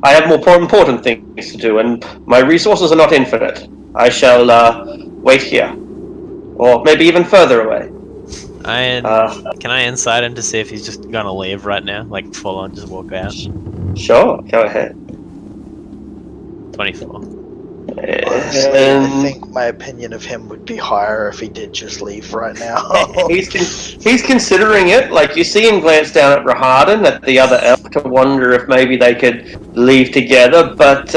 I have more important things to do, and my resources are not infinite. I shall wait here, or maybe even further away. Can I insight him to see if he's just gonna leave right now? Like, full on, just walk out? Sure, go ahead. 24. Honestly, I And think my opinion of him would be higher if he did just leave right now. he's considering it. Like, you see him glance down at Rahadin, at the other elf, to wonder if maybe they could leave together. But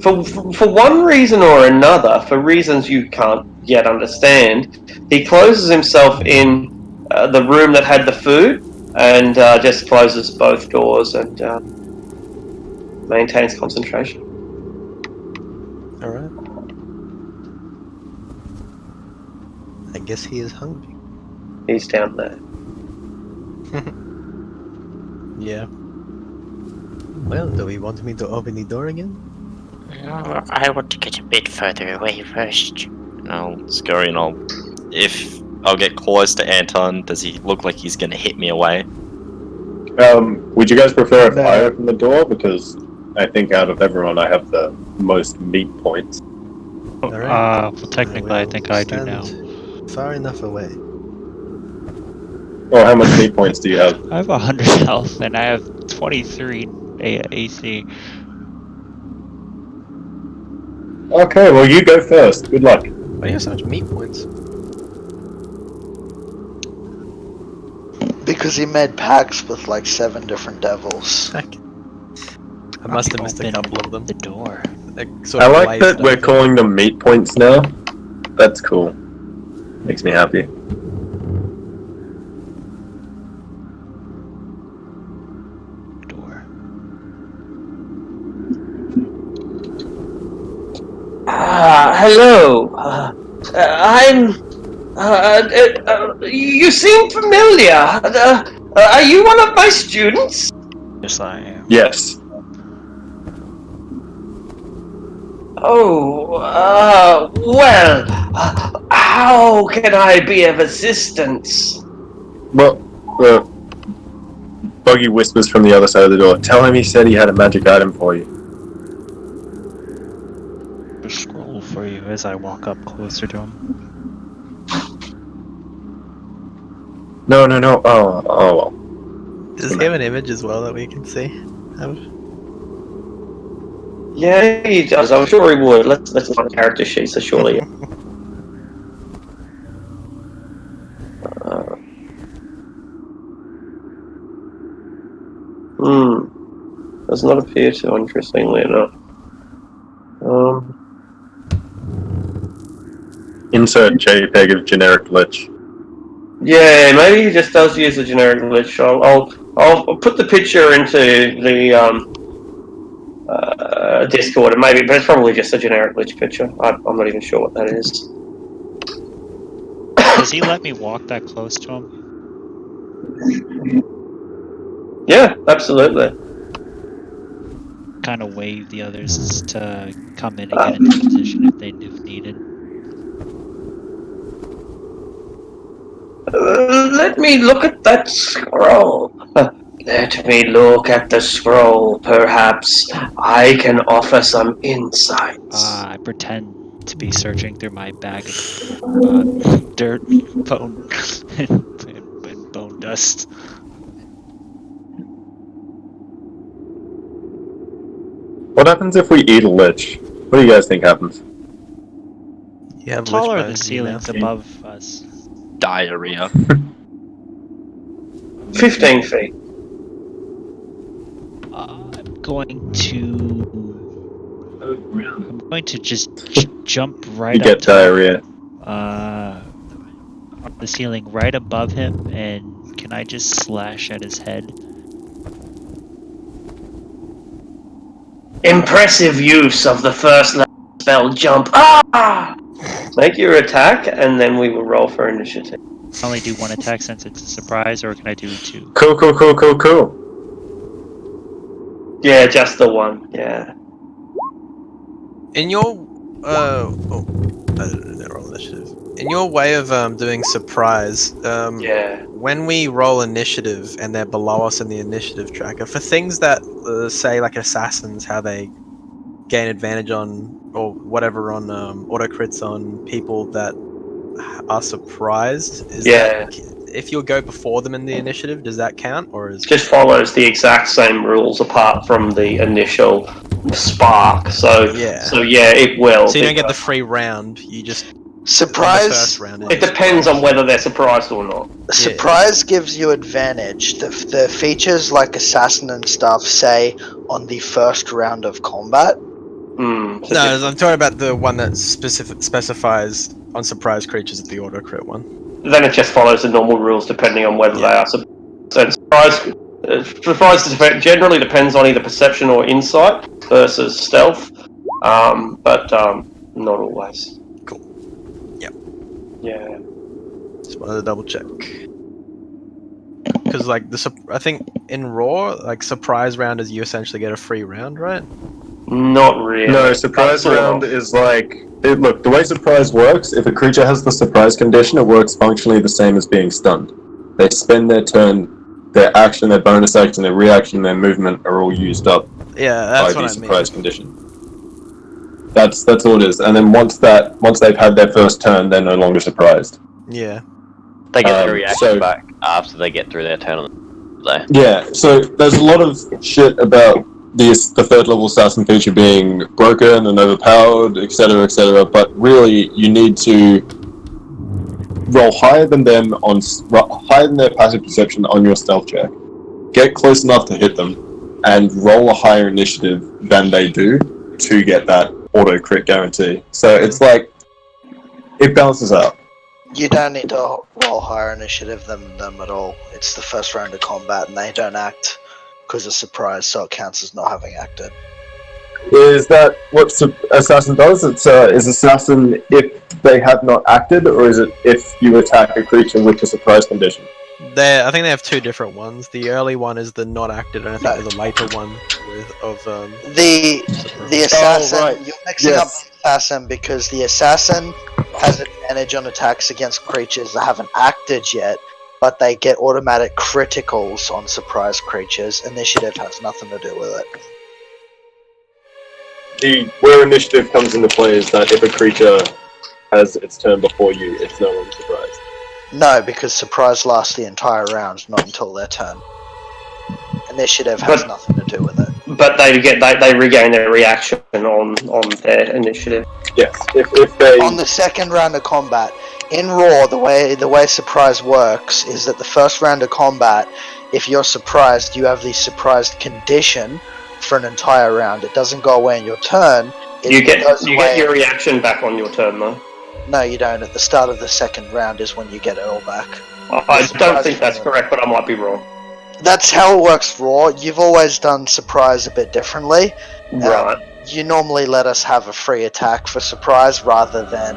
for one reason or another, for reasons you can't yet understand, he closes himself in the room that had the food, and just closes both doors and maintains concentration. Alright. I guess he is hungry. He's down there. Yeah. Well, do we want me to open the door again? I want to get a bit further away first. And I'll scurry and I'll, if I'll get close to Anton. Does he look like he's gonna hit me away? Would you guys prefer if No. I open the door? Because I think out of everyone, I have the most meat points. Well, technically, I will think I do now. stand far enough away. Well, how much meat points do you have? I have 100 health and I have 23 AC. Okay, well, you go first. Good luck. Why do you have so much meat points? Because he made pacts with like 7 different devils. Heck. I must have missed a Open couple of them. The door. They sort I of like that glazed we're over. calling them meat points now. That's cool. Makes me happy. Door. Hello. You seem familiar. Are you one of my students? Yes, I am. Yes. Oh, well, how can I be of assistance? Well, Buggy whispers from the other side of the door. Tell him he said he had a magic item for you. A scroll for you as I walk up closer to him. No. Oh, well. Does he have an image as well that we can see? Yeah, he does. I'm sure he would. Let's look on character sheet, so surely. Does not appear to, interestingly enough. Insert JPEG of generic lich. Yeah, maybe he just does use a generic glitch. I'll put the picture into the Discord, and maybe, but it's probably just a generic glitch picture. I'm not even sure what that is. Does he let me walk that close to him? Yeah, absolutely. Kind of wave the others to come in and get into position if needed. Let me look at that scroll. Let me look at the scroll. Perhaps I can offer some insights. I pretend to be searching through my bag of dirt, bone, and bone dust. What happens if we eat a lich? What do you guys think happens? You have Taller lich the bones in your ceilings mouth. above us. Diarrhea. 15 feet. I'm going to just jump right You up get top, diarrhea. on the ceiling right above him, and can I just slash at his head? Impressive use of the first level spell jump. Ah! Make your attack, and then we will roll for initiative. Can I only do one attack since it's a surprise, or can I do 2? Cool. Yeah, just the one. Yeah. In your roll initiative. In your way of doing surprise, Yeah. when we roll initiative and they're below us in the initiative tracker, for things that say like assassins, how they gain advantage on or whatever on auto crits on people that are surprised, is that if you go before them in the initiative, does that count, or is Just follows the exact same rules apart from the initial spark. So yeah, it will. So you don't get the free round. You just Surprise. on the first round. It depends on whether they're surprised or not. Surprise gives you advantage. The features like assassin and stuff say on the first round of combat. No, I'm talking about the one that specifies on surprise creatures at the auto crit one. Then it just follows the normal rules depending on whether they are surprised. And surprise generally depends on either perception or insight versus stealth, but not always. Cool. Yep. Yeah. Just wanted to double check. Because like I think in Raw, like surprise round is you essentially get a free round, right? Not really. No, surprise Sort of. round is like... look, the way surprise works, if a creature has the surprise condition, it works functionally the same as being stunned. They spend their turn, their action, their bonus action, their reaction, their movement are all used up Yeah, by that's the what I surprise mean. condition. That's all it is. And then once they've had their first turn, they're no longer surprised. Yeah. They get their reaction so- back after they get through their turn. Yeah, so there's a lot of shit about the third level assassin feature being broken and overpowered, etc., but really you need to roll higher than them higher than their passive perception on your stealth check. Get close enough to hit them, and roll a higher initiative than they do to get that auto crit guarantee. So it's like it balances out. You don't need to roll higher initiative than them at all. It's the first round of combat, and they don't act because of surprise, so it counts as not having acted. Is that what assassin does? It's is assassin if they have not acted, or is it if you attack a creature with a surprise condition? I think they have two different ones. The early one is the not acted, and I think there's a later one the assassin. right. You're mixing up the assassin because the assassin has advantage on attacks against creatures that haven't acted yet, but they get automatic criticals on surprise creatures. Initiative has nothing to do with it. Where initiative comes into play is that if a creature has its turn before you, it's no longer surprised. No, because surprise lasts the entire round, not until their turn. Initiative has nothing to do with it. But they regain their reaction on their initiative. Yes, if they On the second round of combat, in Raw, the way surprise works is that the first round of combat, if you're surprised, you have the surprised condition for an entire round. It doesn't go away in your turn. You get your reaction back on your turn, though. No, you don't. At the start of the second round is when you get it all back. I don't think that's correct, but I might be wrong. That's how it works, Raw. You've always done surprise a bit differently. Right. You normally let us have a free attack for surprise rather than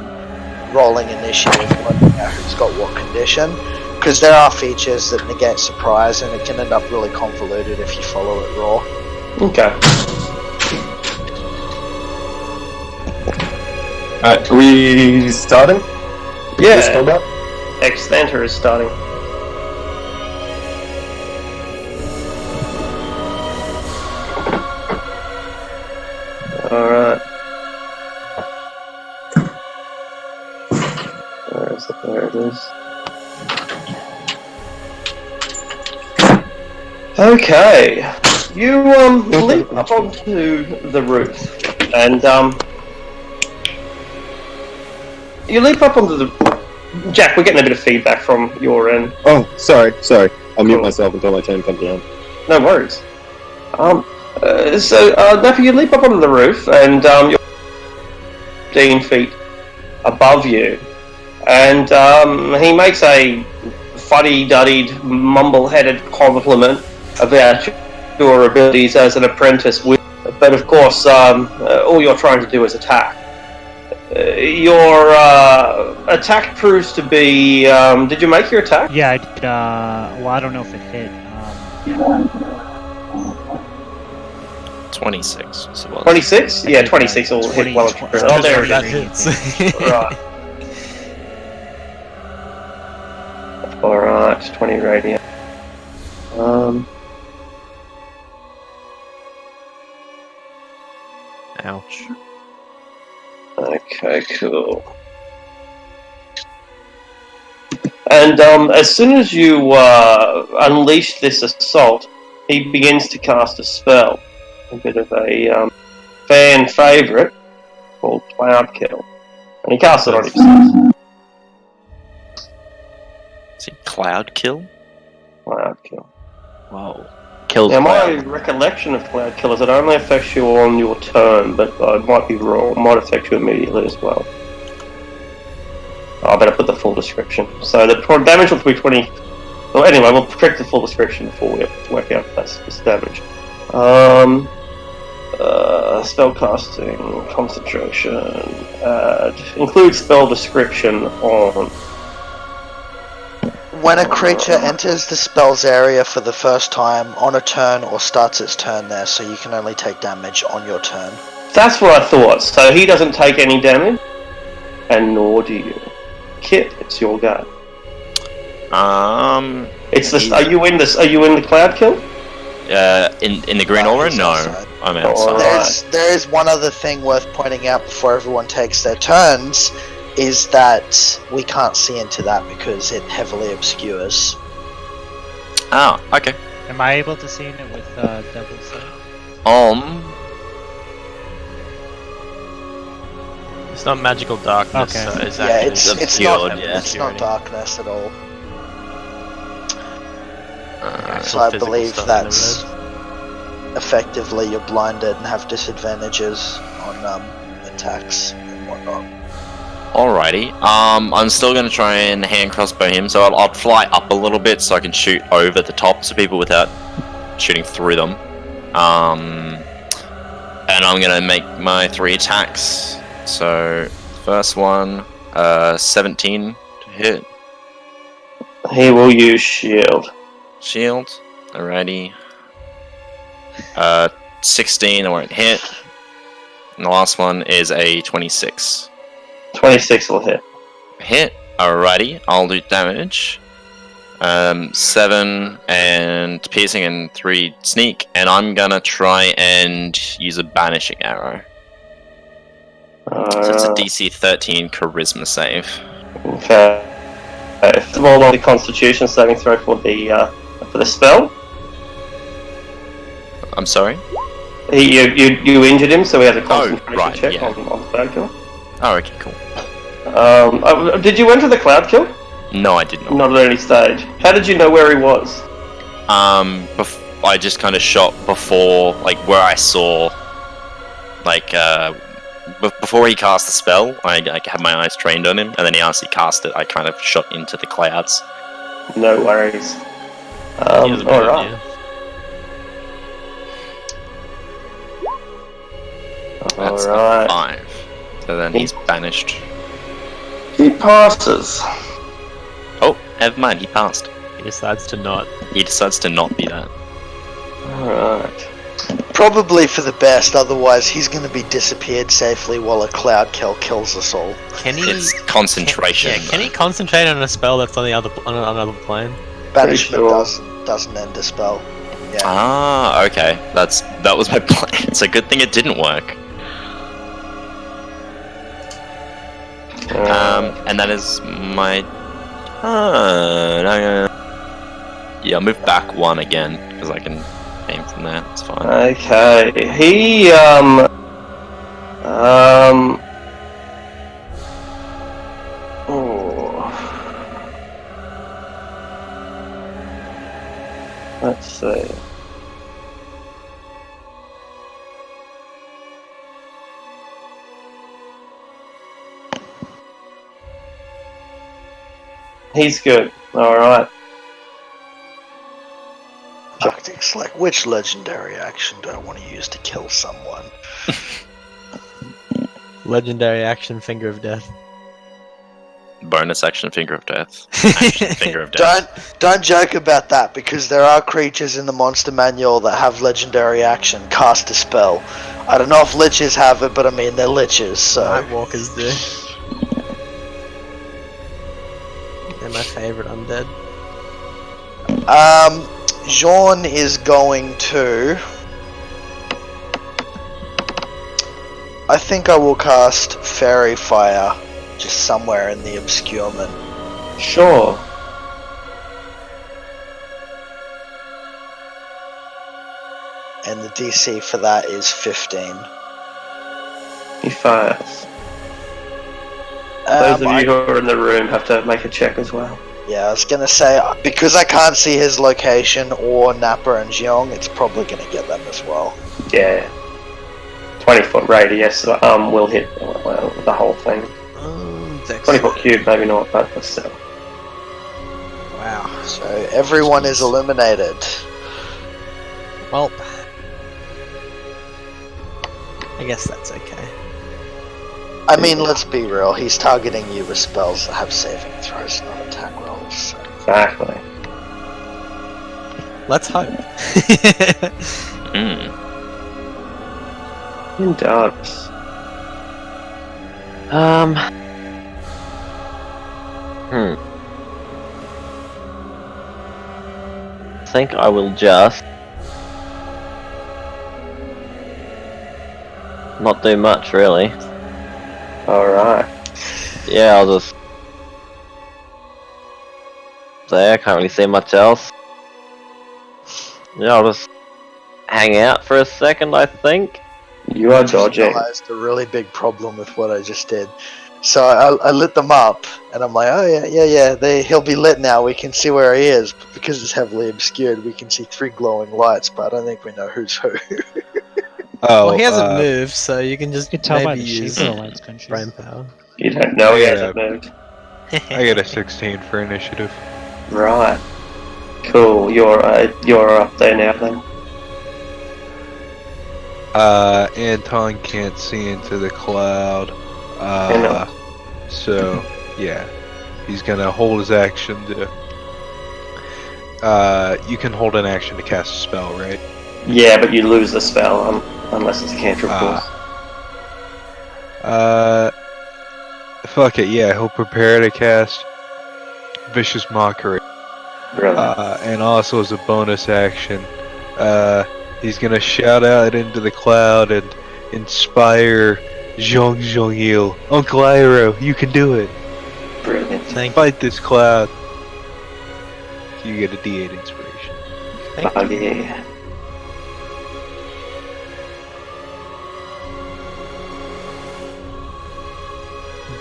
rolling initiative, working out who's got what condition. Because there are features that negate surprise, and it can end up really convoluted if you follow it raw. Okay. Alright, are we starting? Yeah. Extenter is starting. Alright. Where is it? There it is. Okay. You leap up onto the roof, and you leap up onto the. Jack, we're getting a bit of feedback from your end. Oh, sorry. I'll mute myself until my turn comes around. No worries. Nappa, you leap up onto the roof, and you're 15 feet above you, and he makes a fuddy-duddied, mumble-headed compliment about your abilities as an apprentice. But of course, all you're trying to do is attack. Your attack proves to be. Did you make your attack? Yeah, I did. Well, I don't know if it hit. 26. 26? Yeah, 26 will hit well. Oh, there that it is. hits. Right. Alright, 20 radiant. Ouch. Okay, cool. And as soon as you unleash this assault, he begins to cast a spell. A bit of a fan favourite called Cloud Kill. And he casts it on himself. Is it Cloud Kill? Cloud Kill. Whoa. Kills Now, my Cloud. recollection of Cloud Kill is it only affects you on your turn, but I might be wrong. It might affect you immediately as well. I better put the full description. So the damage will be 20. Well, anyway, we'll check the full description before we work out if that's this damage. Spellcasting, concentration, include spell description on. When a creature enters the spell's area for the first time on a turn or starts its turn there, so you can only take damage on your turn. That's what I thought. So he doesn't take any damage, and nor do you. Kit, it's your go. It's the. Are you in this? Are you in the cloud kill? In the green aura? No, outside. I'm outside. There is one other thing worth pointing out before everyone takes their turns, is that we can't see into that because it heavily obscures. Oh, okay. Am I able to see in it with Devil's Sight? It's not magical darkness, Okay. so it's Yeah, actually it's obscured, not. It's not darkness at all. actual So I physical believe stuff in the that's effectively you're blinded and have disadvantages on attacks and whatnot. Alrighty. I'm still gonna try and hand crossbow him, so I'll fly up a little bit so I can shoot over the tops of people without shooting through them. And I'm gonna make my 3 attacks. So first one, 17 to hit. He will use shield. Shield. Alrighty. 16, I won't hit. And the last one is a 26. 26 will hit. Hit. Alrighty, I'll do damage. 7 and piercing and 3 sneak, and I'm gonna try and use a banishing arrow. So it's a DC 13 charisma save. Okay. First of all, on the Constitution saving throw for the spell. I'm sorry? You injured him, so we had a concentration right, check yeah. on the cloud kill. Oh, okay, cool. Did you enter the cloud kill? No, I did not. Not at any stage. How did you know where he was? I just kind of shot before, like, where I saw, like, before he cast the spell, I had my eyes trained on him, and then as he cast it, I kind of shot into the clouds. No worries. Alright. That's Alright. 5. So then he's banished. He passes. Oh, never mind, he passed. He decides to not. He decides to not be that. Alright. Probably for the best, otherwise he's going to be disappeared safely while a cloud kill kills us all. Can he? It's concentration. Can he concentrate on a spell that's on another plane? Banishment sure. doesn't end a spell. Yeah. Ah, okay. That was my plan. It's a good thing it didn't work. And that is my turn. Yeah, I'll move back 1 again because I can aim from there. It's fine. Okay. He let's see. He's good. Alright. Tactics like, which legendary action do I want to use to kill someone? Legendary action, Finger of Death. Bonus action, Finger of Death. Action, Finger of Death. Don't joke about that, because there are creatures in the monster manual that have legendary action, cast a spell. I don't know if liches have it, but I mean they're liches, so. Nightwalkers do. They're my favourite undead. Jean is going to. I think I will cast Fairy Fire just somewhere in the obscurement. Sure. And the DC for that is 15. He fires. Those of you who are in the room have to make a check as well. Yeah, I was gonna say, because I can't see his location or Nappa and Jeong, it's probably gonna get them as well. Yeah. 20-foot radius will hit the whole thing. 20-foot cube, maybe not, but still. Wow. So everyone is eliminated. Well, I guess that's okay. I mean, let's be real, he's targeting you with spells that have saving throws, not attack rolls. So. Exactly. Let's hope. Mm. It does. I think I will just not do much, really. Alright. Yeah, I'll just say I can't really see much else. Yeah, I'll just hang out for a second, I think. You are Just dodging. realized a really big problem with what I just did. So I lit them up, and I'm like, oh yeah. He'll be lit now. We can see where he is, but because it's heavily obscured, we can see 3 glowing lights. But I don't think we know who's who. Oh, Well, he hasn't moved, so you can just You can tell by maybe the shape use of the lights, couldn't you? brain power. You don't know I he got hasn't moved. I get a 16 for initiative. Right. Cool. You're up there now then. Anton can't see into the cloud. So yeah, he's gonna hold his action to. You can hold an action to cast a spell, right? Yeah, but you lose the spell unless it's a cantrip, of course. Fuck it. Yeah, he'll prepare to cast Vicious Mockery. Brilliant. And also as a bonus action, he's gonna shout out into the cloud and inspire Zhong Uncle Iroh, you can do it. Brilliant. Fight this cloud. You get a D8 inspiration. Oh yeah.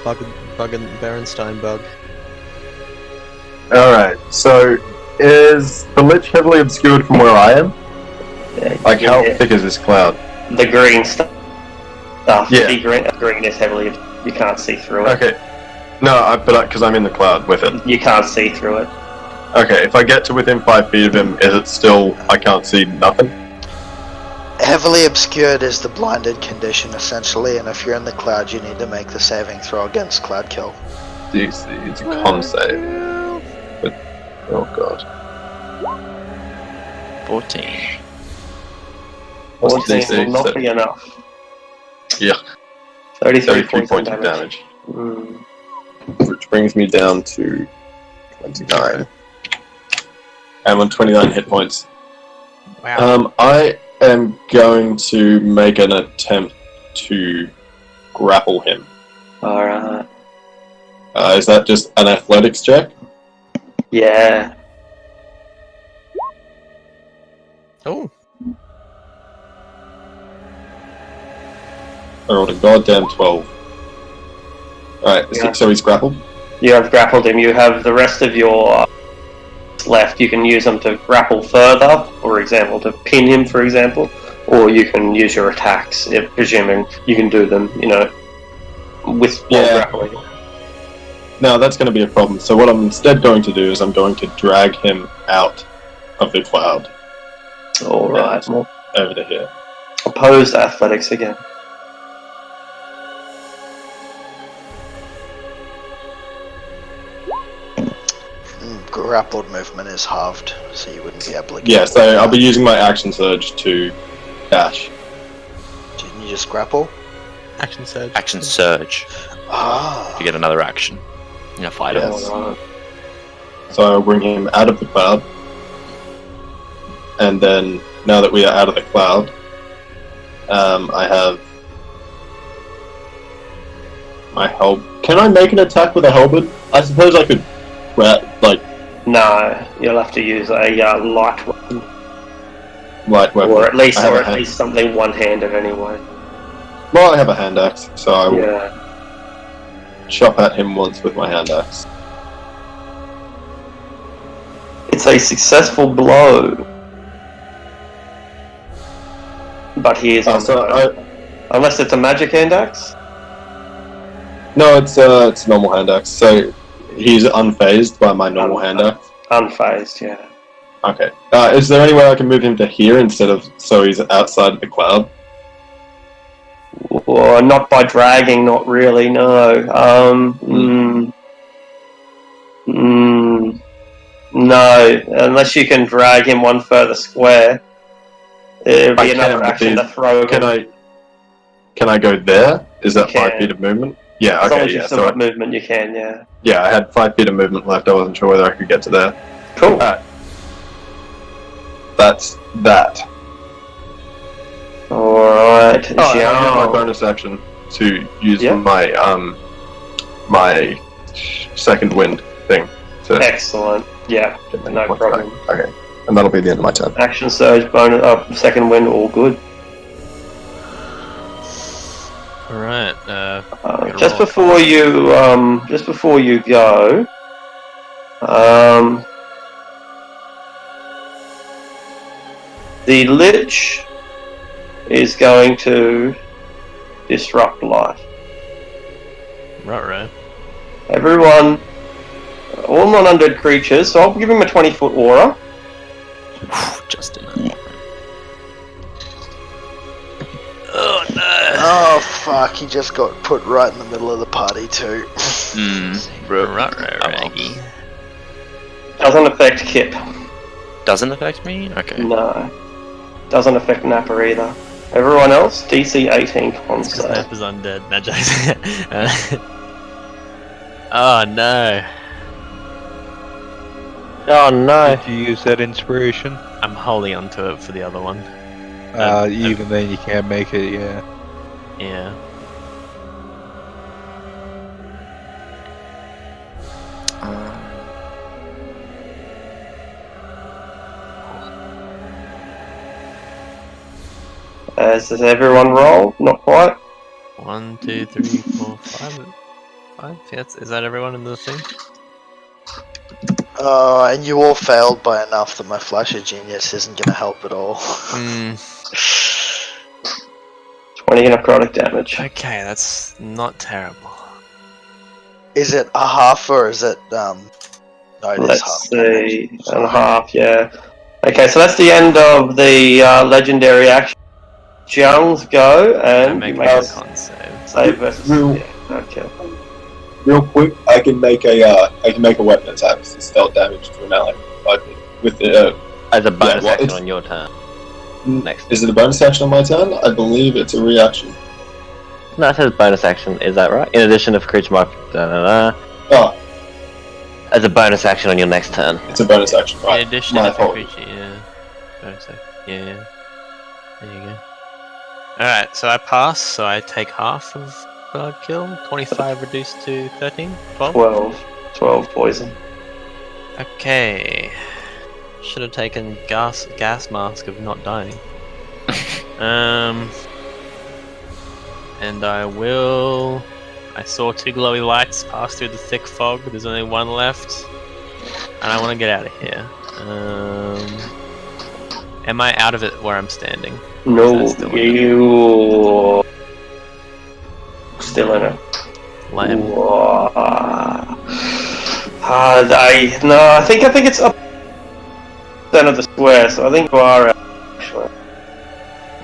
Bug and Berenstein bug. Alright, so is the lich heavily obscured from where I am? Like, how thick is this cloud? The green stuff. Yeah. The green is heavily. You can't see through it. Okay. No, but because I'm in the cloud with it. You can't see through it. Okay, if I get to within 5 feet of him, is it still I can't see nothing? Heavily obscured is the blinded condition, essentially, and if you're in the cloud, you need to make the saving throw against cloud kill. It's a con save. But, oh god. 14. 14 will not be enough. Yeah. 33 points of of damage. Mm. Which brings me down to 29. I'm on 29 hit points. Wow. I am going to make an attempt to grapple him. Alright. Is that just an athletics check? Yeah. Oh. I rolled a goddamn 12. Alright, Yeah. so he's grappled? You have grappled him. You have the rest of your left. You can use them to grapple further, for example, to pin him, for example, or you can use your attacks, presuming you can do them, with grappling. No, that's going to be a problem. So what I'm instead going to do is I'm going to drag him out of the cloud. Alright. Over to here. Opposed athletics again. Grappled movement is halved, so you wouldn't be able to get Yeah, so I'll be using my action surge to dash. Didn't you just grapple? Action surge. Action surge. Ah. You get another action. Fight him. Yes. So I'll bring him out of the cloud. And then, now that we are out of the cloud, I have my help. Can I make an attack with a halberd? I suppose I could, No, you'll have to use a light weapon. light weapon. Or at least something one-handed anyway. Well, I have a hand axe, so I will Yeah. chop at him once with my hand axe. It's a successful blow. But he is unless it's a magic hand axe? No, it's normal hand axe. So he's unfazed by my normal hand axe. Unfazed, yeah. Okay. Is there any way I can move him to here instead of so he's outside of the cloud? Or not by dragging, not really, no. So, unless you can drag him one further square, it'll be I another can, action to but throw can him. can I go there? Is that You 5 can. feet of movement? Yeah, As long okay, as you've yeah. still So, got movement, you can, yeah. yeah, I had 5 feet of movement left. I wasn't sure whether I could get to there. Cool. Alright. That's that. Alright. Oh, and I'll use my bonus action to use Yeah. my my second wind thing to Excellent. Yeah, get my no points problem. back. Okay, and that'll be the end of my turn. Action surge, bonus, second wind, all good. Alright, Just before you go, the Lich is going to disrupt life. right. Everyone, all non-undead creatures, so I'll give him a 20-foot aura. Just enough. Oh no! Oh fuck, he just got put right in the middle of the party too. Raggy. Doesn't affect Kip. Doesn't affect me? Okay. No. Doesn't affect Nappa either. Everyone else, DC 18 con Because save. Nappa's undead. No jokes. Oh no! Oh no! Did you use that inspiration? I'm holding on to it for the other one. Even then you can't make it, yeah. Yeah. Does everyone roll? Not quite. 1, 2, 3, 4, 5. 5? Yeah, is that everyone in the thing? And you all failed by enough that my flash of genius isn't going to help at all. 20 necrotic damage. Okay, that's not terrible. Is it a half or is it no, it is Let's half. see. And a half, yeah. Okay, so that's the end of the legendary action. Jiang's go, I and make you a make a con save. save versus. Real- Yeah, okay. Real quick, I can make a weapon attack to stealth damage to an ally with As a bonus well, action it's- on your turn. Next. Is it a bonus action on my turn? I believe it's a reaction. No, it says bonus action. Is that right? In addition, if creature mark, Oh, as a bonus action on your next turn. it's a bonus action, right? In addition, My if a apologies. creature, yeah. Bonus save. Yeah. There you go. Alright, so I pass, so I take half of bird kill. 25 reduced to 13? 12? 12 poison. Okay. Should have taken gas mask of not dying. And I will. I saw 2 glowy lights pass through the thick fog. There's only 1 left, and I want to get out of here. Am I out of it where I'm standing? No, Is that still in it? you still in it. Lame. I think it's up percent of the square, so I think you are out, actually.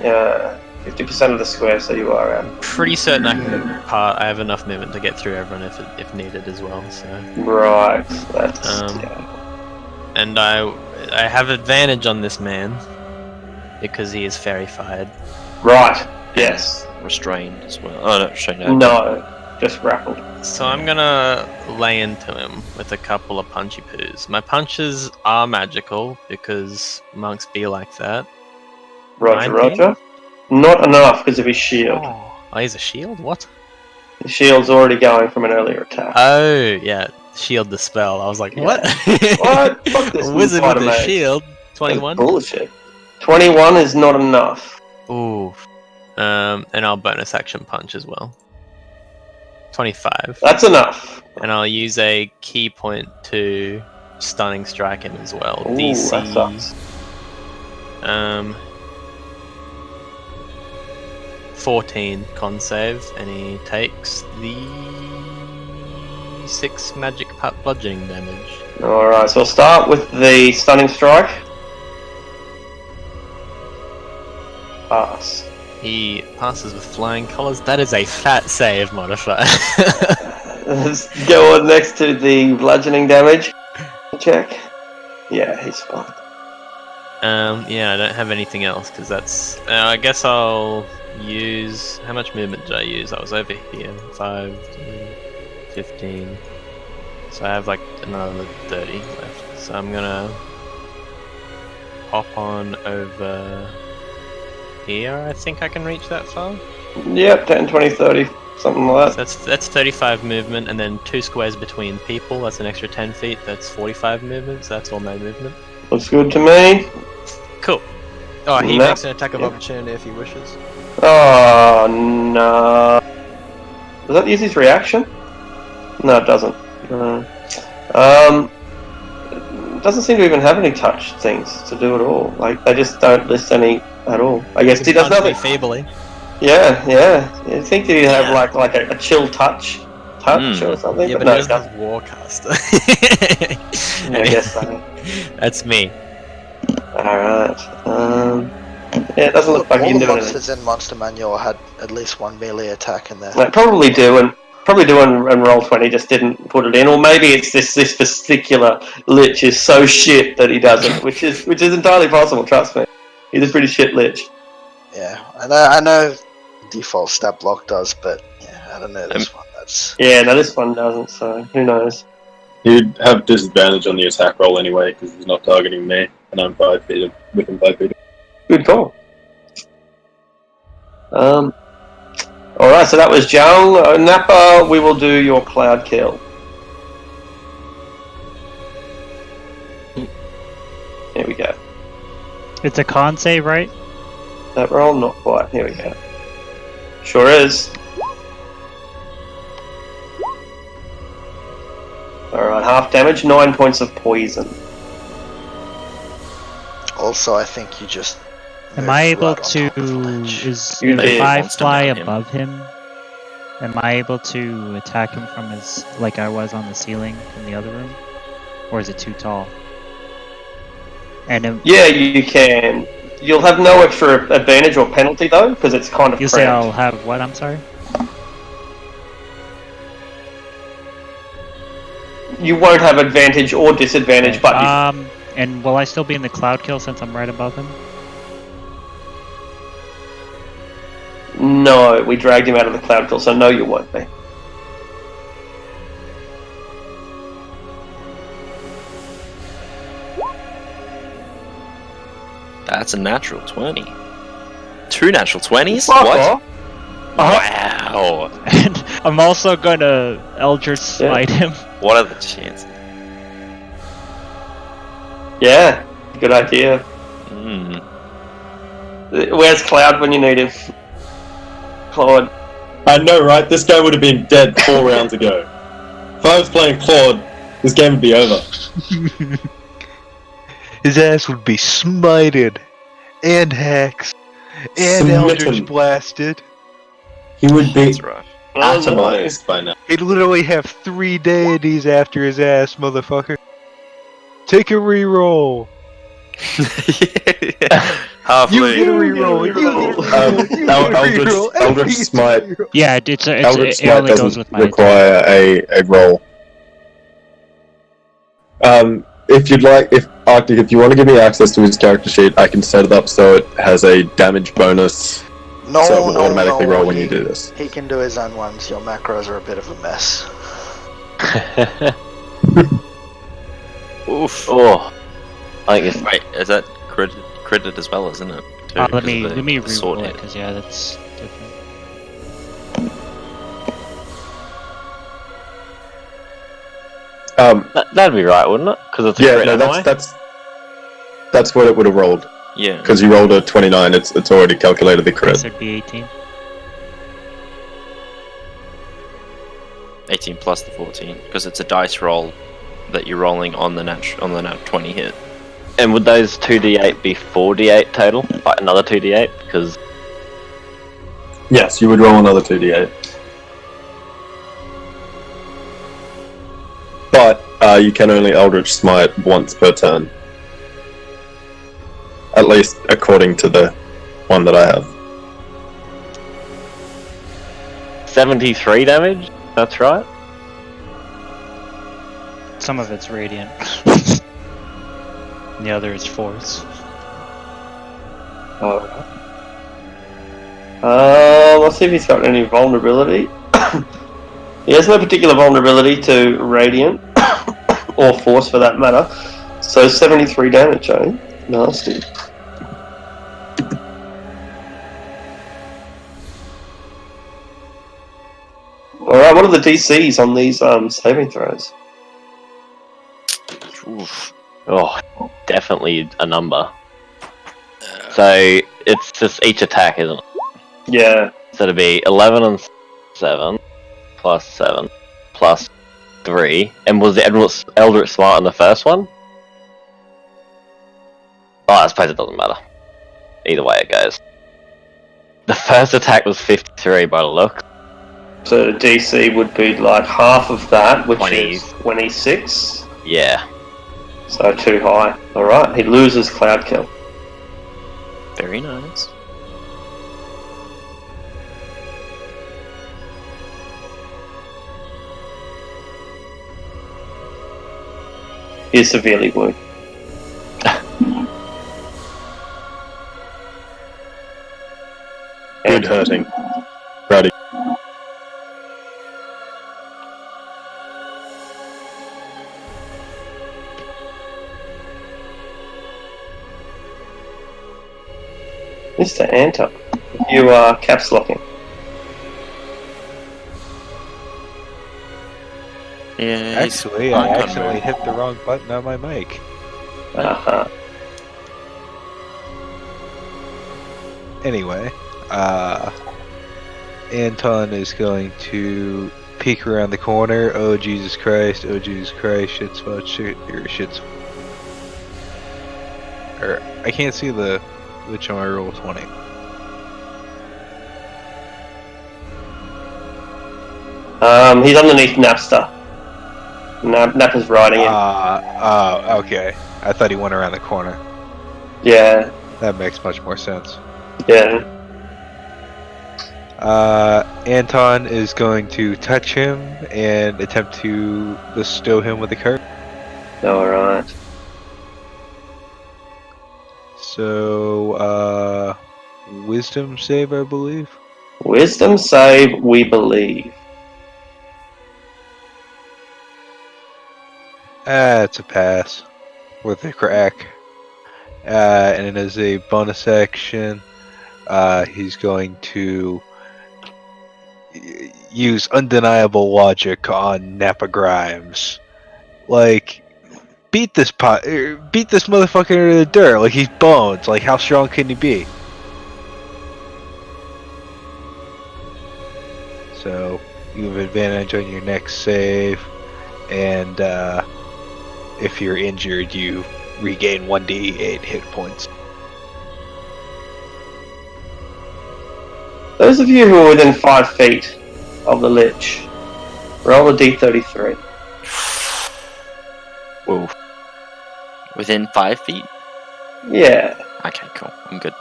Yeah, 50% of the square, so you are out. Pretty certain I have enough movement to get through everyone if needed as well. So. Right. That's yeah. And I have advantage on this man because he is fairy-fied. Right. Yes. Restrained as well. Oh, no, restrained. No, just grappled. So I'm gonna lay into him with a couple of punchy poos. My punches are magical because monks be like that. Roger, 19? Roger. Not enough because of his shield. Oh, he's a shield? What? His shield's already going from an earlier attack. Oh, yeah. Shield the spell. I was like, what? What? Fuck this A wizard with a mate. shield. 21? That's bullshit. 21 is not enough. Ooh. And I'll bonus action punch as well. 25. That's enough. And I'll use a key point to stunning strike him as well. Ooh, DC. that sucks. 14 con save, and he takes the 6 magic bludgeoning damage. Alright, so we'll start with the stunning strike. Pass. He passes with flying colours. That is a fat save modifier. Let's go on next to the bludgeoning damage check. Yeah, he's fine. Yeah, I don't have anything else because that's. I guess I'll use. How much movement did I use? I was over here. 5, 10, 15. So I have like another 30 left. So I'm gonna hop on over here. I think I can reach that far. Yep, 10, 20, 30, something like So that. that's 35 movement, and then 2 squares between people. That's an extra 10 feet. That's 45 movement. So that's all my movement. Looks good to me. Cool. Oh, he No. makes an attack of Yeah. opportunity if he wishes. Oh, no. Does that use his reaction? No, it doesn't. No. It doesn't seem to even have any touch things to do at all. Like, they just don't list any at all. I guess he does Punch me nothing. feebly. Yeah. You think he'd have like a chill touch or something? Yeah, but no, he he doesn't doesn't. have Warcaster. I guess so. That's me. Alright. Yeah, it doesn't look like All you the can do anything. monsters in Monster Manual had at least one melee attack in there. Like, probably do and Roll20 just didn't put it in, or maybe it's this particular lich is so shit that he doesn't, which is entirely possible. Trust me, he's a pretty shit lich. Yeah, I know default stat block does, but yeah, I don't know this one. That's Yeah, no, this one doesn't. So who knows? He'd have disadvantage on the attack roll anyway because he's not targeting me, and I'm 5 feet within 5 feet. Good call. All right, so that was Jiang. Nappa, we will do your cloud kill. Here we go. It's a con save, right? That roll, not quite. Here we go. Sure is. Alright, half damage, 9 points of poison. also, I think you just. Am I moved able right on to? top of the ledge. You If did. I Monster fly mount him. above him, am I able to attack him from his, like I was on the ceiling in the other room, or is it too tall? And Yeah, you can. You'll have no extra advantage or penalty though, because it's kind of you say I'll cramped. have what? I'm sorry. You won't have advantage or disadvantage, but And will I still be in the cloud kill since I'm right above him? no, we dragged him out of the cloud kill, so no, you won't be. That's a natural 20. 2 natural 20s? Fuck What? off. Wow. And I'm also gonna Eldritch Smite him. What are the chances? Yeah, good idea. Mm. Where's Cloud when you need him? Claude. I know, right? This guy would have been dead 4 rounds ago. If I was playing Claude, this game would be over. His ass would be smited, and hexed, and Eldritch Smitten. blasted. He would be That's right. atomized by now. He'd literally have 3 deities after his ass, motherfucker. Take a reroll. Half You lead. get a reroll. You get a Eldritch Smite. Yeah, Eldritch it Smite only goes doesn't with my attack. require a roll. If you'd like, if Arctic, if you want to give me access to his character sheet, I can set it up so it has a damage bonus, No, so it will no, automatically no, roll when he- you do this. He can do his own ones. Your macros are a bit of a mess. Oof. Oh, I think it's Wait, is that critted as well, isn't it? Too, Let 'cause me of the sword reroll it hit. because yeah, that's different. that'd be right, wouldn't it? Because it's a Yeah, crit no, anyway. that's what it would have rolled Yeah. because you rolled a 29. It's already calculated the This crit. would be 18. 18 plus the 14, because it's a dice roll that you're rolling on the nat 20 hit. And would those 2d8 be 4d8 total? Like another 2d8? Because Yes, you would roll another 2d8. But you can only Eldritch Smite once per turn. At least according to the one that I have. 73 damage? That's right. Some of it's radiant. And the other is force. Alright. Let's see if he's got any vulnerability. He has no particular vulnerability to radiant or force for that matter. So 73 damage, eh? Nasty. Alright, what are the DCs on these saving throws? Oof. Oh, definitely a number. So it's just each attack, isn't it? Yeah. So it'd be 11 and 7 plus 7 plus 3. And was the Eldritch Smite on the first one? Oh, I suppose it doesn't matter. Either way it goes. The first attack was 53 by the look. So the DC would be like half of that, which 20. is 26. Yeah. So too high. Alright, he loses Cloud Kill. Very nice. He is severely wounded. Good hurting. Ready. Mr. Anton, you are caps locking. Yeah, Actually, I accidentally hit the wrong button on my mic. Uh-huh. Anyway, Anton is going to peek around the corner. Oh Jesus Christ! Oh Jesus Christ! Shit spot! Shit! Shit's. Or I can't see which on my roll 20. He's underneath Napster. Nappa's riding him. Okay. I thought he went around the corner. Yeah. That makes much more sense. Yeah. Anton is going to touch him and attempt to bestow him with a curse. Alright. So, wisdom save, I believe. Wisdom save, we believe. It's a pass. With a crack. And as a bonus action, he's going to use undeniable logic on Nappa Grimes. Like, beat this motherfucker into the dirt. Like, he's bones. Like, how strong can he be? So, you have advantage on your next save, and if you're injured, you regain 1d8 hit points. Those of you who are within 5 feet of the lich, roll a d33. Whoa. Within 5 feet? Yeah. Okay, cool. I'm good.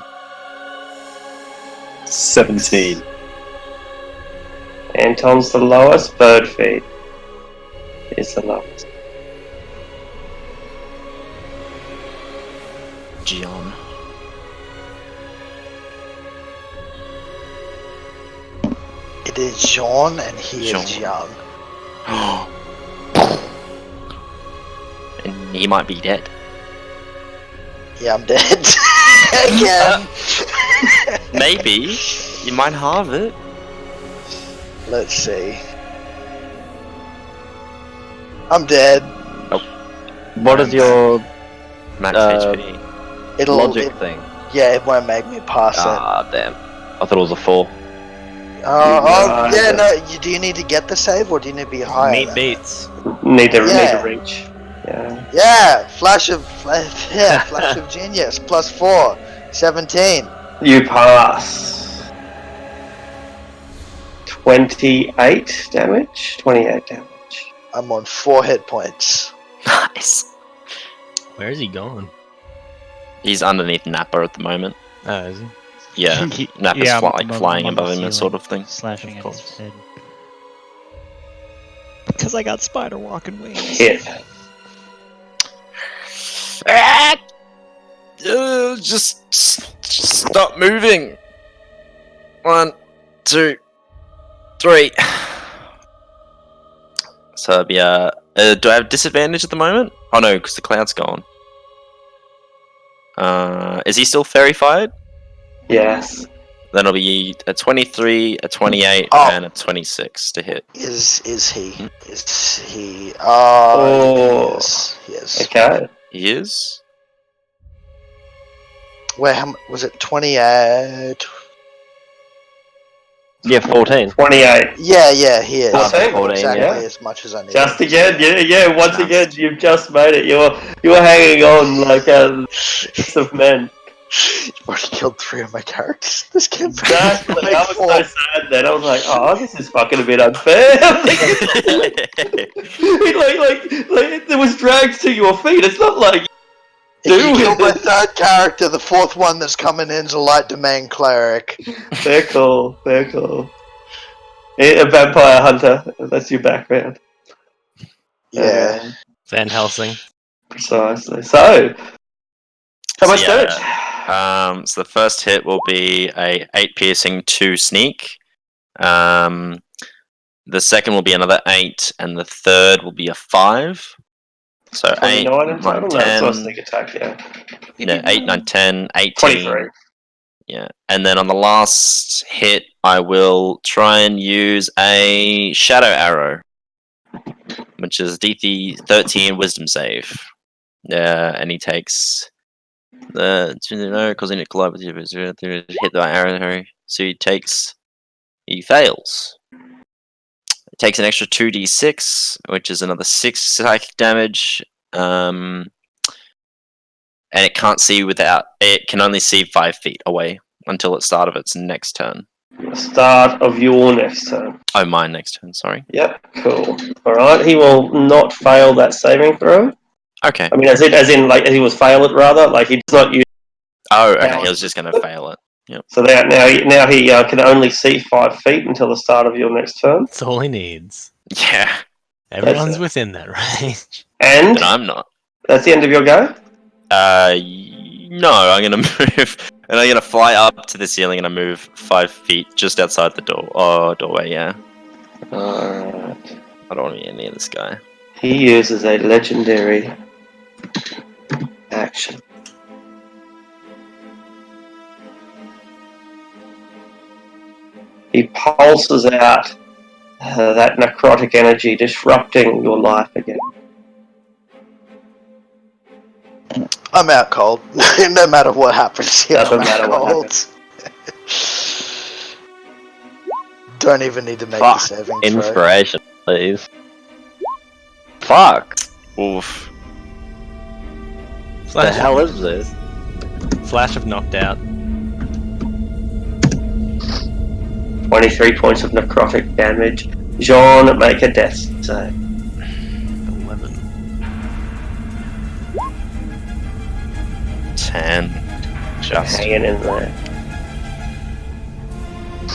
17. Anton's the lowest, bird feet is the lowest. John. It is Jean, and he is Jean. young. And he might be dead. Yeah, I'm dead. Again. Maybe. You might have it. Let's see. I'm dead. What is your Max HP. It'll logic thing? Yeah, it won't make me pass it. Ah, damn. I thought it was a 4. Yeah, no. Do you need to get the save, or do you need to be higher? Meat than beats. Need to Yeah. reach. Yeah. that? Yeah, flash of genius. Plus 4, 17. You pass. 28 damage? 28 damage. I'm on 4 hit points. Nice. Where is he going? He's underneath Nappa at the moment. Oh, is he? Yeah. Nappa's I'm flying on above the him, that ceiling, sort of thing. slashing Of at his course. head. Because I got spider walking wings. Hit. Ah, Just stop moving. 1, 2, 3. So it'll be do I have disadvantage at the moment? Oh no, because the cloud's gone. Is he still fairy-fired? Yes. Then it'll be a 23, a 28, and a 26 to hit. Is he? Is he? Oh. Yes. Yes. Okay. He is? Where was it? 28. Yeah, 14. 28. Yeah, he is. 14, Exactly yeah. as much as I need. Just again, yeah. Once Just. again, you've just made it. You were hanging on like a list of men. You've already killed 3 of my characters. This campaign. Exactly. I was so sad then. I was like, oh, this is fucking a bit unfair. like there was dragged to your feet. It's not like If you kill my 3rd character, the 4th one that's coming in is a light domain cleric. Fair call. A vampire hunter. That's your background. Yeah. Van Helsing. Precisely. So, how much damage? So the first hit will be a 8 piercing, 2 sneak. The second will be another 8, and the third will be a 5. So 8, 9, 10. Sneak attack, yeah. Yeah, 8, 9, 10, 18. 23. Yeah, and then on the last hit, I will try and use a shadow arrow, which is DC 13 Wisdom save. And he takes causing it collide with you, hit the arrow. So he fails. It takes an extra 2d6, which is another 6 psychic damage. And it can't see it can only see 5 feet away until the start of its next turn. Start of your next turn. Oh, my next turn, sorry. Yep, cool. Alright, he will not fail that saving throw. Okay. I mean, as in, like, he will fail it rather. Like, he does not use. Oh, okay. He was just going to fail it. Yep. So now he can only see 5 feet until the start of your next turn. That's all he needs. Yeah. Everyone's within that range. And but I'm not. That's the end of your go? No, I'm going to move. And I'm going to fly up to the ceiling and I move 5 feet just outside the doorway, yeah. Alright. I don't want to be near this guy. He uses a legendary action. He pulses out that necrotic energy, disrupting your life again. I'm out cold. No matter what happens here, Doesn't I'm matter out what cold. Don't even need to make Fuck. the saving throw. Inspiration, please. Fuck. Oof. What the hell is this? Flash of knocked out. 23 points of necrotic damage. Jean, make a death save. 11. 10. Just. Hanging in there.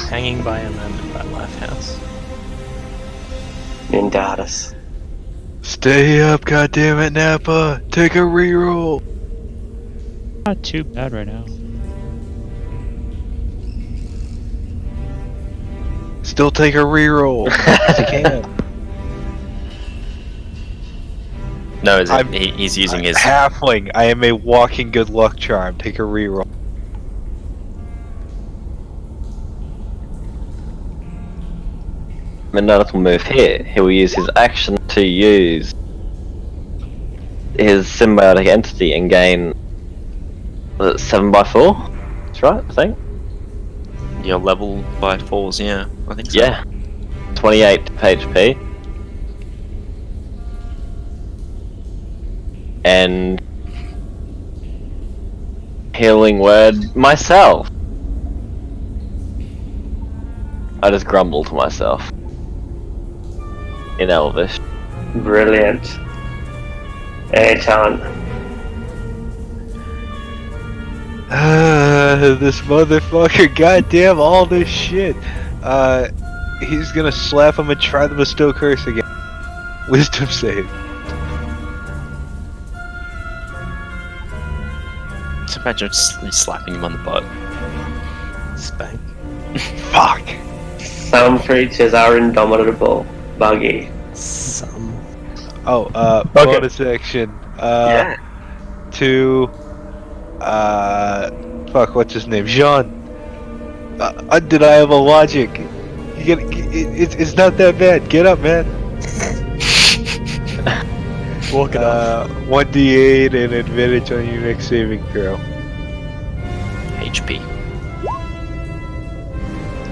Hanging by a moment by Lifehouse. Nindatus. Stay up, goddammit, Nappa! Take a reroll! Not too bad right now. Still take a reroll. If you can. No, he's using his. Halfling. I am a walking good luck charm. Take a reroll. Nindatus will move here. He will use his action to use his symbiotic entity and gain 7x4. That's right, I think. Your level by 4s, yeah. I think so. Yeah. 28 HP. And healing word myself. I just grumble to myself. In Elvish. Brilliant. Anton. This motherfucker, goddamn all this shit. He's gonna slap him and try the bestow curse again. Wisdom save. To Imagine just slapping him on the butt. Spank. Fuck. Some creatures are indomitable, Buggy. Some. Oh, Okay. bonus action. Yeah. To fuck, what's his name? Jean. Undeniable logic. It's not that bad. Get up, man. Walk it off. 1d8 and advantage on your next saving throw. HP.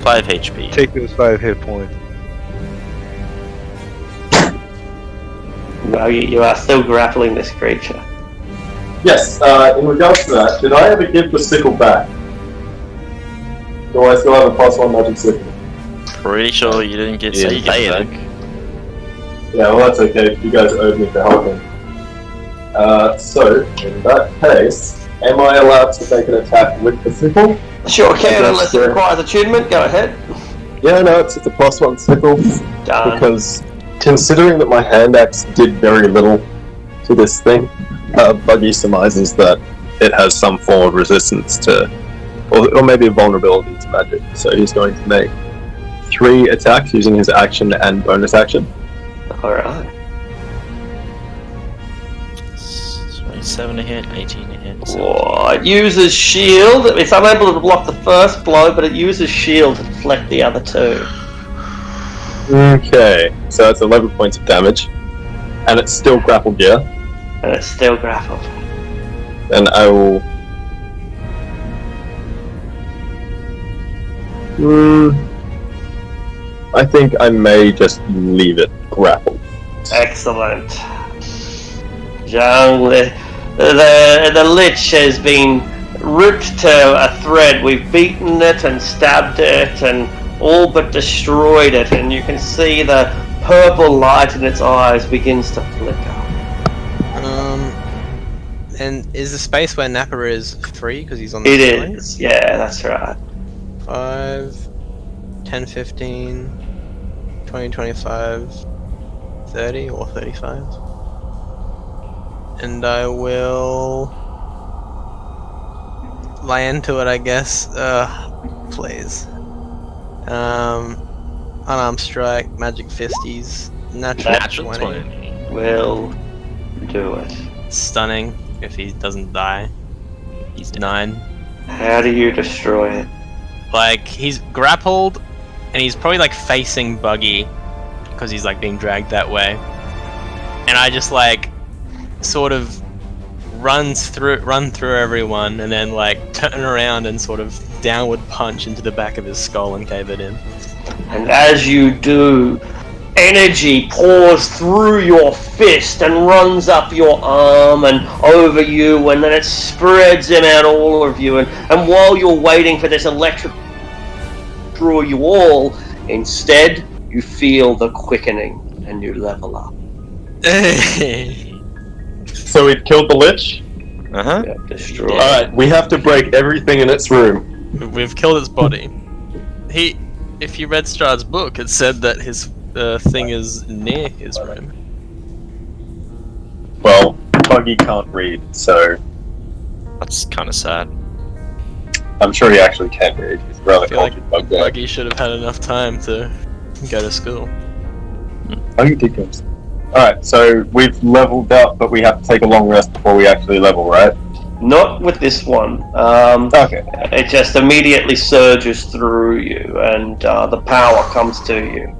5 HP. Take those 5 hit points. Buggy, you are still grappling this creature. Yes, in regards to that, did I ever give the sickle back? Do I still have a +1 magic sickle? Pretty sure you didn't get Yeah, say say it it. back. Yeah, well that's okay, you guys owed me for helping. So, in that case, am I allowed to make an attack with the sickle? Sure can, Yes, unless it sir. requires attunement. Go ahead. Yeah, no, it's a +1 sickle, Done. because considering that my hand axe did very little to this thing, Buggy surmises that it has some form of resistance to, or maybe a vulnerability to magic, so he's going to make 3 attacks using his action and bonus action. Alright. 27 to hit, 18 to hit. 17. Oh, it uses shield. It's unable to block the first blow, but it uses shield to deflect the other 2. Okay, so that's 11 points of damage, and it's still grapple gear, And it's still grappled. and I will... I think I may just leave it grappled. Excellent. Zhang, the lich has been ripped to a thread. We've beaten it and stabbed it and all but destroyed it, and you can see the purple light in its eyes begins to flicker. And is the space where Nappa is free because he's on the It ceiling? is, yeah, that's right. 5, 10, 15, 20, 25, 30 or 35. And I will lie into it, I guess. Please. Unarmed strike, magic fisties, natural 20. Will do it. Stunning if he doesn't die. He's 9. How do you destroy it? Like, he's grappled, and he's probably like facing Buggy because he's like being dragged that way. And I just like sort of run through everyone, and then like turn around and sort of downward punch into the back of his skull and cave it in. And as you do, energy pours through your fist and runs up your arm and over you, and then it spreads in out all of you. And while you're waiting for this electric draw you all, instead you feel the quickening and you level up. So we've killed the Lich? Uh-huh. Yeah, destroy. Alright, we have to break everything in its room. We've killed its body. If you read Strahd's book, it said that his thing is near his room. Well, Buggy can't read, so That's kind of sad. I'm sure he actually can read. He's a rather I feel like cultured bugbear. Buggy should have had enough time to go to school. Buggy did go. Alright, so we've leveled up, but we have to take a long rest before we actually level, right? Not with this one. Okay. It just immediately surges through you, and the power comes to you.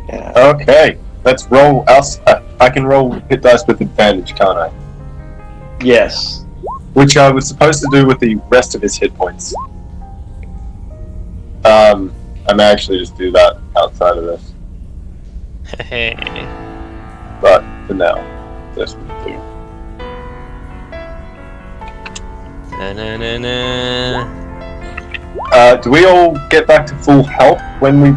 Yeah. Okay, let's roll us. I can roll hit dice with advantage, can't I? Yes. Which I was supposed to do with the rest of his hit points. I may actually just do that outside of this, but for now, this will do. Do we all get back to full health when we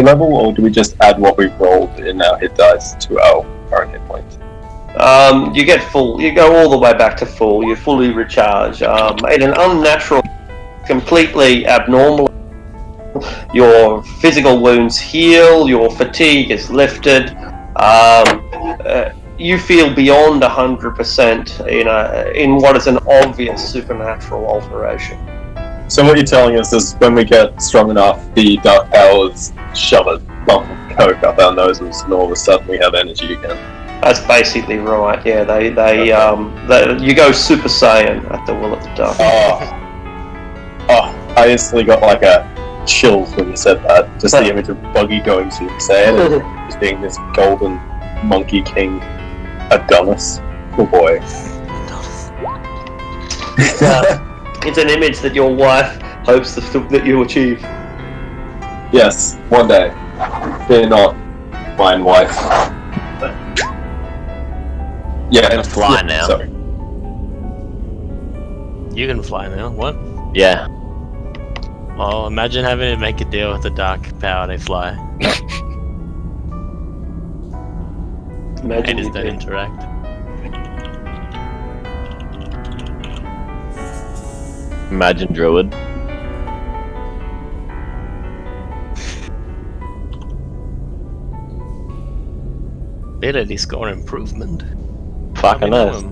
level, or do we just add what we've rolled in our hit dice to our current hit points? You get full. You go all the way back to full. You fully recharge. In an unnatural, completely abnormal, your physical wounds heal. Your fatigue is lifted. you feel beyond 100% in what is an obvious supernatural alteration. So what you're telling us is when we get strong enough, the dark powers shove a lump of coke up our noses, and all of a sudden we have energy again. That's basically right. Yeah, they you go Super Saiyan at the will of the dark. I instantly got like a chills when you said that. Just the image of Buggy going Super Saiyan and just being this golden monkey king Adonis. Oh boy. It's an image that your wife hopes that you achieve. Yes, one day. Fear not, mine wife. Yeah, I'm gonna fly now. Sorry. You can fly now. What? Yeah. Oh, imagine having to make a deal with the dark power they fly. How does that interact? Imagine Druid. Ability score improvement. Fucking earth.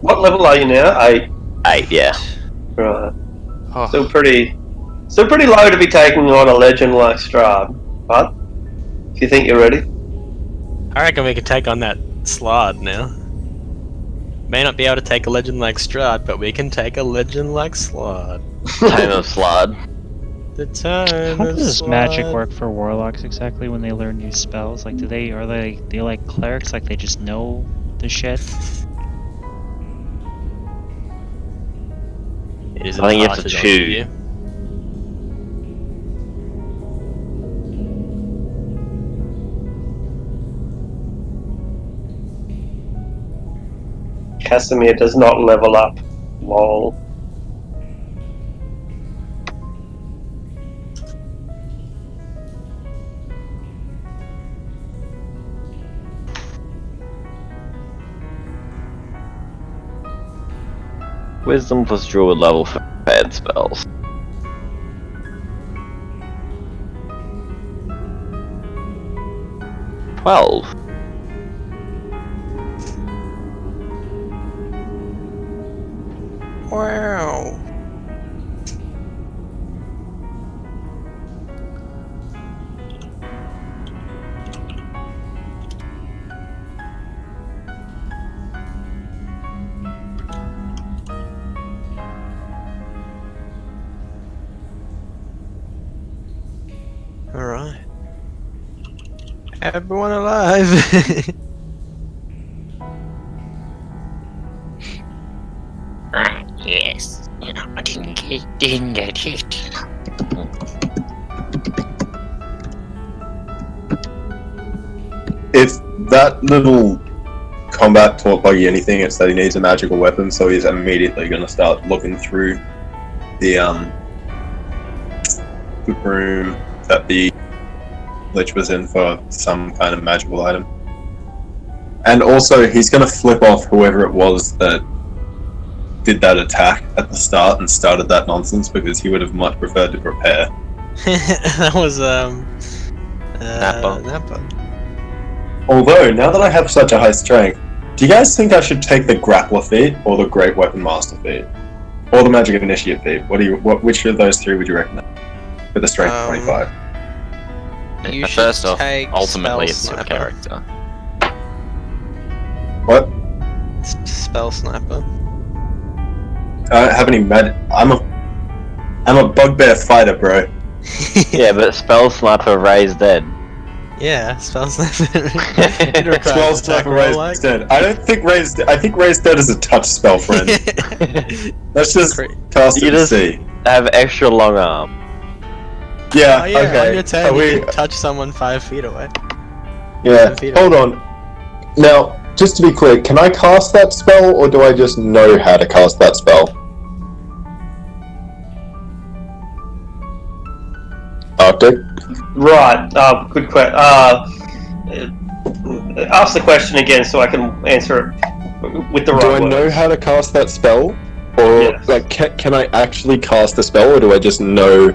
What level are you now? 8. 8, yeah. Right. Oh. Still pretty low to be taking on a legend like Strahd. But if you think you're ready, I reckon we can take on that Slod now. May not be able to take a legend like Strahd, but we can take a legend like Slod. Time of Slod. The time How of does Slod. magic work for warlocks exactly when they learn new spells? Like, are they like clerics? Like they just know the shit? It is I think you have to imparted onto choose. you. Casimir does not level up. Lol. Wisdom plus Druid level for bad spells. $12. Wow. Alright. Everyone alive! Yes. I didn't get hit. If that little combat taught Buggy anything, it's that he needs a magical weapon, so he's immediately going to start looking through the room that the Lich was in for some kind of magical item. And also, he's going to flip off whoever it was that did that attack at the start and started that nonsense, because he would have much preferred to prepare. That was Nappa. Nappa. Although, now that I have such a high strength, do you guys think I should take the Grappler feat or the Great Weapon Master feat? Or the Magic Initiate feat? Which of those three would you recommend? For the strength of 25. You should First off, take ultimately Spell it's your Sniper. character. What? Spell Sniper. I don't have any I'm a bugbear fighter, bro. Yeah, but Spell Sniper raised dead. Yeah, Spell Sniper. Spell Sniper raised dead. I think raised dead is a touch spell, friend. Let's just cast it You and just see. have extra long arm. Yeah, Oh yeah, okay. on your turn Are you we- can touch someone 5 feet away. Yeah, 10 feet hold on. Now, just to be clear, can I cast that spell, or do I just know how to cast that spell? Arctic? right. Good question. Ask the question again so I can answer it with the right Do I words. know how to cast that spell? Or, Yes. like, can I actually cast the spell, or do I just know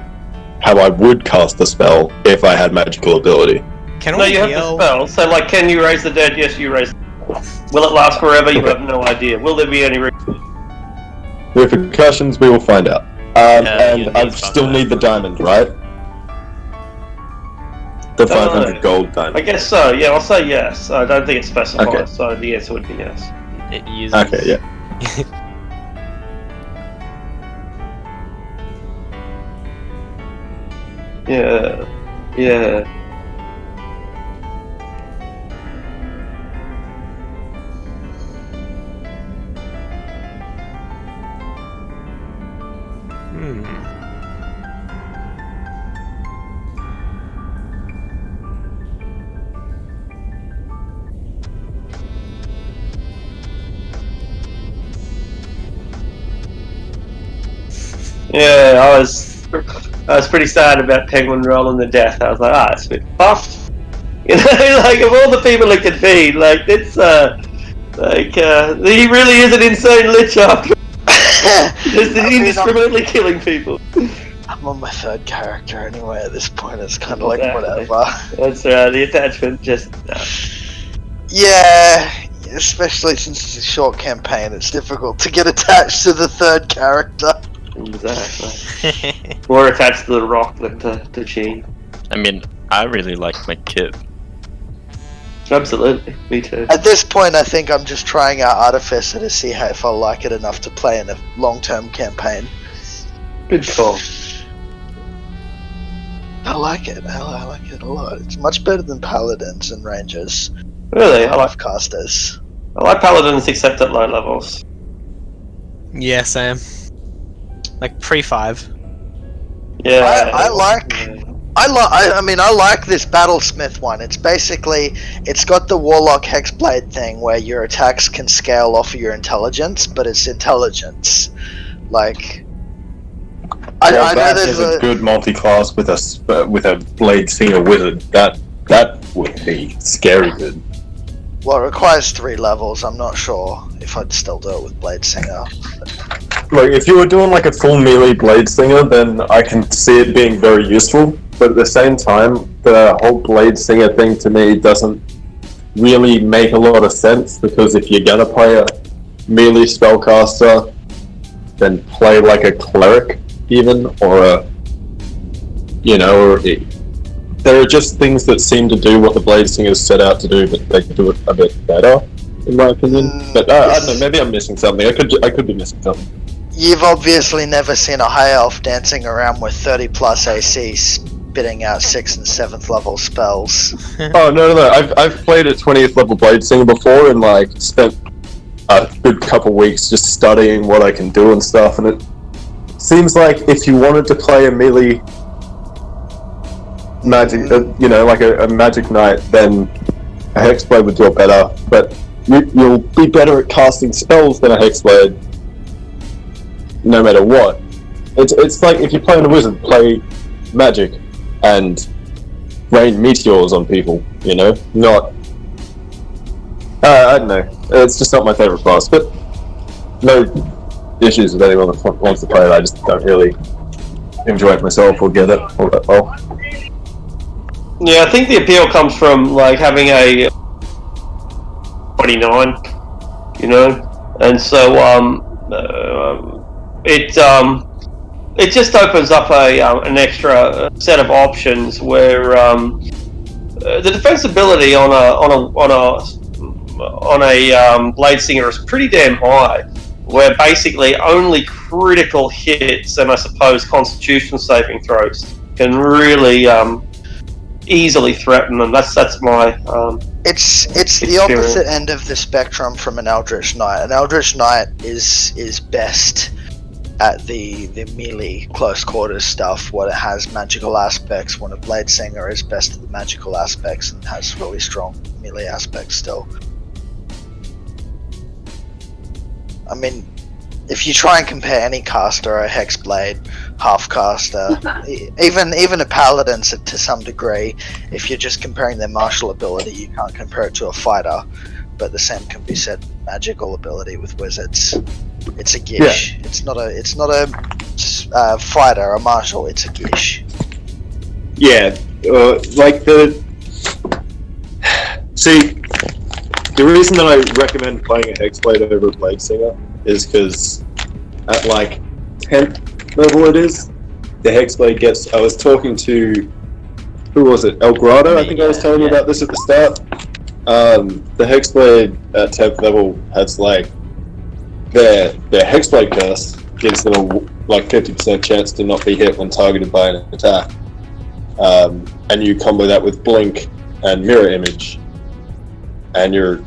how I would cast the spell if I had magical ability. Can No, we you have the heal? spell. So, like, can you raise the dead? Yes, you raise. Will it last forever? You have no idea. Will there be any? Repercussions, we will find out. Yeah, you and I need still fuck need the that. diamond, right? The Don't 500 know. gold I diamond. guess so. Yeah, I'll say yes. I don't think it's specified, Okay. so the answer would be yes. It uses. Okay, yeah. Yeah. Yeah. Hmm. Yeah, I was pretty sad about Penguin rolling the death. I was like, it's a bit buff. You know, like of all the people it could be, like it's he really is an insane lich after just indiscriminately killing people. I'm on my third character anyway at this point. It's kind of Exactly. like whatever. That's right. The attachment just. Yeah, especially since it's a short campaign, it's difficult to get attached to the third character. Exactly. More attached to the rock than to Gene. I mean, I really like my kit. Absolutely, me too. At this point, I think I'm just trying out Artificer to see if I like it enough to play in a long-term campaign. Good call. I like it. I like it a lot. It's much better than Paladins and Rangers. Really, I like casters. I like Paladins except at low levels. Yeah, Sam. Like pre-5. Yeah, I like this Battlesmith one. It's basically, it's got the Warlock Hexblade thing where your attacks can scale off of your intelligence, but it's intelligence. Like, I know that there's is a good multi-class with a blade singer wizard. That would be scary good. Well, it requires 3 levels. I'm not sure if I'd still do it with Blade Singer. Like, if you were doing like a full melee blade singer, then I can see it being very useful. But at the same time, the whole blade singer thing to me doesn't really make a lot of sense, because if you're gonna play a melee spellcaster, then play like a cleric even, or a, you know, or there are just things that seem to do what the blade singers set out to do, but they do it a bit better, in my opinion. But I don't know, maybe I'm missing something. I could be missing something. You've obviously never seen a high elf dancing around with 30 plus AC spitting out 6th and 7th level spells. Oh no! I've played a 20th level blade singer before, and like spent a good couple weeks just studying what I can do and stuff. And it seems like if you wanted to play a melee magic, you know, like a magic knight, then a hexblade would do it better. But you'll be better at casting spells than a hexblade, no matter what. It's like if you're playing a wizard, play magic and rain meteors on people, you know? Not... I don't know. It's just not my favourite class, but no issues with anyone that wants to play it. I just don't really enjoy it myself or get it all that well. Yeah, I think the appeal comes from like having a 29, you know, and so it just opens up an extra set of options where the defensibility on a blade singer is pretty damn high, where basically only critical hits and I suppose constitution saving throws can really easily threaten them. That's my It's the experience. opposite end of the spectrum from an Eldritch Knight. An Eldritch Knight is best at the melee close quarters stuff, when it has magical aspects, when a Blade Singer is best at the magical aspects and has really strong melee aspects still. I mean, if you try and compare any caster, a Hexblade, Half-caster, even a Paladin to some degree, if you're just comparing their martial ability, you can't compare it to a fighter, but the same can be said with magical ability with wizards. It's a gish. Yeah. It's not a fighter, a martial, it's a gish. Yeah, like the... See, the reason that I recommend playing a Hexblade over a Blade Singer is because at like 10th level it is, the Hexblade gets... I was talking to... Who was it? El Grado? I think I was telling you about this at the start. The Hexblade at 10th level has like... Their Hexblade curse gives them a like 50% chance to not be hit when targeted by an attack. And you combo that with Blink and Mirror Image, and you're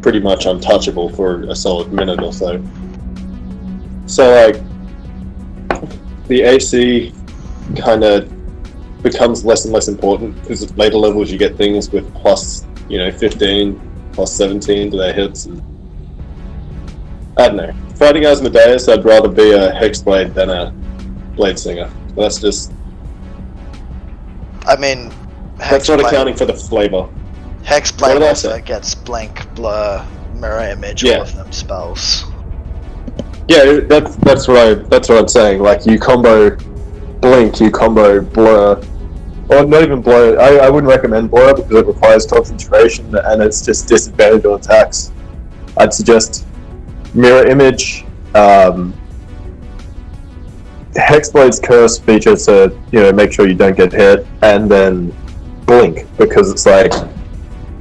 pretty much untouchable for a solid minute or so. So like, the AC kind of becomes less and less important, because at later levels you get things with plus, 15, plus 17 to their hits. And I don't know. Fighting Asmodeus, I'd rather be a Hexblade than a Blade Singer. That's just... I mean, That's not accounting for the flavor. Hexblade also gets Blink, Blur, Mirror Image, all of them spells. Yeah, that's what I'm saying. Like, you combo Blink, you combo Blur, or not even Blur. I wouldn't recommend Blur because it requires concentration and it's just disadvantage on attacks. I'd suggest Mirror Image. Hexblade's curse feature to make sure you don't get hit, and then Blink, because it's like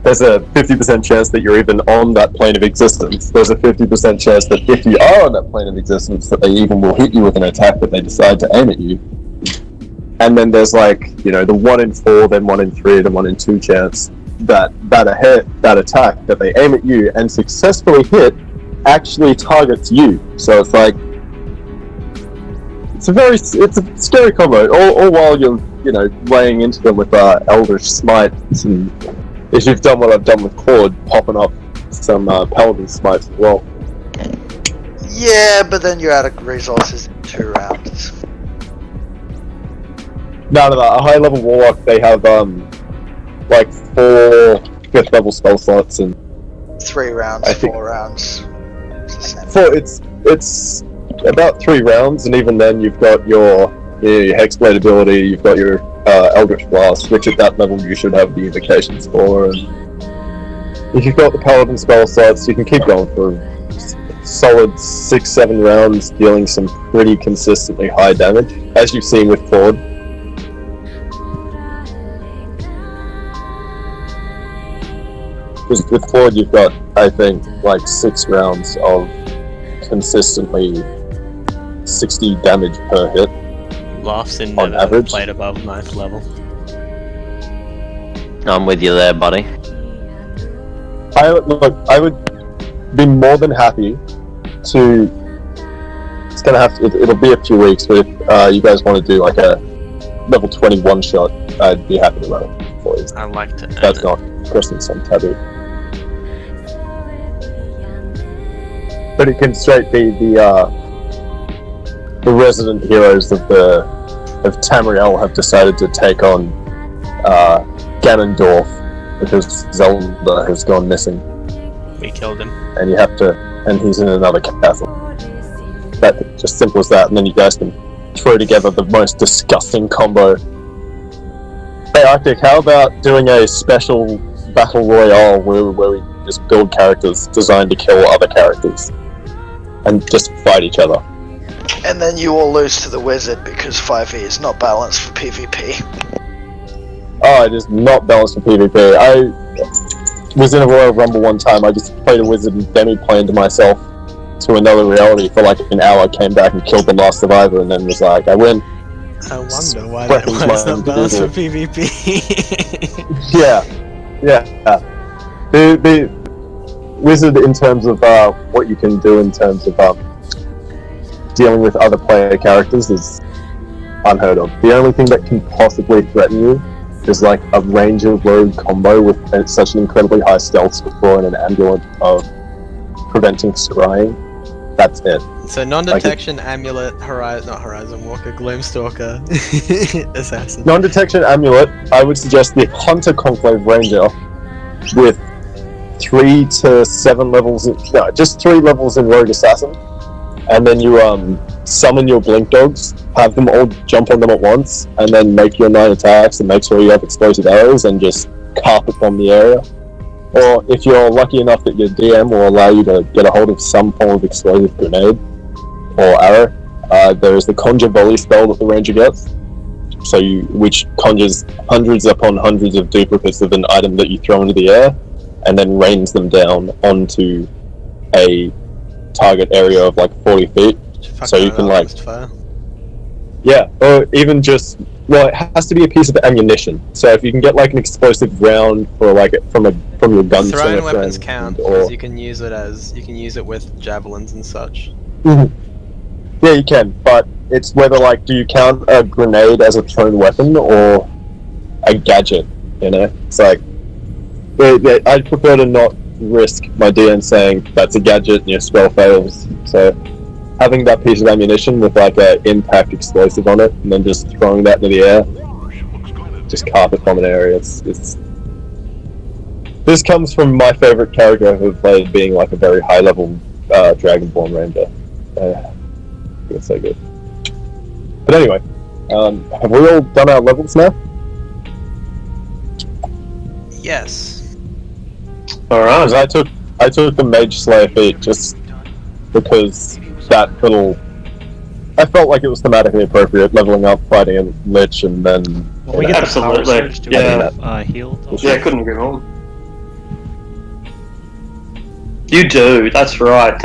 there's a 50% chance that you're even on that plane of existence. There's a 50% chance that if you are on that plane of existence, that they even will hit you with an attack that they decide to aim at you. And then there's like the 1 in 4, then 1 in 3, then 1 in 2 chance that that attack that they aim at you and successfully hit actually targets you. So it's like it's a scary combo. All while you're laying into them with Eldritch Smites, and if you've done what I've done with Claude, popping up some Paladin Smites as well. Yeah, but then you're out of resources in 2 rounds. No. A high level Warlock, they have like 4 5th level spell slots and 3 rounds, 4 rounds. It's about 3 rounds, and even then you've got your Hexblade ability, you've got your Eldritch Blast, which at that level you should have the invocations for, and if you've got the Paladin spell slots, you can keep going for solid 6-7 rounds, dealing some pretty consistently high damage, as you've seen with Claude. With Claude, you've got, I think, like 6 rounds of consistently 60 damage per hit. Laughs in on average. Played above 9th level. I'm with you there, buddy. I would be more than happy to. It's gonna have to. It'll be a few weeks, but if you guys want to do like a level 21 shot, I'd be happy to run it for you. I like to. That's not crossing some taboo. But it can straight be the resident heroes of Tamriel have decided to take on Ganondorf because Zelda has gone missing. We killed him. And he's in another castle. That just simple as that, and then you guys can throw together the most disgusting combo. Hey Arctic, how about doing a special battle royale where we just build characters designed to kill other characters and just fight each other? And then you all lose to the wizard because 5e is not balanced for PvP. Oh, it is not balanced for PvP. I was in a Royal Rumble one time, I just played a wizard and demi-planed myself to another reality for like an hour, came back and killed the last survivor, and then was like, I win. I wonder why it's not balanced for PvP. Yeah. The wizard, in terms of what you can do in terms of dealing with other player characters, is unheard of. The only thing that can possibly threaten you is like a ranger rogue combo with such an incredibly high stealth score and an amulet of preventing scrying. That's it. So non-detection, amulet, not Horizon Walker, Gloomstalker, assassin. Non-detection amulet, I would suggest the Hunter Conclave Ranger with 3 to 7 levels, just 3 levels in Rogue Assassin, and then you summon your blink dogs, have them all jump on them at once, and then make your 9 attacks and make sure you have explosive arrows and just carpet bomb the area. Or if you're lucky enough that your DM will allow you to get a hold of some form of explosive grenade or arrow, there is the Conjure Volley spell that the ranger gets, which conjures hundreds upon hundreds of duplicates of an item that you throw into the air, and then rains them down onto a target area of like 40 feet. So you can like, yeah, or even just, well, it has to be a piece of ammunition. So if you can get like an explosive round for like from your gun, Thrown weapons count, because you can use it with javelins and such. Mm-hmm. Yeah, you can, but it's whether like, do you count a grenade as a thrown weapon or a gadget? You know, it's like, I'd prefer to not risk my DM saying that's a gadget and your spell fails. So having that piece of ammunition with like a impact explosive on it, and then just throwing that into the air, just carpet bomb an area. This comes from my favorite character who played, being like a very high level Dragonborn Ranger. It's so good. But anyway, have we all done our levels now? Yes. Alright. I took the Mage Slayer feat just because that little, I felt like it was thematically appropriate, leveling up, fighting a Lich, and then When we get Absolutely. the power surge, do we Yeah. have healed? Yeah, I couldn't agree more. You do, that's right.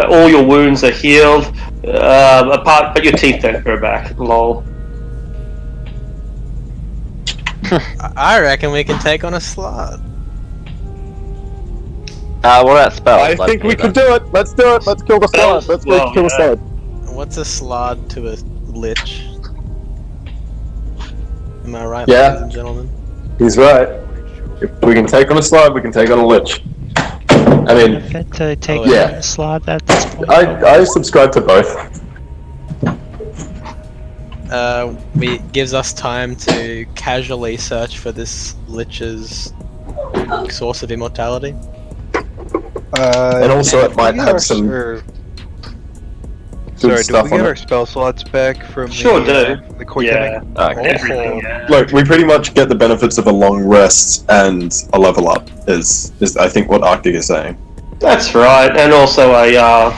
All your wounds are healed, but your teeth don't grow back. Lol. I reckon we can take on a slot. What about spells? I think we could do it. Let's do it. Let's kill the slide. Let's go kill the slide. What's a slod to a lich? Am I right, Yeah. ladies and gentlemen? He's right. If we can take on a slide, we can take on a Lich. I mean, Benefit to take yeah. a slot at this point? I subscribe to both. Gives us time to casually search for this lich's source of immortality. And also it might have some good Sorry, do stuff we get on our it. spell slots back from Sure the core Yeah. Okay. Look, we pretty much get the benefits of a long rest and a level up. Is I think what Arctic is saying. That's right, and also a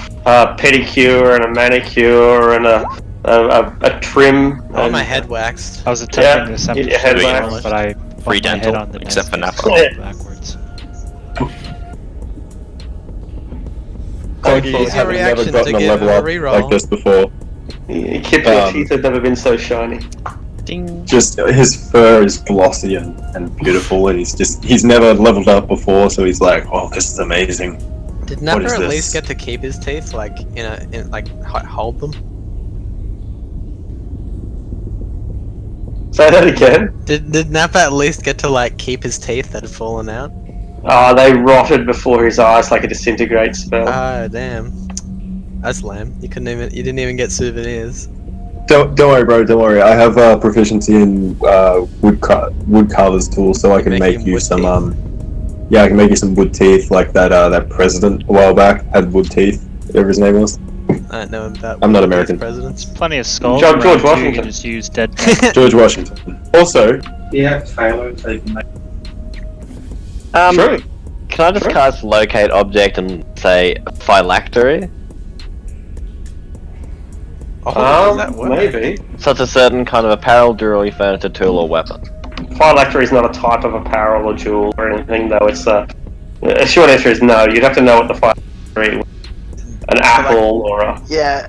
pedicure and a manicure and a trim. I want and, my head waxed. I was attempting Yeah, to attempt get your head to waxed. one, but I Free bumped my head dental, on the except for desk Nappa. and backwards. Buggy, What's your having never reaction gotten to a give level a up reroll? like this before. Kip, your teeth have never been so shiny. Ding. Just his fur is glossy and beautiful, and he's never leveled up before, so he's like, oh, this is amazing. Did Nappa is at this? least get to keep his teeth, like hold them? Say that again. Did Nappa at least get to like keep his teeth that had fallen out? They rotted before his eyes like a disintegrate spell. Oh damn, that's lame. You didn't even get souvenirs. Don't worry, bro. Don't worry. I have proficiency in wood carver's tools, so I can make you some. Yeah, I can make you some wood teeth, like that president a while back had wood teeth. Whatever his name was. I don't know about. I'm not American. Presidents. Plenty of skulls. George around, too, Washington. You can just use dead. George Washington. Also, True. Can I just cast locate object and say phylactery? Oh, does that work? Maybe. Such a certain kind of apparel, jewelry, furniture, tool, or weapon. Phylactery is not a type of apparel or jewel or anything, though. It's a short answer is no. You'd have to know what the phylactery is. An apple or a. Yeah.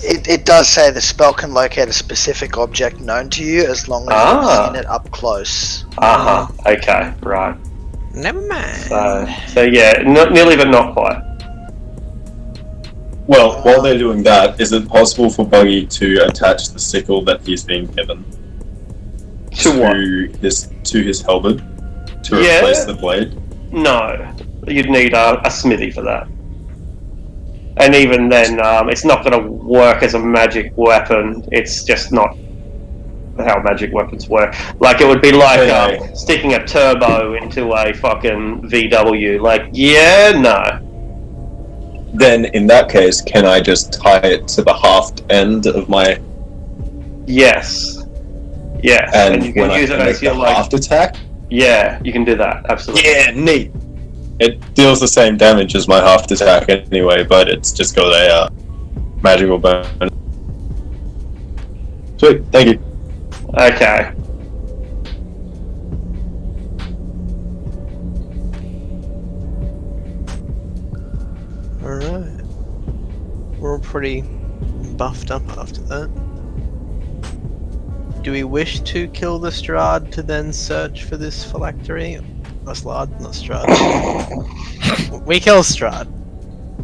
It does say the spell can locate a specific object known to you as long as you've seen it up close. Okay. Right. Never mind. So yeah, nearly but not quite. well, while they're doing that, is it possible for Buggy to attach the sickle that he's been given to his halberd to replace the blade? No, you'd need a smithy for that. And even then, it's not going to work as a magic weapon. It's just not how magic weapons work. Like, it would be like sticking a turbo into a fucking VW. Like, yeah, no. then in that case, can I just tie it to the haft end of my... Yes. Yes. And you can when use I it make as your the like. haft attack? Yeah, you can do that. Absolutely. Yeah, neat. It deals the same damage as my haft attack anyway, but it's just got a magical bonus. Sweet, thank you. Okay. Alright. We're all pretty buffed up after that. Do we wish to kill the Strahd to then search for this phylactery? Or Slard? Not Strahd. We kill Strahd.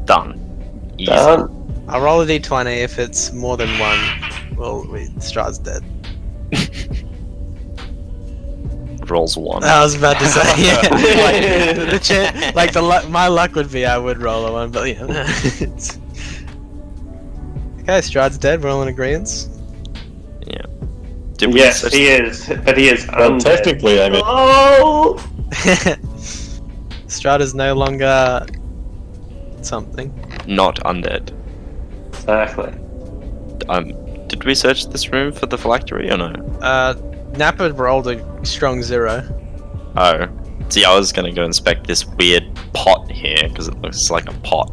Done. Easy. Done. I'll roll a d20. If it's more than one, well, Strahd's dead. Rolls 1. I was about to say, yeah. My luck would be I would roll a 1, but yeah. Okay, Strahd's dead. We're all in agreement. Yeah. Did we Yes, search- he is, but he is Well, undead. technically, I mean... Oh! Strahd is no longer something. Not undead. Exactly. Did we search this room for the phylactery or no? Nappa rolled a strong 0. Oh. See, I was gonna go inspect this weird pot here, because it looks like a pot.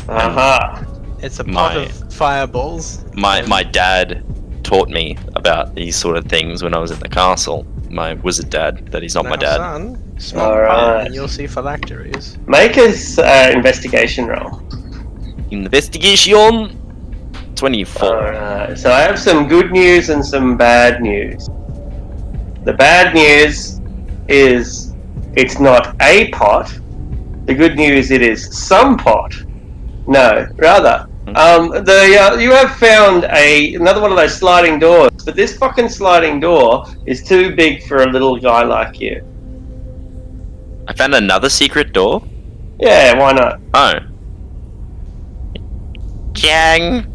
Aha. It's a pot My- of fireballs. My dad taught me about these sort of things when I was in the castle. My wizard dad, that he's not my Now, dad. son, smoke Alright. pot and you'll see phylacteries. Make his investigation roll. Investigation 24. Alright, so I have some good news and some bad news. The bad news is it's not a pot. The good news it is some pot. No, rather. You have found another one of those sliding doors, but this fucking sliding door is too big for a little guy like you. I found another secret door. Yeah, why not? Oh. Jiang,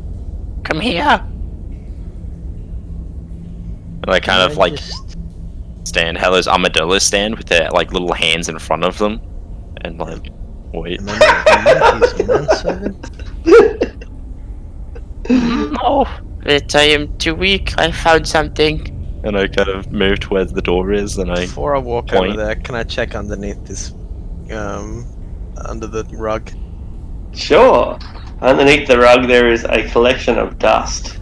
come here. And I kind of like stand, how those armadillos stand with their like little hands in front of them, and like wait. Am I not a manservant? Oh, but I am too weak. I found something. And I kind of move to where the door is, and I Before I walk point. over there, can I check underneath this, under the rug? Sure. Underneath the rug there is a collection of dust.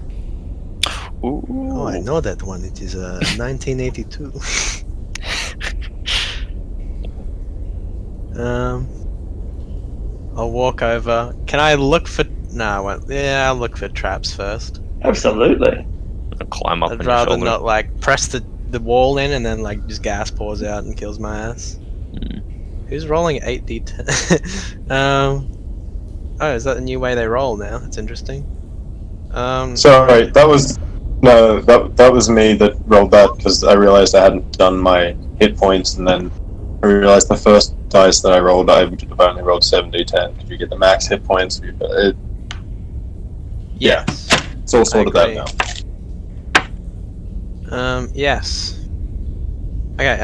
Ooh. Oh, I know that one. It is 1982. I'll walk over. Can I look for? No, I won't. Yeah, I'll look for traps first. Absolutely. I'll climb up I'd on your rather shoulder. not like press the wall in and then like just gas pours out and kills my ass. Who's rolling 8d10? Oh, is that the new way they roll now? That's interesting. Sorry, that was... No, that was me that rolled that, because I realized I hadn't done my hit points, and then I realized the first dice that I rolled, I would have only rolled 7d10, because you get the max hit points. Yeah, it's all sorted out now. Yes. Okay,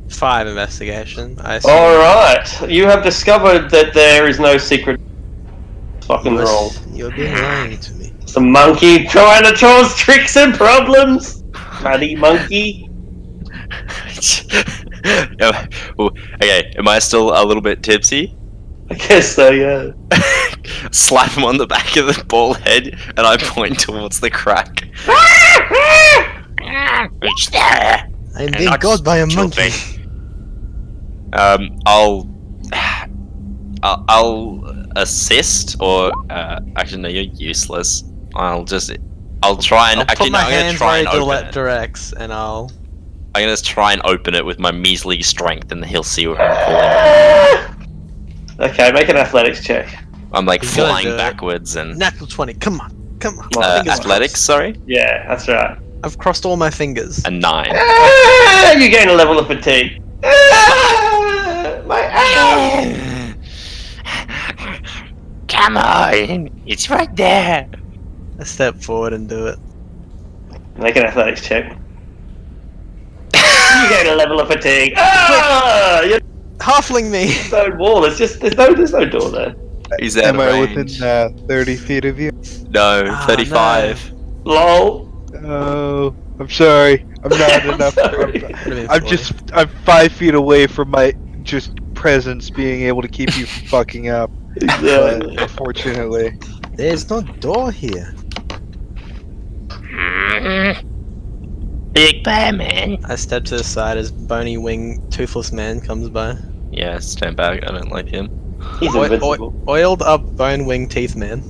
5 investigation. I assume. Alright, you have discovered that there is no secret fucking roll. You're being lying to me. Some monkey trying to cause tricks and problems! Bloody monkey. Okay, am I still a little bit tipsy? I guess so, yeah. Slap him on the back of the bald head, and I point towards the crack. It's there. I'm being caught by a monkey. I'll assist, or actually no, you're useless. I'll try and I'll put my I'm gonna hands try where and open Gillette it. directs, and I'm gonna try and open it with my measly strength, and he'll see what I'm pulling. Okay, make an athletics check. I'm like He's gonna flying do it. backwards and natural 20. Come on. athletics. Sorry, Yeah, that's right. I've crossed all my fingers. a 9. You gain a level of fatigue. My ass! Come on. It's right there. I step forward and do it. Make an athletics check. You gain a level of fatigue. Ah! halfling me. Stone wall. There's no door there. He's out Am of I range. within 30 feet of you? No, Ah, 35. Lol. Oh, I'm sorry. I'm not enough. Sorry. I'm 5 feet away from my just presence being able to keep you from fucking up. But unfortunately, There's no door here. Big Bear Man. I step to the side as bony wing toothless man comes by. Yeah, stand back. I don't like him. He's invincible. Oiled up bone wing teeth man.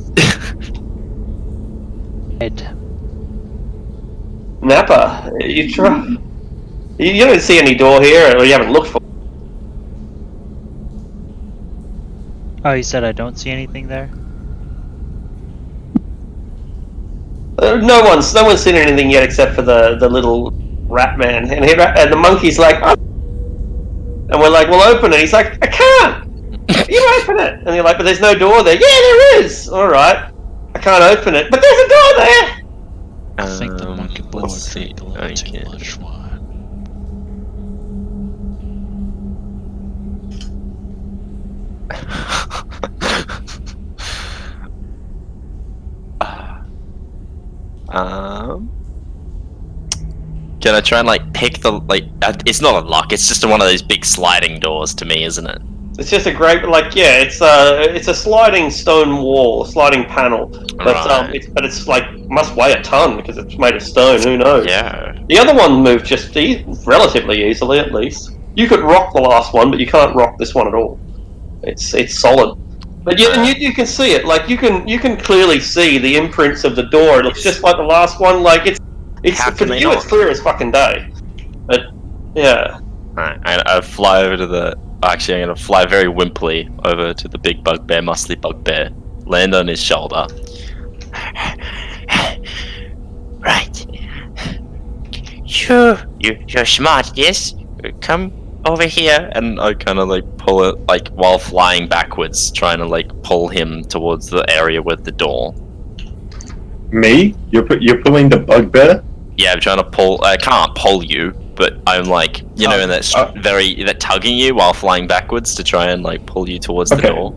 Ed. Nappa, you try. You don't see any door here, or you haven't looked for. Oh, you said I don't see anything there? No one's seen anything yet except for the little rat man, and the monkey's like, oh. And we're like, well, open it. He's like, I can't. You open it, and you're like, but there's no door there. Yeah, there is. All right, I can't open it, but there's a door there. I think the monkey boy let's see. drank a little too much wine. Can I try and like pick the it's not a lock. It's just one of those big sliding doors to me, isn't it? It's just a great, it's a sliding stone wall, a sliding panel, but Right. it's like must weigh a ton because it's made of stone. Who knows? Yeah. The other one moved just relatively easily, at least. You could rock the last one, but you can't rock this one at all. It's solid. But yeah, and you can see it. Like you can clearly see the imprints of the door. It looks just like the last one. Like it's How for can they you, it's not? clear as fucking day. But yeah, Alright, I fly over to the. Actually, I'm gonna fly very wimpily over to the big bugbear, muscly bugbear, land on his shoulder. Right. You're smart, yes? Come over here. And I kind of like pull it, like while flying backwards, trying to like pull him towards the area with the door. Me? You're pulling the bugbear? Yeah, I'm trying to pull. I can't pull you, but I'm like, in that that tugging you while flying backwards to try and like pull you towards the Okay. door.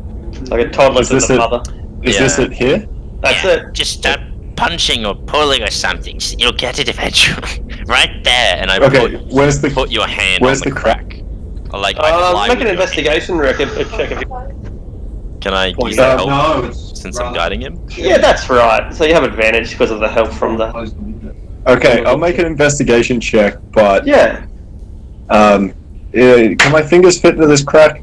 like a toddler Is to this the it? mother. Is this it here? That's Yeah, it. Just start punching or pulling or something. You'll get it eventually. Right there. And I Okay, where's the put your hand where's on the the crack. Or, like I fly Make with an your investigation check if you. hand. Can I use Uh, that help no, it's since I'm guiding him? Yeah, that's right. So you have advantage because of the help from the. Okay, I'll make an investigation check, but Yeah. can my fingers fit into this crack?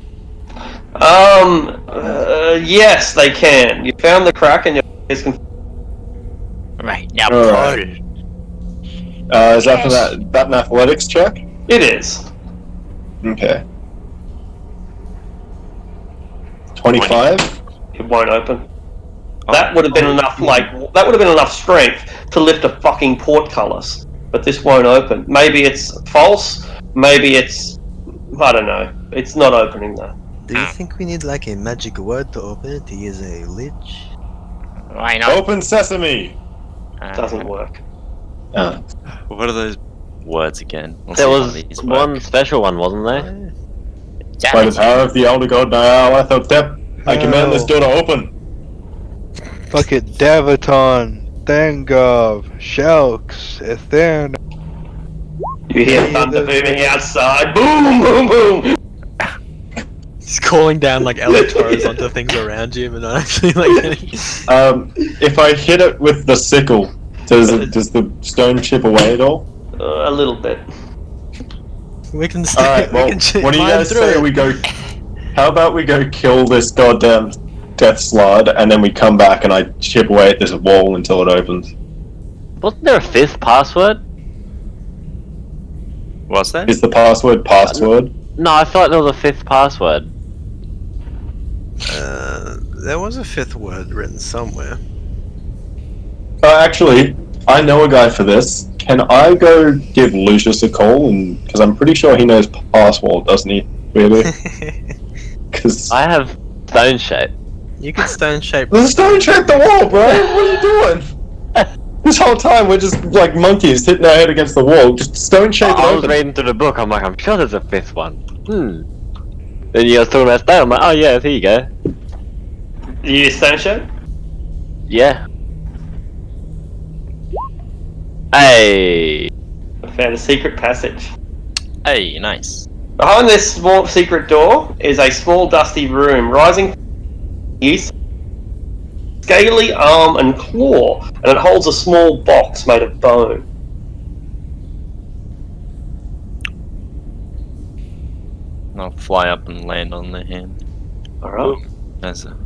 Yes, they can. You found the crack and your fingers can. Right. Now All pull. right. Is that for that an athletics check? It is. Okay. 25. It won't open. That would have been enough. That would have been enough strength to lift a fucking portcullis. But this won't open. Maybe it's false. Maybe it's. I don't know. It's not opening though. Do you think we need like a magic word to open it to use a lich? Why not? Open sesame. Doesn't work. What are those words again? Let's There see how was these one work. special one, wasn't there? By the power of the elder god Nyarlathotep, I command this door to open. fuck it, Davaton, Thangov, Shelks, Ethan. You hear thunder booming outside. Boom, boom, boom. He's calling down like electros onto things around you, but not actually like hitting. If I hit it with the sickle, does the stone chip away at all? A little bit. We can All right. Well, what do you guys say we go? How about we go kill this goddamn death slide, and then we come back and I chip away at this wall until it opens. Wasn't there a fifth password? What's that? Is the password password? No, I feel like there was a fifth password. There was a fifth word written somewhere. Actually, I know a guy for this. Can I go give Lucius a call? And because I'm pretty sure he knows password, doesn't he? Really? Because I have stone shape. You can stone shape. there's a stone shape the wall, bro. What are you doing? This whole time we're just like monkeys hitting our head against the wall. Just stone shape it I was open. reading through the book. I'm like, I'm sure there's a fifth one. Then you guys talking about stone. I'm like, oh yeah, here you go. You use stone shot? Yeah. Hey. I found a secret passage. Hey, nice. Behind this small secret door is a small dusty room, rising east, scaly arm and claw, and it holds a small box made of bone. I'll fly up and land on the hand. Alright. As a...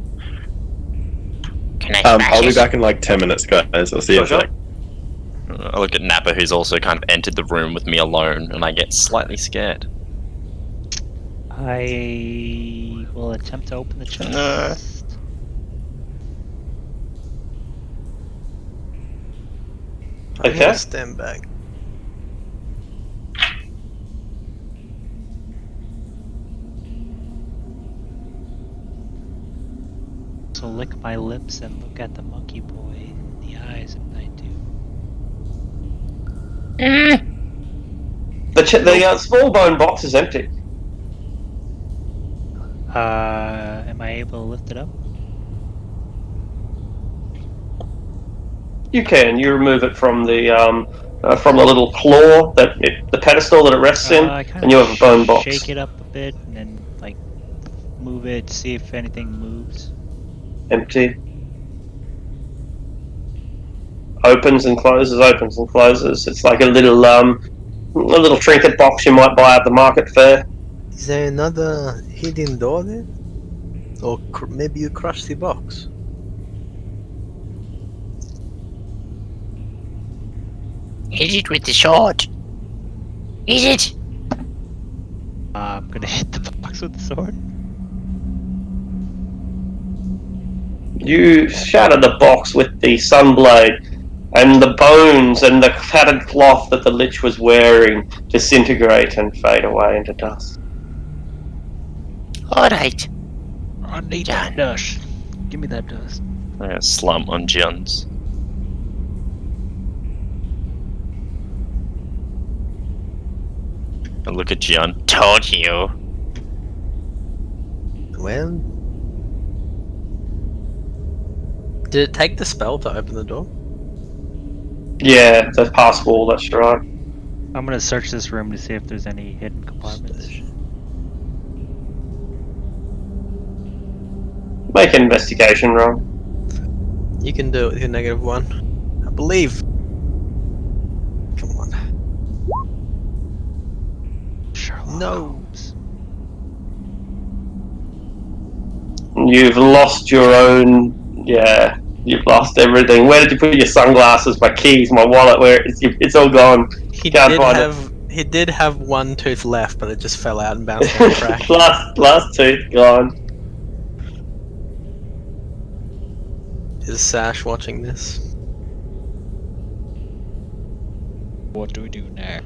Can I I'll be smash it? back in like 10 minutes, guys. I'll see you in a sec. I look at Nappa, who's also kind of entered the room with me alone, and I get slightly scared. I will attempt to open the chest. No. I'm Okay. gonna stand back. So lick my lips and look at the monkey boy in the eyes if I do. The small bone box is empty. Am I able to lift it up? You can. You remove it from the little claw the pedestal that it rests in, I kind and you have a bone box. Shake it up a bit and then like move it, see if anything moves. Empty. Opens and closes. Opens and closes. It's like a little trinket box you might buy at the market fair. Is there another hidden door there? Or maybe you crushed the box? Hit it with the sword. Hit it. I'm gonna hit the box with the sword. You shatter the box with the sunblade, and the bones and the tattered cloth that the lich was wearing disintegrate and fade away into dust. Alright. I need Done. that dust. Give me that dust. I got a slump on John's. I look at John. Told you. Well, did it take the spell to open the door? Yeah, that's possible, that's right. I'm gonna search this room to see if there's any hidden compartments. Make an investigation roll. You can do it with your -1. I believe. Come on. Sherlock No. Holmes. You've lost your own. Yeah, you've lost everything. Where did you put your sunglasses, my keys, my wallet? Where it's all gone. He Can't did find have he did have one tooth left, but it just fell out and bounced on the crack. last tooth gone. Is Sash watching this? What do we do now?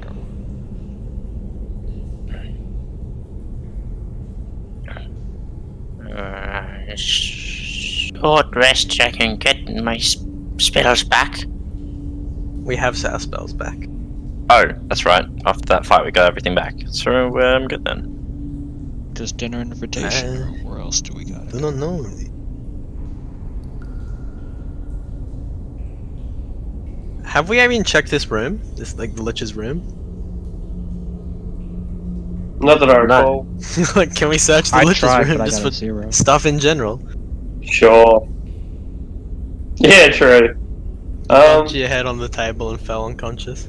Short rest. I can get my spells back. We have Sash spells back. Oh, that's right. After that fight, we got everything back. So I'm good then. Just dinner invitation. Or where else do we got? I don't know. Have we even checked this room? This like the Lich's room? Not that I recall. Like, can we search the I Lich's tried, room but I just got for a 0. stuff in general? Sure. Yeah, true. Bumped your head on the table and fell unconscious.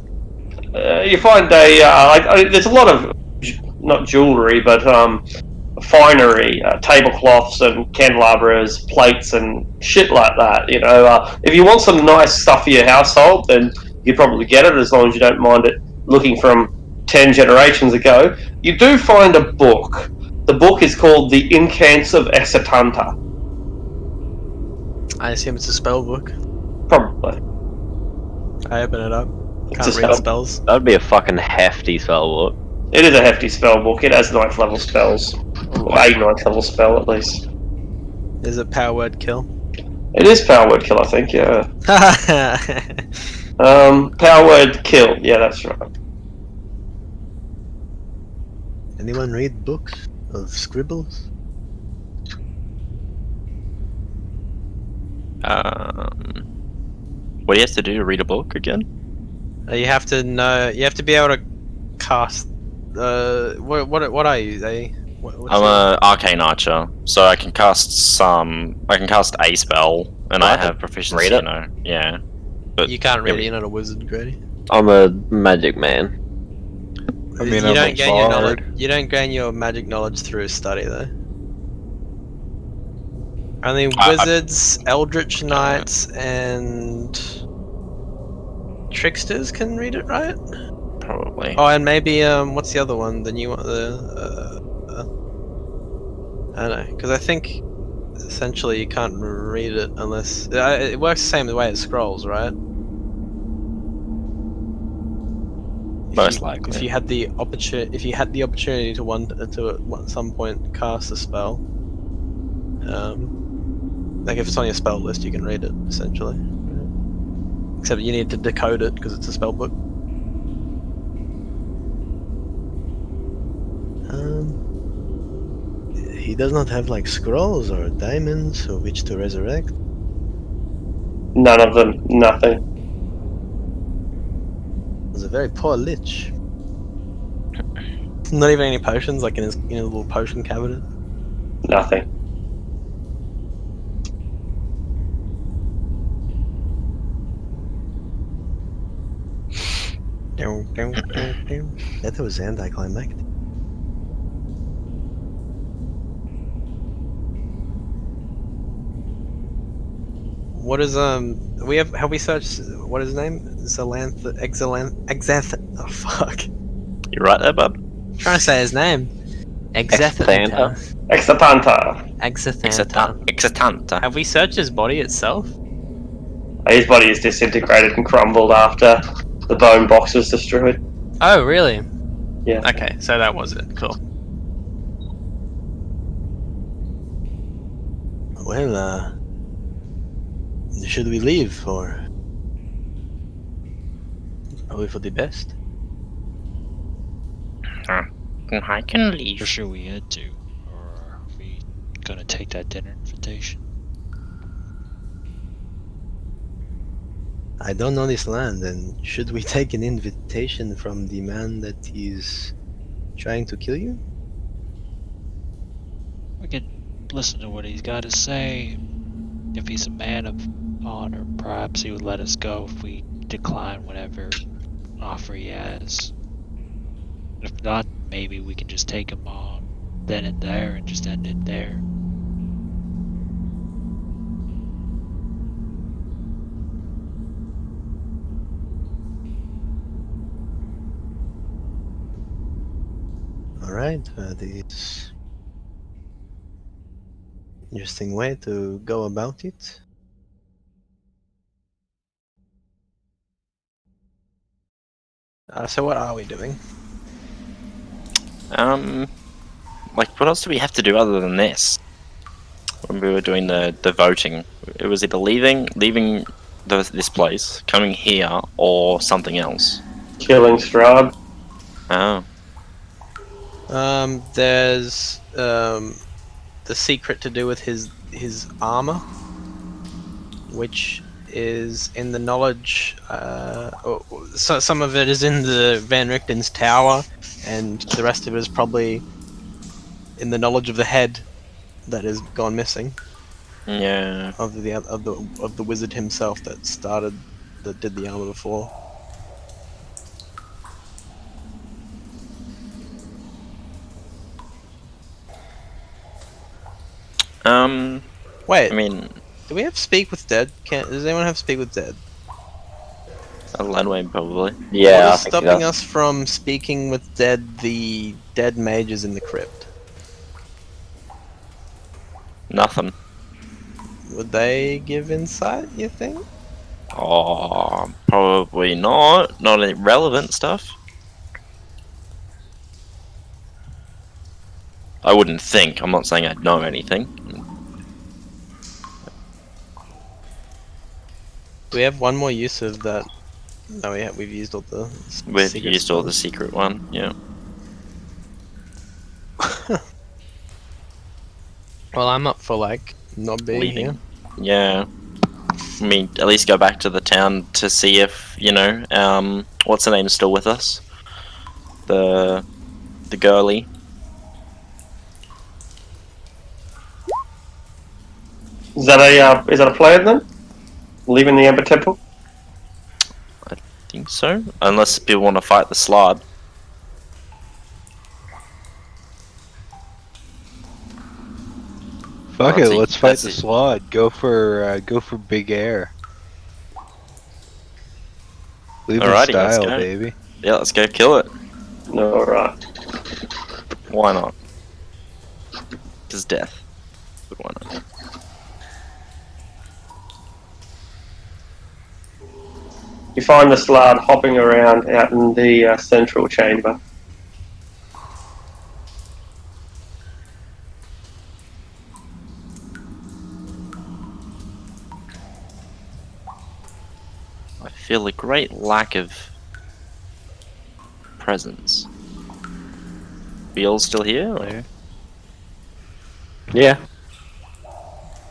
You find there's a lot of not jewelry, but finery, tablecloths and candelabras, plates and shit like that. You know, if you want some nice stuff for your household, then you probably get it as long as you don't mind it looking from 10 generations ago. You do find a book. The book is called The Incants of Exitanta. I assume it's a spell book. Probably. I open it up. It's Can't a read spell. spells. That'd be a fucking hefty spell book. It is a hefty spell book. It has 9th level spells. Or a 9th level spell, at least. Is it power word kill? It is power word kill, I think, yeah. Power word kill. Yeah, that's right. Anyone read books? of scribbles? What do you have to do to read a book again? You have to know. You have to be able to cast. What are you? What's I'm your... a arcane archer, so I can cast some. I can cast a spell, and I I can have proficiency. read it. You know, yeah. But You can't read yeah, it. You're not a wizard, Grady. I'm a magic man. I mean, You I'm don't a gain your knowledge. bard. You don't gain your magic knowledge through study, though. Only wizards, eldritch knights, and tricksters can read it, right? probably. Oh, and maybe what's the other one? The new one, I don't know, because I think essentially you can't read it unless it works the same way as scrolls, right? Most likely. If you had the opportunity to at some point cast a spell, like if it's on your spell list, you can read it essentially. Right? Except you need to decode it because it's a spell book. He does not have like scrolls or diamonds of which to resurrect. None of them. Nothing. He's a very poor lich. Not even any potions, like in his little potion cabinet. Nothing. That was anticlimactic. What is have we searched what is his name? Exanth. Oh fuck! You right there, bud? I'm trying to say his name. Exthanta? Exapanta. Exathanta. Exitanta. Have we searched his body itself? His body is disintegrated and crumbled after the bone box was destroyed. Oh, really? Yeah. Okay, so that was it. Cool. Well, should we leave or probably for the best? I can leave. Or should we head to? Or are we gonna take that dinner invitation? I don't know this land, and should we take an invitation from the man that is trying to kill you? We can listen to what he's got to say. If he's a man of honor, perhaps he would let us go if we decline whatever offer he has. If not, maybe we can just take him on then and there and just end it there. Alright, this interesting way to go about it. So what are we doing? Like, what else do we have to do other than this? When we were doing the voting, it was either leaving this place, coming here, or something else. Killing Strahd. Oh. There's the secret to do with his armor, which is in the knowledge. So some of it is in the Van Richten's tower, and the rest of it is probably in the knowledge of the head that has gone missing. Yeah. Of the wizard himself that did the armor before. Wait. I mean, do we have speak with dead? Does anyone have speak with dead? a Landway probably. Yeah, What I is think he stopping does. us from speaking with the dead mages in the crypt? Nothing. Would they give insight, you think? Oh, probably not. Not any relevant stuff. I wouldn't think. I'm not saying I'd know anything. Do we have one more use of that? No, we've used all the We've secret used all the spells. secret one, yeah. Well, I'm up for like not being leaving. here. Yeah. I mean, at least go back to the town to see if, what's her name still with us? The girly. Is that a plan then? Leaving the Ember Temple? I think so. Unless people want to fight the Slod. Fuck Oh, it, see, let's fight that's the it. Slod. Go for big air. Leave in Alrighty, let's style, go. baby. Yeah, let's go kill it. Alright. Why not? Because death. But why not? You find the Slard hopping around out in the central chamber. I feel a great lack of presence. We all still here? Or? Clear. Yeah.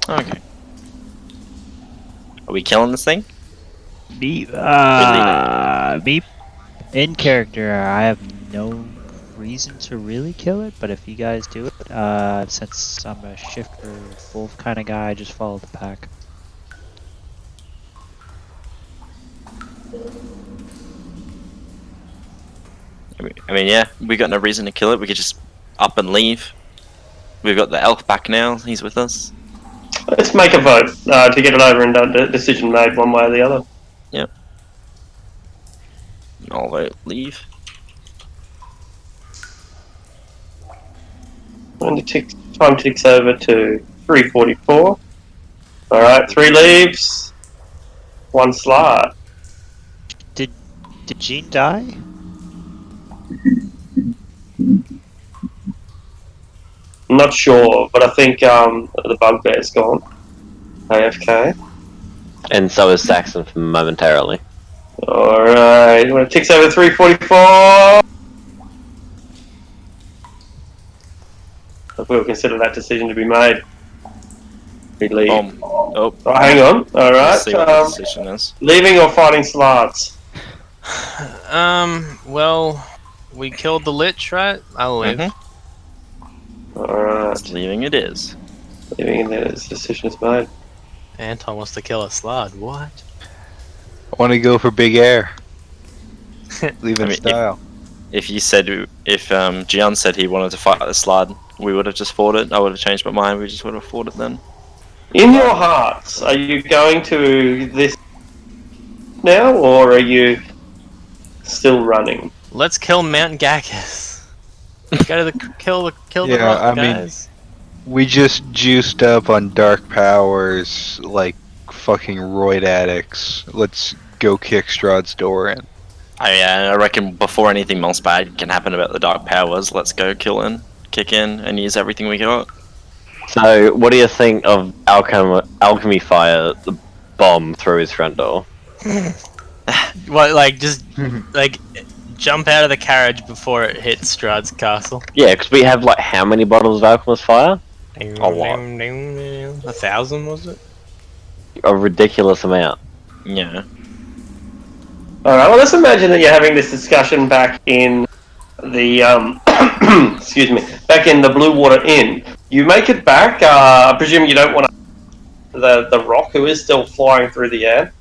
Okay. Are we killing this thing? Me, leaving. me, in character, I have no reason to really kill it, but if you guys do it, since I'm a shifter wolf kind of guy, I just follow the pack. I mean, yeah, we got no reason to kill it. We could just up and leave. We've got the elf back now. He's with us. Let's make a vote to get it over and done. The decision made one way or the other. Yep. I'll vote leave. And the time ticks over to 3:44. Alright, 3 leaves, 1 Slard. Did Jean die? I'm not sure, but I think the bugbear's gone. AFK. And so is Saxon for momentarily. Alright, when it ticks over 3:44. We'll consider that decision to be made. We leave. Oh, Hang on. let's Alright. see what the decision is. Leaving or fighting Slards? Well, we killed the Lich, right? I'll leave. Alright. Leaving it is. Leaving and then this decision is made. Anton wants to kill a Slod. What? I want to go for big air. Leave in I mean, style. If Gian said he wanted to fight the Slod, we would have just fought it. I would have changed my mind. We just would have fought it then. In your hearts, are you going to this now, or are you still running? Let's kill Mount Gacchus. Go to kill the Yeah, rock, I mean, guys. We just juiced up on dark powers like fucking roid addicts. Let's go kick Strahd's door in. I reckon before anything else bad can happen about the dark powers, let's go kick in, and use everything we got. So, what do you think of alchemy fire the bomb through his front door? What, like, just, like, jump out of the carriage before it hits Strahd's castle? Yeah, because we have, like, how many bottles of alchemist fire? A lot. 1,000, was it? A ridiculous amount. Yeah. Alright, well let's imagine that you're having this discussion back in the, excuse me, back in the Blue Water Inn. You make it back, I presume you don't want the rock who is still flying through the air.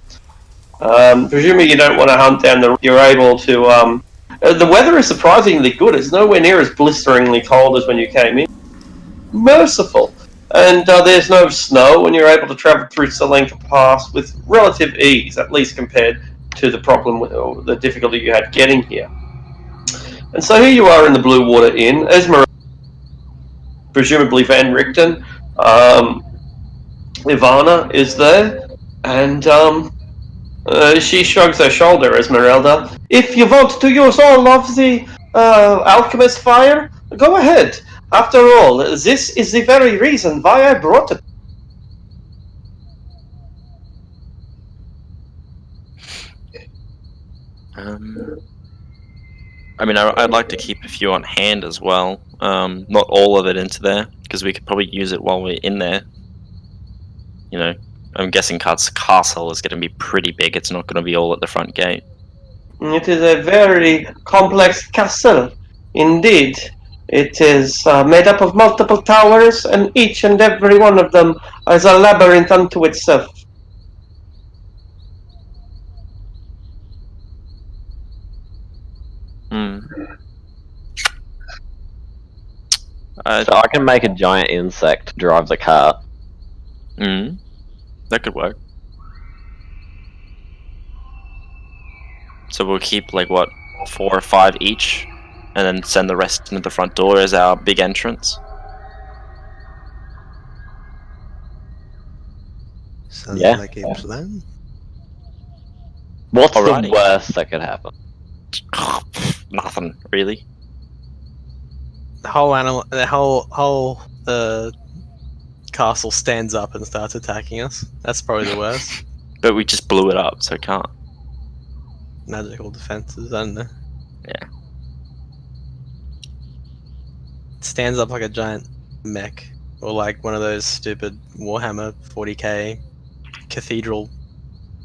Presumably you don't want to hunt down you're able to, the weather is surprisingly good. It's nowhere near as blisteringly cold as when you came in. Merciful. And there's no snow, and you're able to travel through Selenka Pass with relative ease, at least compared to the problem or the difficulty you had getting here. And so here you are in the Blue Water Inn, Esmeralda, presumably Van Richten, Ivana is there, and she shrugs her shoulder, Esmeralda. If you want to use all of the alchemist fire, go ahead. After all, this is the very reason why I brought it. I mean, I'd like to keep a few on hand as well. Not all of it into there, because we could probably use it while we're in there. You know, I'm guessing castle is going to be pretty big. It's not going to be all at the front gate. It is a very complex castle, indeed. It is made up of multiple towers, and each and every one of them is a labyrinth unto itself. Hmm. So I can make a giant insect drive the cart. That could work. So we'll keep like what, 4 or 5 each, and then send the rest into the front door as our big entrance. Sounds Yeah. like a plan. What's Alrighty. the worst that could happen? Nothing really. The whole castle stands up and starts attacking us. That's probably the worst. But we just blew it up, so it can't. Magical defenses, I don't know. Yeah. It stands up like a giant mech, or like one of those stupid Warhammer 40k cathedral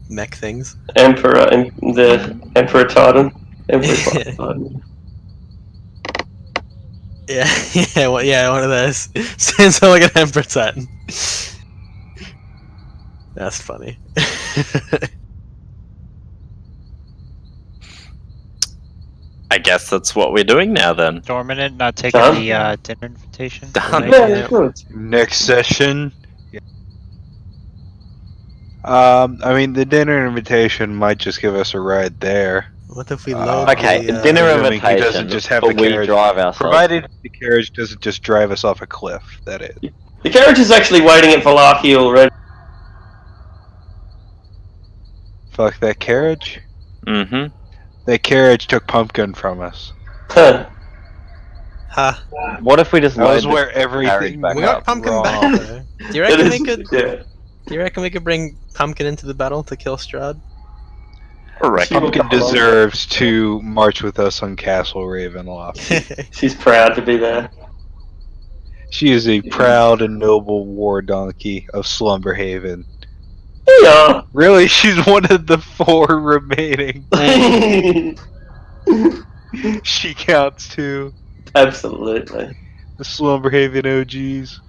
mech things. Emperor, the Emperor Titan. Emperor Titan. Yeah, one of those. Stands up like an Emperor Titan. That's funny. I guess that's what we're doing now then. Dormant not taking Done? the dinner invitation. Done. Very good. Next session. I mean, the dinner invitation might just give us a ride there. What if we load Okay, the, dinner Assuming he invitation. doesn't just have but the we carriage. drive ourselves. Provided the carriage doesn't just drive us off a cliff, that is. The carriage is actually waiting at Valaki already. Fuck that carriage. Mm-hmm. That carriage took Pumpkin from us. Huh. Ha! What if we just That was load the where carriage everything back We up? got Pumpkin wrong. back though. Do you It reckon is- we could? yeah. Do you reckon we could bring Pumpkin into the battle to kill Strahd? Correct. Pumpkin deserves to march with us on Castle Ravenloft. She's proud to be there. She is a proud and noble war donkey of Slumberhaven. Yeah. Really, she's one of the 4 remaining. She counts too. Absolutely. The Slumberhaven OGs.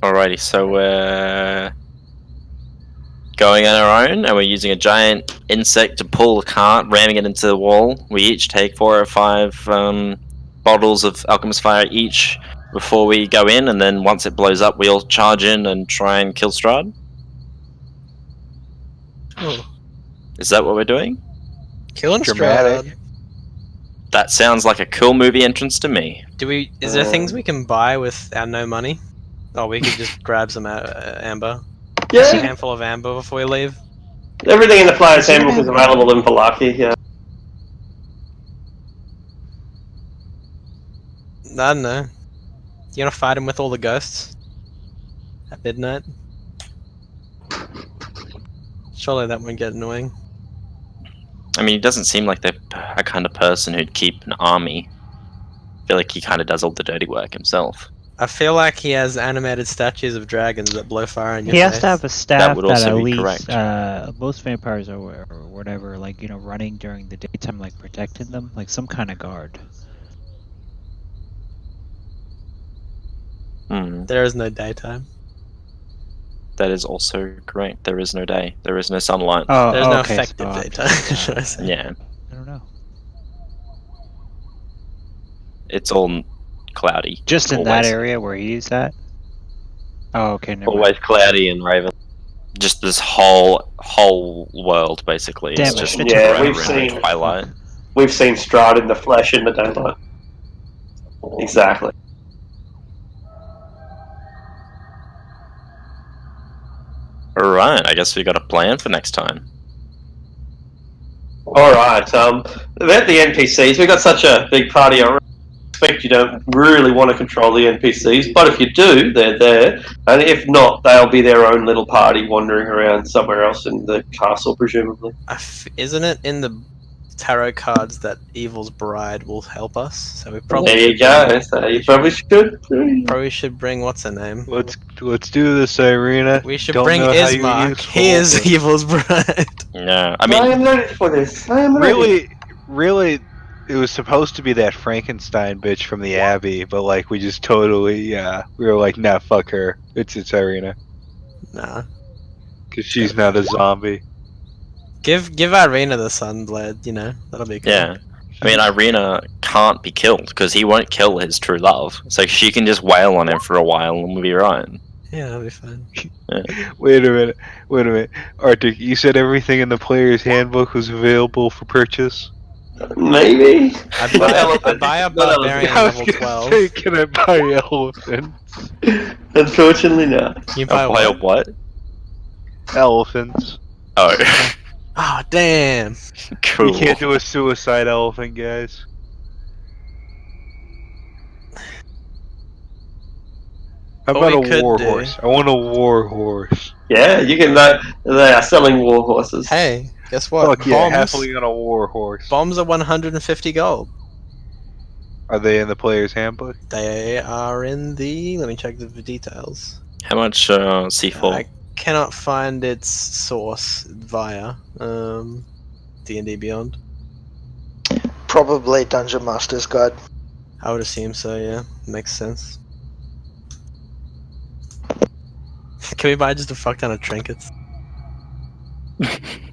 Alrighty, so we're going on our own, and we're using a giant insect to pull the cart, ramming it into the wall. We each take 4 or 5 bottles of Alchemist Fire each before we go in, and then once it blows up, we all charge in and try and kill Strahd. Oh. Is that what we're doing? Killing Dramatic. Strahd. That sounds like a cool movie entrance to me. Is there things we can buy with our no money? Oh, we could just grab some amber. Just a Yeah. handful of amber before we leave. Everything in the Flyer's Handbook is available in Valaki, yeah. I don't know. You wanna fight him with all the ghosts? At midnight? Surely that won't get annoying. I mean, he doesn't seem like the kind of person who'd keep an army. I feel like he kind of does all the dirty work himself. I feel like he has animated statues of dragons that blow fire in your He face. has to have a staff would that, also at be least correct. most vampires or whatever, like running during the daytime, like protecting them, like some kind of guard. There is no daytime. That is also correct. There is no day. There is no sunlight. Oh, There's no okay, effective so, daytime, should I say. Yeah, I don't know. it's all cloudy. Just in always. that area where he's at. Oh, okay. Never mind. Always cloudy in Raven. Just this whole world, basically. Damn It's it, just should've Yeah, forever we've in seen- twilight. We've seen Strahd in the flesh in the daylight. Exactly. Alright, I guess we got a plan for next time. Alright, about the NPCs, we got such a big party already. suspect you don't really want to control the NPCs, but if you do, they're there. And if not, they'll be their own little party wandering around somewhere else in the castle, presumably. Isn't it in the tarot cards that Evil's Bride will help us? So we probably There you should go. bring, So you probably should. probably should bring what's her name? Let's do this, Irina. We should Don't bring know how you're Ismark. useful, He is but- Evil's Bride. Yeah, I I mean, am ready for this. I am ready. Really, it was supposed to be that Frankenstein bitch from the Abbey, but like we just totally, we were like, nah, fuck her. It's Irina, Nah. because she's not a zombie. Give Irina the Sunblade, you know, that'll be cool. yeah. I mean, Irina can't be killed because he won't kill his true love. So she can just wail on him for a while and we'll be right. Yeah, that'll be fine. Wait a minute, Arctic. You said everything in the player's handbook was available for purchase. Maybe. I'd buy a barbarian I was level gonna 12. say, can I buy elephants? Unfortunately, not. You buy Play a what? what? Elephants. Oh, Oh, damn. cool. You can't do a suicide elephant, guys. How What about we a could war do- horse? I want a war horse. Yeah, you can. They are selling war horses. Hey, guess what? Fuck yeah, Bombs, happily on a war horse. bombs are 150 gold. Are they in the player's handbook? They are in the... Let me check the details. How much C4? I cannot find its source via D&D Beyond. Probably Dungeon Master's Guide. I would assume so, yeah. Makes sense. Can we buy just a fuck ton of trinkets?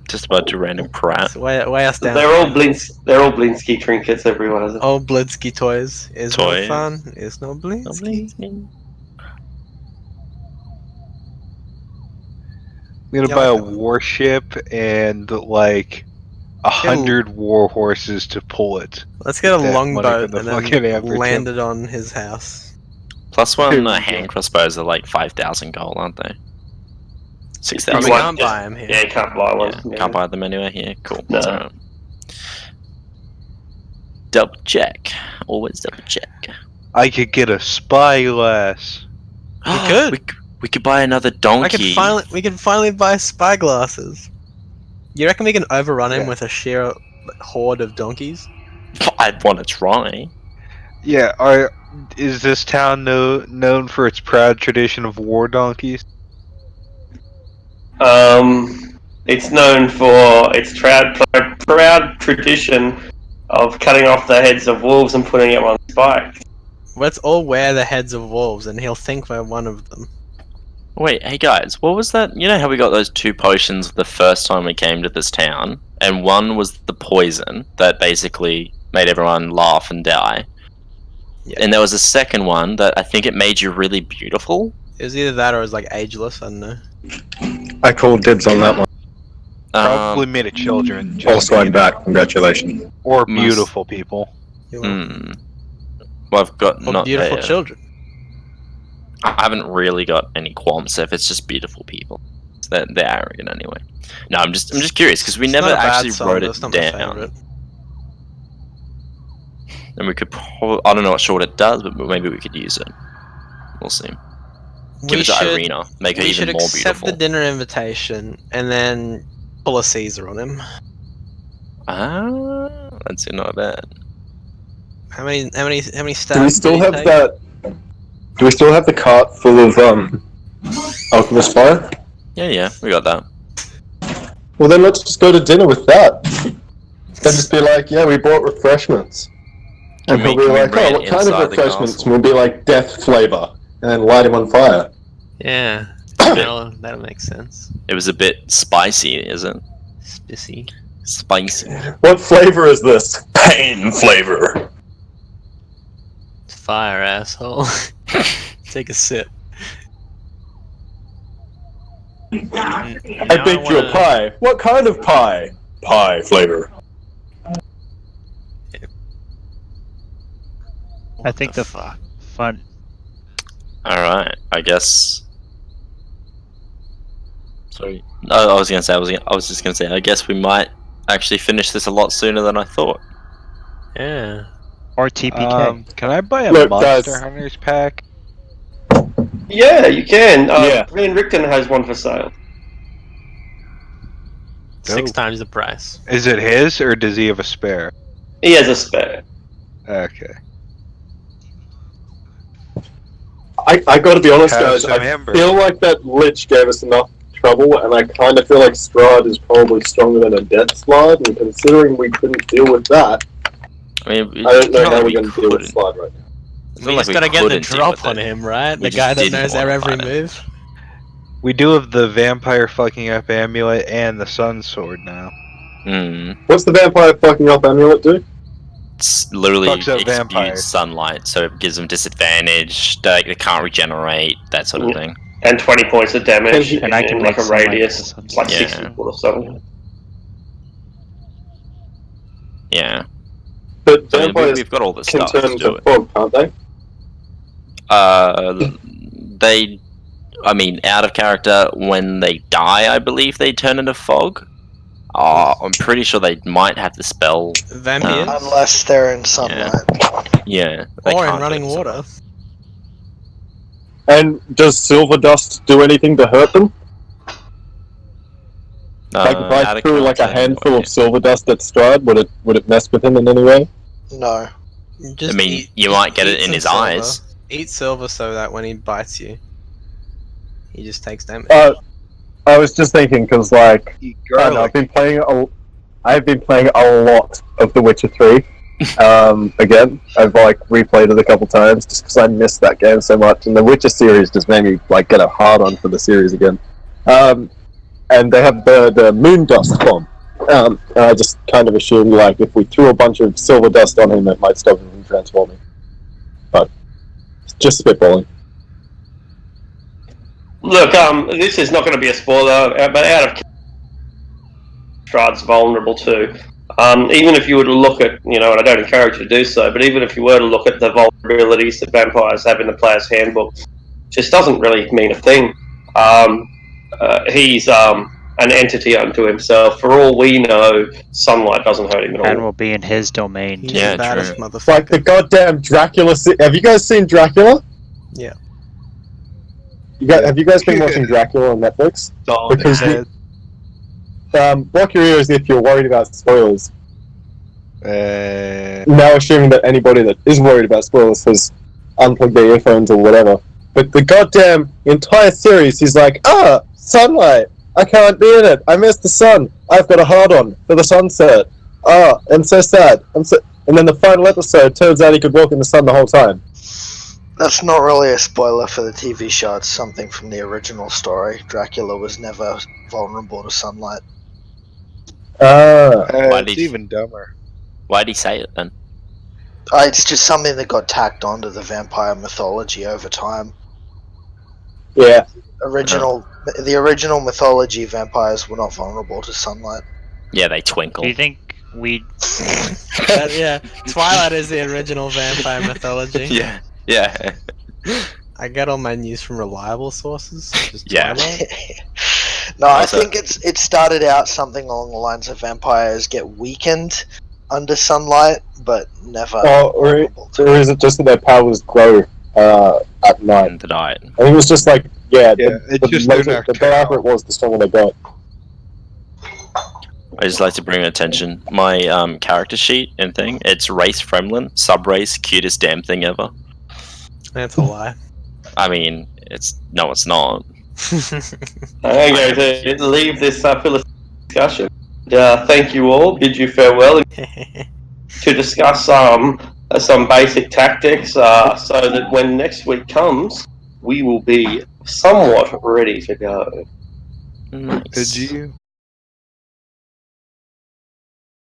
Just a bunch of random crap. It's weigh us down. They're all Blinsky trinkets. Everyone has it. Old Blinsky toys. Is Toys. no fun. Is no Blinsky. I'm gonna Yeah, buy a okay. warship and like 100 war horses to pull it. Let's get a That money longboat from and the fucking then Amber land Temple. it on his house. Plus one Yeah. hand crossbows are like 5,000 gold, aren't they? We 6,000. want- can't buy him here. Yeah, you can't buy one. Yeah, can't buy them anywhere here. Cool. No. That's alright. Double check. Always double check. I could get a spyglass. We could. We could buy another donkey. We can finally buy spyglasses. You reckon we can overrun him Yeah. with a sheer horde of donkeys? I'd want to try. Yeah, is this town known for its proud tradition of war donkeys? It's known for its proud tradition of cutting off the heads of wolves and putting them on spikes. Let's all wear the heads of wolves, and he'll think we're one of them. Wait, hey guys, what was that? You know how we got those 2 potions the first time we came to this town? And one was the poison that basically made everyone laugh and die. Yeah. And there was a second one that I think it made you really beautiful. It was either that or it was like ageless. I don't know. I called dibs on that one. Probably made it children. just Also, I'm being- back. Congratulations. Or Must- beautiful people. You know? Hmm. Well, I've got Or not beautiful there. children. I haven't really got any qualms if it's just beautiful people. They're arrogant anyway. No, I'm just curious because we It's never not a bad actually song, wrote but it it's not my down, favourite. and we could. I don't know what what it does, but maybe we could use it. We'll see. Give We it to should, Irina, make her we even should more accept beautiful. the dinner invitation and then pull a Caesar on him. Ah, that's not bad. How many Do we stabs? still did he have take? that? Do we still have the cart full of alchemist fire? Yeah, we got that. Well, then let's just go to dinner with that. Then just be like, yeah, we bought refreshments. And Can he'll we- be can we like, bring oh, it what kind of inside the refreshments? castle? And we'll be like, death flavor. And then light him on fire. Yeah, that'll make sense. It was a bit spicy, is it? Spicy. Spicy. What flavor is this? Pain flavor. Fire, asshole. Take a sip. I baked you a pie. What kind of pie? Pie flavor. I think the fuck. fun. All right, I guess. Sorry. No, I was gonna say. I was just gonna say. I guess we might actually finish this a lot sooner than I thought. Yeah. Or TPK. Can I buy a Look, Monster guys. Hunters pack? Yeah, you can. Yeah. Ian Rickton has one for sale. 6 Dope. times the price. Is it his, or does he have a spare? He has a spare. Okay. I gotta be honest, Have guys. some I amber. feel like that Lich gave us enough trouble, and I kind of feel like Strahd is probably stronger than a Death Slide, and considering we couldn't deal with that, I mean, I don't know not how like we're we going to deal with couldn't. Slide right now. It's We not just like gotta get the couldn't deal drop with on it. him, right? We The just guy that didn't knows wanna our every fight him. move. We do have the vampire fucking up amulet and the sun sword now. What's the vampire fucking up amulet do? It's literally Fucks up exudes vampires. sunlight, so it gives them disadvantage. They can't regenerate, that sort of thing. And 20 points of damage And I can in like make a sunlight radius. with the It's like Yeah. 60 foot or something. Yeah. But So, I mean, vampires we've got all the can stuff to turn do to it. fog, can't they? They, I mean, out of character, when they die, I believe they turn into fog. I'm pretty sure they might have the spell. Vampires? Unless they're in sunlight. Yeah. They Or in can't running do it, so- water. And does silver dust do anything to hurt them? Like if out I of threw like a character, handful no of silver dust at Strahd, would it mess with him in any way? No. Just I mean, eat, you just might get it eat in some his silver. eyes. Eat silver so that when he bites you, he just takes damage. I was just thinking because like Eat I don't know, garlic. I've been playing a lot of The Witcher 3. Again, I've like replayed it a couple times just because I missed that game so much, and the Witcher series just made me like get a hard on for the series again. And they have the moon dust bomb. And I just kind of assumed like if we threw a bunch of silver dust on him, it might stop him from transforming. But just spitballing. Look, this is not going to be a spoiler, but out of Strahd's vulnerable too. Even if you were to look at, and I don't encourage you to do so, but even if you were to look at the vulnerabilities that vampires have in the player's handbook, just doesn't really mean a thing. He's an entity unto himself. For all we know, sunlight doesn't hurt him at And all. will be in his domain He's too. Yeah, the baddest true. motherfucker. Like the goddamn Dracula. Have you guys seen Dracula? Yeah. Have you guys been watching Dracula on Netflix? It's all in his Because head. block your ears if you're worried about spoilers. Uh, Now assuming that anybody that is worried about spoilers has unplugged their earphones or whatever. But the goddamn entire series, he's like, sunlight. I can't be in it. I missed the sun. I've got a hard on for the sunset. I'm so sad. And then the final episode turns out he could walk in the sun the whole time. That's not really a spoiler for the TV show. It's something from the original story. Dracula was never vulnerable to sunlight. Why did it's he- even dumber. Why'd he say it then? It's just something that got tacked onto the vampire mythology over time. Yeah. The original mythology, vampires were not vulnerable to sunlight. Yeah, they twinkle. Do you think we? Yeah, Twilight is the original vampire mythology. Yeah, yeah. I get all my news from reliable sources. Just Yeah. Twilight. No, I Also- think it started out something along the lines of vampires get weakened under sunlight, but never vulnerable to Or is it just that their powers grow at night? And the diet. I think it was just like, it's just the their darker it was, the stronger they got. I just like to bring attention. My character sheet and thing. It's race Fremlin, sub-race, cutest damn thing ever. That's a lie. I mean, it's not. I'm going to leave this philosophical discussion. Thank you all. Bid you farewell to discuss some basic tactics, so that when next week comes, we will be somewhat ready to go. Nice. Did you?